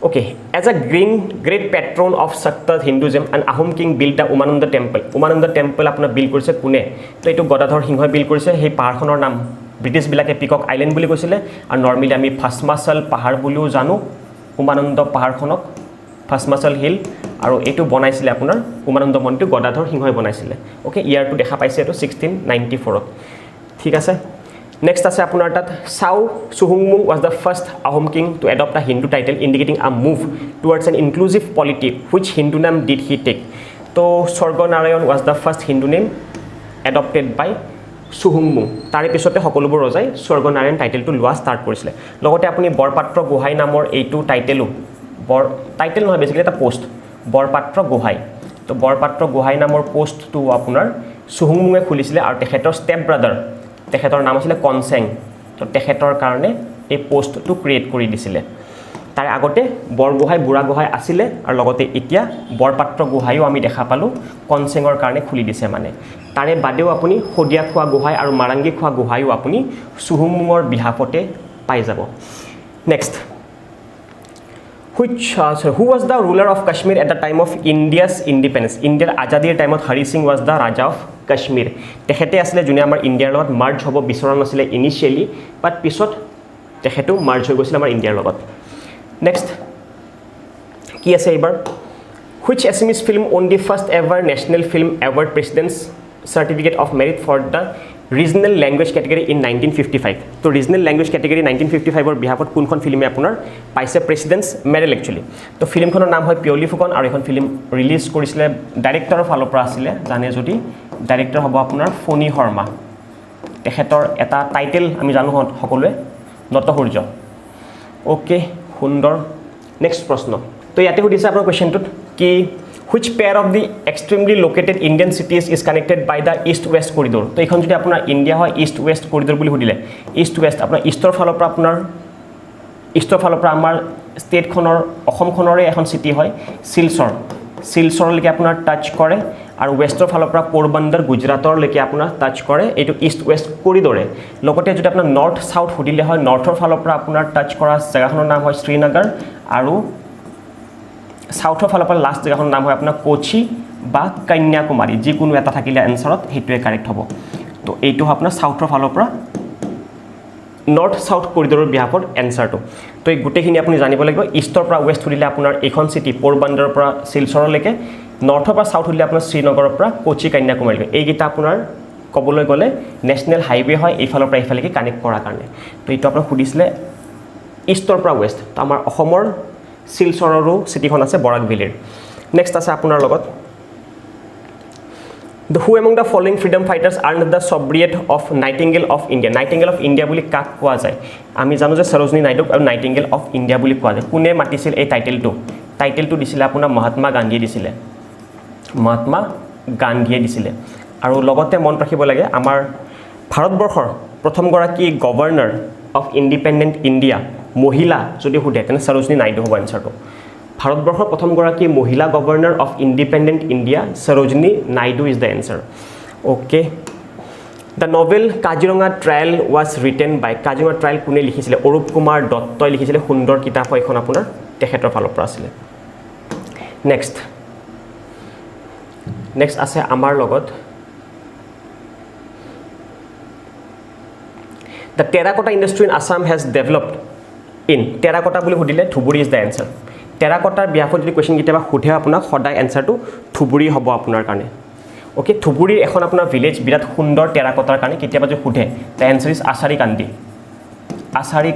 Okay, as a great patron of Shakta Hinduism, an Ahom king built the Umananda temple. Umananda temple আপোনাৰ বিল কৰিছে কোনে তো এইটো গদাধৰ সিংহই বিল কৰিছে সেই পাহাৰখনৰ নাম ব্ৰিটিছবিলাকে পিকক আইলেণ্ড বুলি কৈছিলে আৰু নৰ্মেলি আমি ফাছমাচল পাহাৰ বুলিও জানো উমানন্দ পাহাৰখনক ফাছমাচল হিল আৰু এইটো বনাইছিলে আপোনাৰ উমানন্দ মন্দিৰটো গদাধৰ সিংহই বনাইছিলে অ'কে ইয়াৰটো দেখা পাইছে এইটো 1694ত ঠিক আছে Next আছে আপোনাৰ তাত Sao Suhumung was the first Ahom king to adopt a Hindu title indicating a move towards an inclusive polity which Hindu name did he take তো Sorgonarayan was the first Hindu name adopted by Suhumung তাৰে পিছতে সকলোবোৰ ৰজাই Sorgonarayan টাইটেলটো লোৱা start কৰিছিলে লগতে আপুনি বৰপাত্ৰ গোহাঁই নামৰ এইটো টাইটেলো টাইটেল নহয় বেছিকলি এটা পোষ্ট বৰপাত্ৰ গোহাঁই তো বৰপাত্ৰ গোহাঁই নামৰ পোষ্টটো আপোনাৰ Suhumungয়ে খুলিছিলে আৰু তেখেতৰ ষ্টেপ ব্ৰাদাৰ তেখেতৰ নাম আছিল কনসেং তো তেখেতৰ কাৰণে এই পোষ্টটো ক্ৰিয়েট কৰি দিছিলে তাৰ আগতে বৰগোহাঁই বুঢ়া গোহাঁই আছিলে আৰু লগতে এতিয়া বৰপাত্ৰ গোহাঁইও আমি দেখা পালো কনসেঙৰ কাৰণে খুলি দিছে মানে তাৰে বাদেও আপুনি হদিয়া খোৱা গোহাঁই আৰু মাৰাংগী খোৱা গোহাঁইও আপুনি সুহুমুঙৰ বিহাফতে পাই যাব next who was the ruler of Kashmir at the time of India's independence India's আজাদীৰ টাইমত Hari Singh was the Raja of Kashmir তেখেতে আসলে যোনে আমাৰ ইণ্ডিয়াৰ লগত মাৰ্জ হ'ব বিচৰা নাছিলে ইনিশিয়ালি বাট পিছত তেখেতো মাৰ্জ হৈ গৈছিল আমাৰ ইণ্ডিয়াৰ লগত নেক্সট কি আছে এবাৰ which Assamese film won the first ever national film award president's certificate of merit for the regional language category in 1955 তো regional language category 1955 ৰ বিহাফত কোনখন ফিল্মে আপোনাৰ পাইছে প্ৰেসিডেন্টছ মেডেল একচুয়ালি তো ফিল্মখনৰ নাম হয় পিয়লি ফুকন আৰু এখন ফিল্ম ৰিলিজ কৰিছিলে ডাইৰেক্টৰৰ ফালৰ পৰা আছিলে জানে যদি ডাইৰেক্টৰ হ'ব আপোনাৰ ফণি শৰ্মা তেখেতৰ এটা টাইটেল আমি জানো সকলোৱে নটসূৰ্য ওকে সুন্দৰ নেক্সট প্ৰশ্ন তো ইয়াতে সুধিছে আপোনাৰ কোৱেশ্চনটোত কি which pair of the extremely located Indian cities is connected by the east-west corridor তো এইখন যদি আপোনাৰ ইণ্ডিয়া হয় east-west corridor বুলি সুধিলে east-west আপোনাৰ ইষ্টৰ ফালৰ পৰা আমাৰ ষ্টেটখনৰ অসমখনৰে এখন চিটি হয় শিলচৰলৈকে আপোনাৰ টাচ কৰে আৰু ৱেষ্টৰ ফালৰ পৰা পোৰবন্দৰ গুজৰাটৰলৈকে আপোনাৰ টাচ কৰে এইটো ইষ্ট-ৱেষ্ট কৰিডৰে লগতে যদি আপোনাৰ নৰ্থ সাউথ সুধিলে হয় নৰ্থৰ ফালৰ পৰা আপোনাৰ টাচ কৰা জেগাখনৰ নাম হয় শ্ৰীনগৰ আৰু সাউথৰ ফালৰ পৰা লাষ্ট জেগাখনৰ নাম হয় আপোনাৰ কোচি বা কন্যাকুমাৰী যিকোনো এটা থাকিলে এনসাৰত হেতুৱে কাৰেক্ট হ'ব তো এইটো আপোনাৰ সাউথৰ ফালৰ পৰা নৰ্থ সাউথ কৰিডৰৰ বিহাফৰ এনসাৰটো তো এই গোটেইখিনি আপুনি জানিব লাগিব ইষ্টৰ পৰা ৱেষ্ট সুধিলে আপোনাৰ এইখন চিটি পোৰবন্দৰৰ পৰা শিলচৰলৈকে নৰ্থৰ পৰা সাউথ সুধিলে আপোনাৰ শ্ৰীনগৰৰ পৰা কোচি কন্যাকুমাৰীলৈকে এইকেইটা আপোনাৰ ক'বলৈ গ'লে নেশ্যনেল হাইৱে হয় এইফালৰ পৰা এইফালেকে কানেক্ট কৰাৰ কাৰণে তো এইটো আপোনাক সুধিছিলে ইষ্টৰ পৰা ৱেষ্ট তো আমাৰ অসমৰ শিলচৰৰো চিটিখন আছে বৰাক ভেলীৰ নেক্সট আছে আপোনাৰ লগত who among the following freedom fighters earned the sobriquet of Nightingale of India Nightingale of India বুলি কাক কোৱা যায় আমি জানো যে সৰোজিনী নাইডুক আৰু Nightingale of India বুলি কোৱা যায় কোনে মাতিছিল এই টাইটেলটো দিছিলে আপোনাৰ মহাত্মা গান্ধীয়ে দিছিলে আৰু লগতে মন ৰাখিব লাগে আমাৰ ভাৰতবৰ্ষৰ প্ৰথমগৰাকী গভৰ্ণৰ অফ ইণ্ডিপেণ্ডেণ্ট ইণ্ডিয়া মহিলা যদি সোধে তেনে সৰোজিনী নাইডু হ'ব এনসাৰটো ভাৰতবৰ্ষৰ প্ৰথমগৰাকী মহিলা governor of independent India Sarojini Naidu is the answer okay the novel Kaziranga Trail was written by Kaziranga Trail কোনে লিখিছিলে অৰূপ কুমাৰ দত্তই লিখিছিলে সুন্দৰ কিতাপ হয় এখন আপোনাৰ তেখেতৰ ফালৰ পৰা আছিলে নেক্সট আছে আমাৰ লগত The terracotta industry in Assam has developed in terracotta বুলি সুধিলে Dhubri is the answer terracotta বিয়াফত যদি কোৱেশ্চন কিটাবা সুধে আপোনাক সদায় এনসাৰটো ধুবুৰী হ'ব আপোনাৰ কাৰণে ওকে ধুবুৰী এখন আপোনাৰ ভিলেজ বিৰাট সুন্দৰ terracotta কাৰণে কিটাবা যদি সুধে the answer is Asari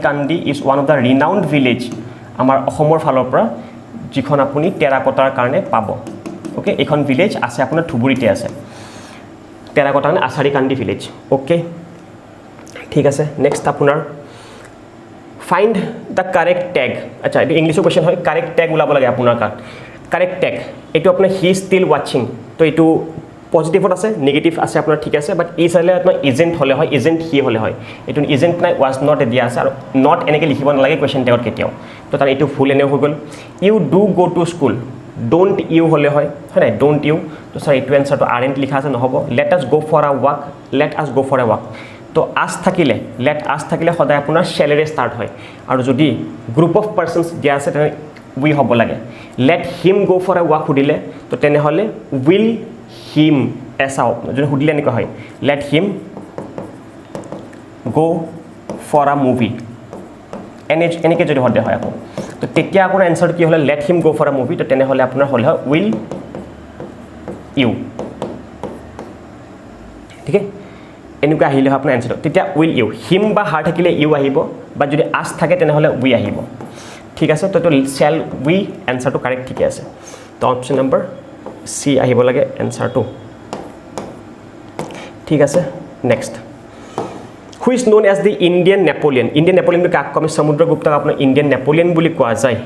Kandi is one of the renowned village আমাৰ অসমৰ ফালৰ পৰা যিখন আপুনি terracotta কাৰণে পাব ওকে এখন ভিলেজ আছে আপোনাৰ ধুবুৰীতে আছে terracotta মানে Asari Kandi ভিলেজ ওকে ঠিক আছে নেক্সট আপোনাৰ ফাইন্ড দ্য কাৰেক্ট ট্যাগ আচ্ছা এটা ইংলিশৰ কোৱেশ্চন হয় কাৰেক্ট ট্যাগ ওলাব লাগে আপোনাৰ কাৰেক্ট ট্যাগ এটো আপোনাৰ হি ষ্টিল ওয়াচিং তো এটো পজিটিভত আছে নেগেটিভ আছে আপোনাৰ ঠিক আছে বাট এই চাইলে আপোনাৰ এজেন্ট হলে হয় এজেন্ট হি হলে হয় এটো এজেন্ট নাই ওয়াজ নট এ দিয়া আছে আৰু নট এনেকে লিখিব নালাগে কোৱেশ্চন ট্যাগত কেতিয়াও তো তাৰ এটো ফুল এনে হৈ গল you do go to school don't you হলে হয় হয় ডোন্ট ইউ তো স্যার এটো এনসারটো আরএন্ট লিখা আছে নহব let us go for a walk তো আস থাকিলে লেট আস থাকিলে সদায় আপোনাৰ শ্যালেৰে স্টাৰ্ট হয় আৰু যদি গ্ৰুপ অফ পারসনস দিয়া আছে তেনে উই হ'ব লাগে let him go for a walk সুধিলে তো তেনে হলে উইল হিম এসাও যদি সুধিলে এনেকৈ হয় let him go for a movie এনেকৈ যদি হতে হয় আকৌ তো তেতিয়া আপোনাৰ এনসাৰ কি হলে let him go for a movie তো তেনে হলে আপোনাৰ হলে হয় উইল ইউ ঠিক আছে এনেকুৱা আহিলে আপোনাৰ এনসাৰ তেতিয়া উইল ইউ হিম বা হার থাকিলে ইউ আহিব বা যদি আস থাকে তেনে হলে উই আহিব ঠিক আছে তো শ্যাল উই এনসারটো কারেক্ট ঠিক আছে তো অপশন নম্বৰ সি আহিব লাগে এনসারটো ঠিক আছে next who is known as the Indian Napoleon কাক কমে সমুদ্ৰগুপ্তক আপোনাৰ ইণ্ডিয়ান নেপোলিয়ন বুলি কোৱা যায়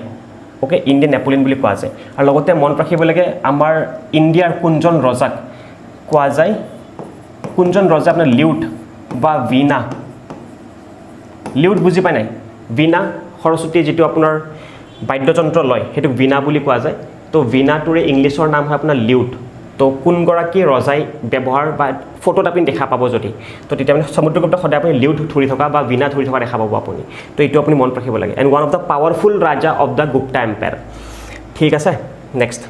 ওকে ইণ্ডিয়ান নেপোলিয়ন বুলি কোৱা যায় আৰু লগতে মন ৰাখিব লাগে আমাৰ ইণ্ডিয়াৰ কোনজন ৰজাক কোৱা যায় কোনজন ৰজা আপোনাৰ লিউট বা ভিনা লিউট বুজি পায় নাই ভিনা সৰস্বতী যেটো আপোনাৰ বাদ্যযন্ত্ৰ লয় হেতু ভিনা বুলি কোৱা যায় তো ভিনাটোৰে ইংলিছৰ নাম হয় আপোনাৰ লিউট তো কোন গৰাকী ৰজাই ব্যৱহাৰ বা ফটোত আপুনি দেখা পাব যদি তো তেতিয়া মানে সমুদ্ৰগুপ্ত সদায় আপুনি লিউট ধৰি থকা বা ভিনা ধৰি থকা দেখা পাব আপুনি তো এইটো আপুনি মন ৰাখিব লাগে and one of the powerful raja of the Gupta empire ঠিক আছে নেক্সট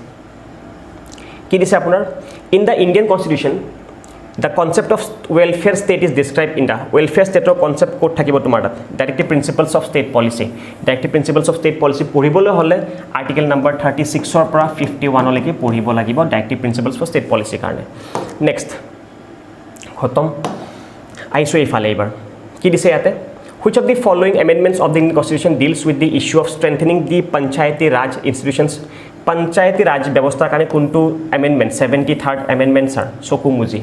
কি দিছে আপোনাৰ in the Indian constitution The concept of welfare state is described in the welfare state concept code থাকিব তোমাৰ তাত directive principles of state policy পঢ়িবলৈ হলে article number 36 ৰ পৰা 51 লৈকে পঢ়িব লাগিব directive principles for state policy কাৰণে next খতম আইছো ইফালে এবাৰ কি দিছে ইয়াতে which of the following amendments of the Indian constitution deals with the issue of strengthening the panchayati raj institutions panchayati raj ব্যৱস্থাৰ কাৰণে কোনটো amendment 73rd amendment sir চকুমুজি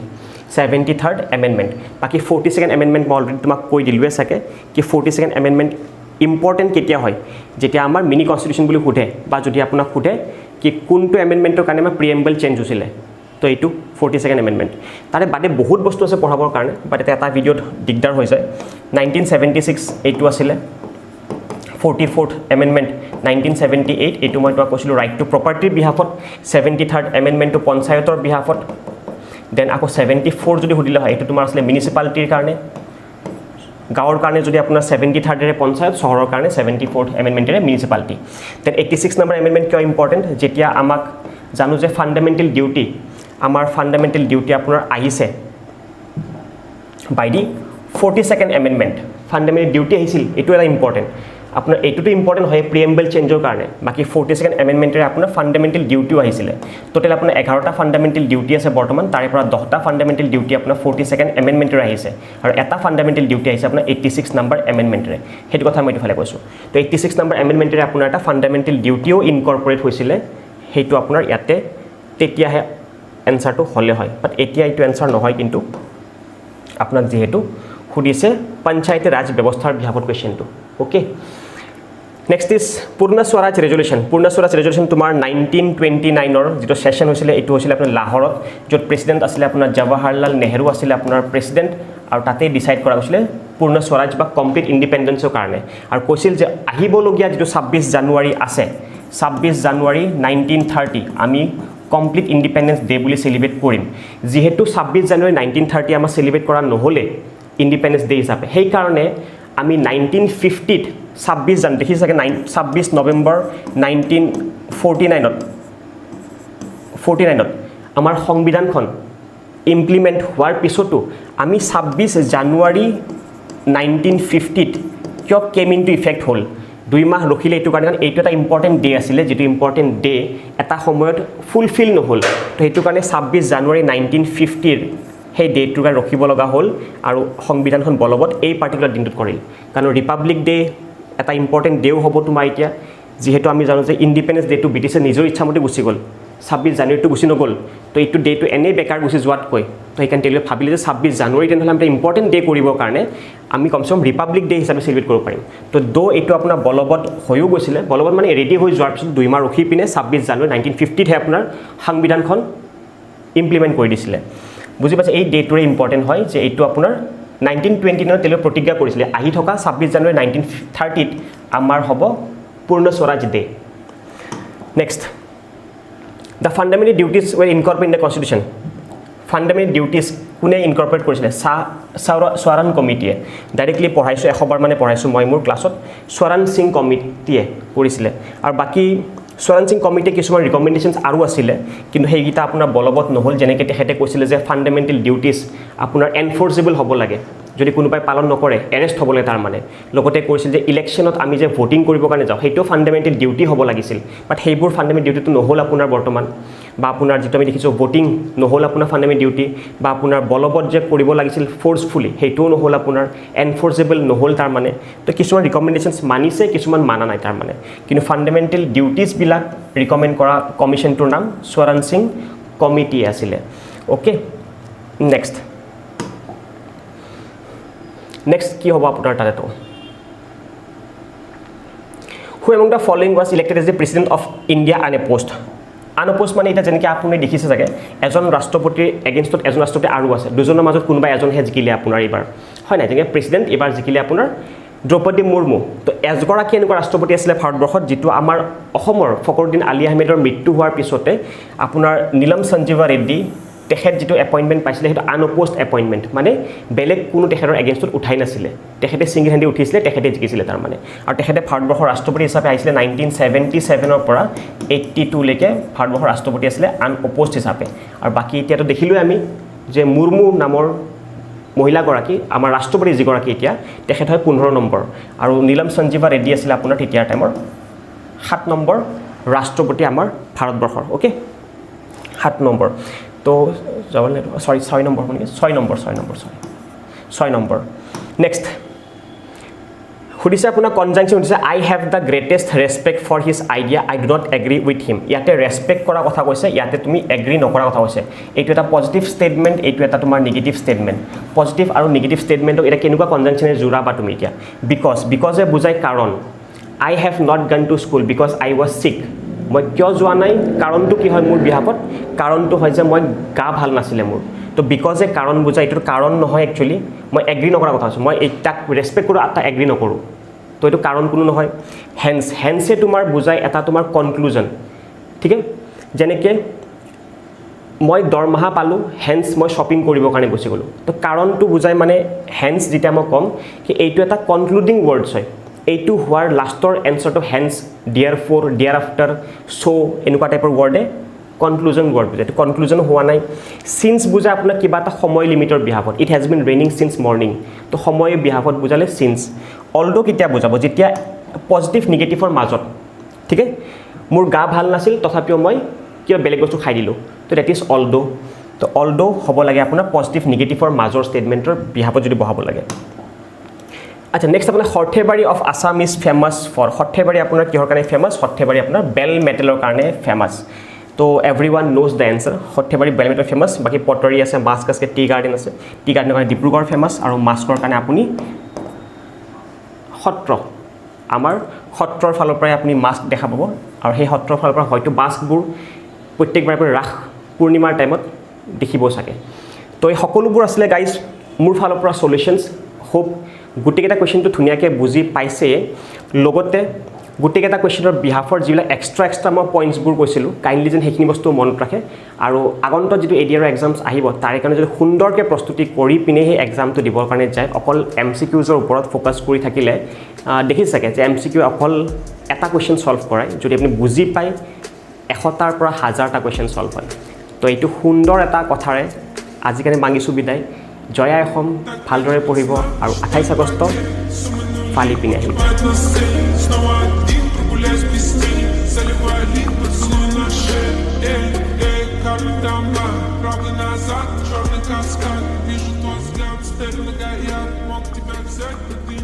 73rd amendment বাকি 42nd amendment মই অলৰেডি তোমাক কৈ দিলুৱে সাকে কি 42nd amendment ইম্পৰ্টেন্ট কেতিয়া হয় যেতিয়া আমাৰ মিনি কনষ্টিটিউশন বুলি খুদে বা যদি আপোনাক খুদে কি কোনটো amendmentৰ কাৰণে আমাৰ প্ৰিএম্বল চেঞ্জ হৈছিলে তো এইটো 42nd amendment তাৰে বাদে বহুত বস্তু আছে পঢ়াবৰ কাৰণে বাট এটা ভিডিওত দিগদাৰ হৈ যায় 1976 এইটো আছিলে 44th amendment 1978 এইটো মই তোমাক কৈছিলো ৰাইট টু প্ৰপাৰ্টিৰ বিহাফত 73rd amendment টু পঞ্চায়তৰ বিহাফত দেন আকৌ 74 যদি হুদিলে হয় এটো তোমাৰ আসলে মিউনিসিপালিটিৰ কাৰণে গাঁৱৰ কাৰণে যদি আপোনাৰ 73rd এৰে পঞ্চায়ত চহৰৰ কাৰণে 74th amendment এৰে মিউনিসিপালিটি দেন 86 নম্বৰ amendment কিয় ইম্পৰ্টেন্ট যেতিয়া আমাক জানো যে ফান্ডামেন্টাল ডিউটি আমাৰ ফান্ডামেন্টাল ডিউটি আপোনাৰ আহিছে by the 42nd amendment fundamental duty আহিছিল এটো এটা ইম্পৰ্টেন্ট আপোনাৰ এটোটো ইম্পৰ্টেন্ট হয় প্ৰিএম্বল চেঞ্জৰ কাৰণে বাকি 42nd amendment এৰ আপোনাৰ ফান্ডামেন্টাল ডিউটিও আহিছিল টোটাল আপোনাৰ 11টা ফান্ডামেন্টাল ডিউটি আছে বৰ্তমান তাৰে পৰা 10টা ফান্ডামেন্টাল ডিউটি আপোনাৰ 42nd amendment এৰ আহিছে আৰু এটা ফান্ডামেন্টাল ডিউটি আহিছে আপোনাৰ 86 নম্বৰ amendment এৰ হেতু কথা মই ইফালে কৈছো তো 86 নম্বৰ amendment এৰ আপোনাৰ এটা ফান্ডামেন্টাল ডিউটিও ইনকৰ্পোৰেট হৈছিল হেতু আপোনাৰ ইয়াতে তেতিয়াহে এনসাৰটো হলে হয় বাট এতিয়া এইটো এনসাৰ নহয় কিন্তু আপোনাক যেহেতু খুদিছে পঞ্চায়ত ৰাজ ব্যৱস্থাৰ বিহাফত কোৱেশ্চনটো ওকে নেক্সট ইজ পূৰ্ণ স্বৰাজ ৰেজুলেশ্যন তোমাৰ 1929 ৰ যেটো সেশন হৈছিল এটো হৈছিল আপোনাৰ লাহোৰত য'ত প্ৰেসিডেন্ট আছিল আপোনাৰ জৱাহৰলাল নেহৰু আছিল আপোনাৰ প্ৰেসিডেন্ট আৰু তাতে ডিসাইড কৰা হৈছিল পূৰ্ণ স্বৰাজ বা কমপ্লিট ইণ্ডিপেণ্ডেন্সৰ কাৰণে আৰু কৈছিল যে আহিবলগীয়া যেটো 26 জানুৱাৰী আছে 26 জানুৱাৰী 1930 আমি কমপ্লিট ইণ্ডিপেণ্ডেন্স ডে বুলি সেলিব্ৰেট কৰিম যেহেতু 26 জানুৱাৰী 1930 আমাৰ সেলিব্ৰেট কৰা নহলে ইণ্ডিপেণ্ডেন্স ডে হিচাপে সেই কাৰণে আমি 1950 ত 26 জানুৱাৰী দেখি চাগে 26 নৱেম্বৰ 1949 আমাৰ সংবিধানখন ইমপ্লিমেন্ট হোৱাৰ পিছতো আমি 26 জানুৱাৰী 1950 ত কিয় কেম ইনটু ইফেক্ট হল 2 মাহ ৰখিলে এটো কাৰণ এইটো এটা ইম্পৰ্টেন্ট ডে আছিল যেটো ইম্পৰ্টেন্ট ডে এটা সময়ত ফুলফিল নহল তো এটো কাৰণে 26 জানুৱাৰী 1950 ৰ সেই ডেটটো কাৰণে ৰখিব লগা হল আৰু সংবিধানখন বলবৎ এই পাৰ্টিকুলাৰ দিনটোত কৰিল কাৰণ ৰিপাব্লিক ডে এটা ইম্পৰ্টেন্ট ডেও হ'ব তোমাৰ এতিয়া যেহেতু আমি জানো যে ইণ্ডিপেণ্ডেন্স ডেটো ব্ৰিটিছে নিজৰ ইচ্ছামতে গুছি গল 26 জানুৱাৰীটো গুছি নগল তো এইটো ডেটো এনে বেকাৰ গুছি যোৱাত কৈ তো এইকান তেলিয়ে ভাবিলে যে 26 জানুৱাৰী তেনহলে আমি ইম্পৰ্টেন্ট ডে কৰিবৰ কাৰণে আমি কমসম ৰিপাব্লিক ডে হিচাপে সেলিব্ৰেট কৰিব পাৰিম তো দো এইটো আপোনাৰ বলবৎ হৈও গৈছিলে বলবৎ মানে ৰেডি হৈ যোৱাৰ পিছত 2 মাহ ৰখি পিনে 26 জানুৱাৰী 1950 ত আপোনাৰ সংবিধানখন ইমপ্লিমেন্ট কৰি দিছিলে বুজি পাইছে এই ডেটটোৰে ইম্পৰ্টেন্ট হয় যে এইটো আপোনাৰ 1929 তেলিয়ে প্ৰতিজ্ঞা কৰিছিলে আহি থকা 26 জানুৱাৰী 1930 ত আমাৰ হ'ব পূৰ্ণ Swaraj day next The fundamental duties were incorporated in the constitution. Fundamental duties কোনে ইনকৰ্পৰেট কৰিছিলে স্বৰণ কমিটিয়ে ডাইৰেক্টলি পঢ়াইছো এখবাৰ মানে পঢ়াইছো মই মোৰ ক্লাছত স্বৰণ সিং কমিটিয়ে কৰিছিলে আৰু বাকি স্বৰণ সিং কমিটিয়ে কিছুমান ৰিকমেন্ডেশনছ আৰু আছিলে কিন্তু হেইগিটা আপোনাৰ বলবৎ নহল যেনেকৈ তেখেতে কৈছিলে যে ফান্ডামেন্টাল ডিউটিজ আপোনাৰ এনফোৰ্সেবল হ'ব লাগে যদি কোনোবাই পালন নকৰে এৰেষ্ট হ'বলে তাৰ মানে লগতে কৈছিল যে ইলেকশ্যনত আমি যে ভোটিং কৰিবৰ কাৰণে যাওঁ হেইটো ফান্ডামেন্টাল ডিউটি হ'ব লাগিছিল বাট হেইবোৰ ফান্ডামেন্টাল ডিউটিটো নহল আপোনাৰ বৰ্তমান বা আপোনাৰ যেটো আমি দেখিছো ভোটিং নহল আপোনাৰ ফান্ডামেন্টাল ডিউটি বা আপোনাৰ বলবৎ যে কৰিব লাগিছিল ফোৰ্সফুলি হেইটো নহল আপোনাৰ এনফোৰ্সেবল নহল তাৰ মানে তো কিছুমান ৰিকমেন্ডেশনছ মানিছে কিছুমান মানা নাই তাৰ মানে কিন্তু ফান্ডামেন্টাল ডিউটিজ বিলাক ৰিকমেন্ড কৰা কমিশনটোৰ নাম স্বৰণ সিং কমিটি আছিলে ওকে নেক্সট কি হ'ব আপোনাৰ তাতে তো who among the following was elected as the president of India unopposed মানে এটা যেনেকৈ আপুনি দেখিছে চাগে এজন ৰাষ্ট্ৰপতিৰ এগেইনষ্টত এজন ৰাষ্ট্ৰপতি আৰু আছে দুজনৰ মাজত কোনোবা এজন হে জিকিলে আপোনাৰ এবাৰ হয় না যেনেকৈ প্ৰেসিডেন্ট এবাৰ জিকিলে আপোনাৰ দ্ৰৌপদী মুৰ্মু তো এজগৰাকী এনেকুৱা ৰাষ্ট্ৰপতি আছিলে ভাৰতবৰ্ষত যেটো আমাৰ অসমৰ ফখৰুদ্দিন আলী আহমেদৰ মৃত্যু হোৱাৰ পিছতে আপোনাৰ নীলম সঞ্জীৱা ৰেড্ডি তেখেত যেটো এপইন্টমেন্ট পাইছিলে হেটো আনঅপোজড এপইন্টমেন্ট মানে বেলেগ কোনো তেখেতৰ এগেইনষ্টত উঠাই নাছিলে তেখেতে সিংগল হ্যান্ডি উঠিছিলে তেখেতে জিকিছিলে তাৰ মানে আৰু তেখেতে ভাৰতবৰ্ষৰ ৰাষ্ট্ৰপতি হিচাপে আহিছিলে 1977 ৰ পৰা 82 লৈকে ভাৰতবৰ্ষৰ ৰাষ্ট্ৰপতি আছিলে আনঅপোজড হিচাপে আৰু বাকি এতিয়াটো দেখিলো আমি যে মুৰ্মু নামৰ মহিলাগৰাকী আমাৰ ৰাষ্ট্ৰপতি যিগৰাকী এতিয়া তেখেত হয় 15 নম্বৰ আৰু নীলম সঞ্জীৱা ৰেড্ডি আছিল আপোনাৰ তেতিয়াৰ টাইমৰ 7 নম্বৰ ৰাষ্ট্ৰপতি আমাৰ ভাৰতবৰ্ষৰ ওকে 7 নম্বৰ তো সৰি 6 নম্বৰ মানে 6 নম্বৰ নেক্সট খুদিছে আপোনাৰ কনজাংশন হৈছে I have the greatest respect for his idea I do not agree with him ইয়াতে ৰেসপেক্ট কৰা কথা কৈছে ইয়াতে তুমি এগ্ৰি নকৰা কথা কৈছে এইটো এটা পজিটিভ ষ্টেটমেন্ট এইটো এটা তোমাৰ নেগেটিভ ষ্টেটমেন্ট পজিটিভ আৰু নেগেটিভ ষ্টেটমেন্টক এটা কেনেকুৱা কনজাংশনে জুৰাবা তুমি এতিয়া বিকজ এ বুজাই কাৰণ I have not gone to school because I was sick মই কিয় যোৱা নাই কাৰণটো কি হয় মোৰ বিহাপত কাৰণটো হয় যে মই গা ভাল নাছিলে মোৰ তো বিকজ এ কাৰণ বুজাই এইটো কাৰণ নহয় একচুয়ালি মই এগ্ৰি নকৰা কথা আছে মই এইটাক ৰেসপেক্ট কৰো আটা এগ্ৰি নকৰো তো এইটো কাৰণ কোনো নহয় হেন্সে তোমাৰ বুজাই এটা তোমাৰ কনক্লুজন ঠিক আছে যেনেকৈ মই দৰমহা পালো হেন্স মই শপিং কৰিবৰ কাৰণে গুছি গলো তো কাৰণটো বুজাই মানে হেন্স যেতিয়া মই কম কি এইটো এটা কনক্লুডিং ওয়াৰ্ডছ হয় এইটো হোৱাৰ লাষ্টৰ এনসাৰটো hence dear for dear after so এনেকুৱা টাইপৰ ওয়াৰ্ডে কনক্লুজন ওয়াৰ্ড বুজায় তো কনক্লুজন হোৱা নাই সিন্স বুজায় আপোনাৰ কিবা এটা সময় লিমিটৰ বিহাফত it has been raining since morning তো সময় বিহাফত বুজালে সিন্স অলদো কেতিয়া বুজাব যেতিয়া পজিটিভ নেগেটিভৰ মাজত ঠিক আছে মোৰ গা ভাল নাছিল তথাপিও মই কিবা বেলেগ বস্তু খাই দিলো তো দ্যাট ইজ অলদো তো অলদো হ'ব লাগে আপোনাৰ পজিটিভ নেগেটিভৰ মাজৰ ষ্টেটমেন্টৰ বিহাফত যদি বহাব লাগে আচ্ছা নেক্সট আপোনাৰ Sarthebari of Assam is famous for Sarthebari আপোনাৰ কিহৰ কাৰণে ফেমাস সৰ্থেবাৰী আপোনাৰ বেল মেটেলৰ কাৰণে ফেমাস তো everyone knows the answer Sarthebari bell metal famous বাকি পটৰি আছে মাস্ক আছে টি গাৰ্ডেন আছে টি গাৰ্ডেনৰ কাৰণে ডিব্ৰুগড় ফেমাস আৰু মাস্কৰ কাৰণে আপুনি সত্ৰ আমাৰ সত্ৰৰ ফালৰ পৰা আপুনি মাস্ক দেখা পাব আৰু সেই সত্ৰৰ ফালৰ পৰা হয়তো মাস্কবোৰ প্ৰত্যেকবাৰ ৰাস পূৰ্ণিমাৰ টাইমত দেখিব চাগে তো এই সকলোবোৰ আছিলে গাইজ মোৰ ফালৰ পৰা সলিউশনছ হোপ গোটেইকেইটা কুৱেশ্যনটো ধুনীয়াকৈ বুজি পাইছে লগতে গোটেইকেইটা কুৱেশ্যনৰ বিহাফৰ যিবিলাক এক্সট্ৰা মই পইণ্টছবোৰ কৈছিলোঁ কাইণ্ডলি যেন সেইখিনি বস্তু মনত ৰাখে আৰু আগন্তুক যিটো এডিআৰৰ এক্সামছ আহিব তাৰে কাৰণে যদি সুন্দৰকৈ প্ৰস্তুতি কৰি পিনে সেই এক্সামটো দিবৰ কাৰণে যায় অকল MCQৰ ওপৰত ফ'কাছ কৰি থাকিলে দেখিছে চাগে যে MCQ অকল এটা কুৱেশ্যন ছল্ভ কৰাই যদি আপুনি বুজি পায় 100টাৰ পৰা 1000টা কুৱেশ্যন ছল্ভ হয় তো এইটো সুন্দৰ এটা কথাৰে আজিকালি মাগিছোঁ বিদায় জয় আই অসম ভালদৰে পঢ়িব আৰু 28 আগষ্ট ফালি পিনে আহিব Вижу твой взгляд, теперь многоярд, мог тебя взять, но ты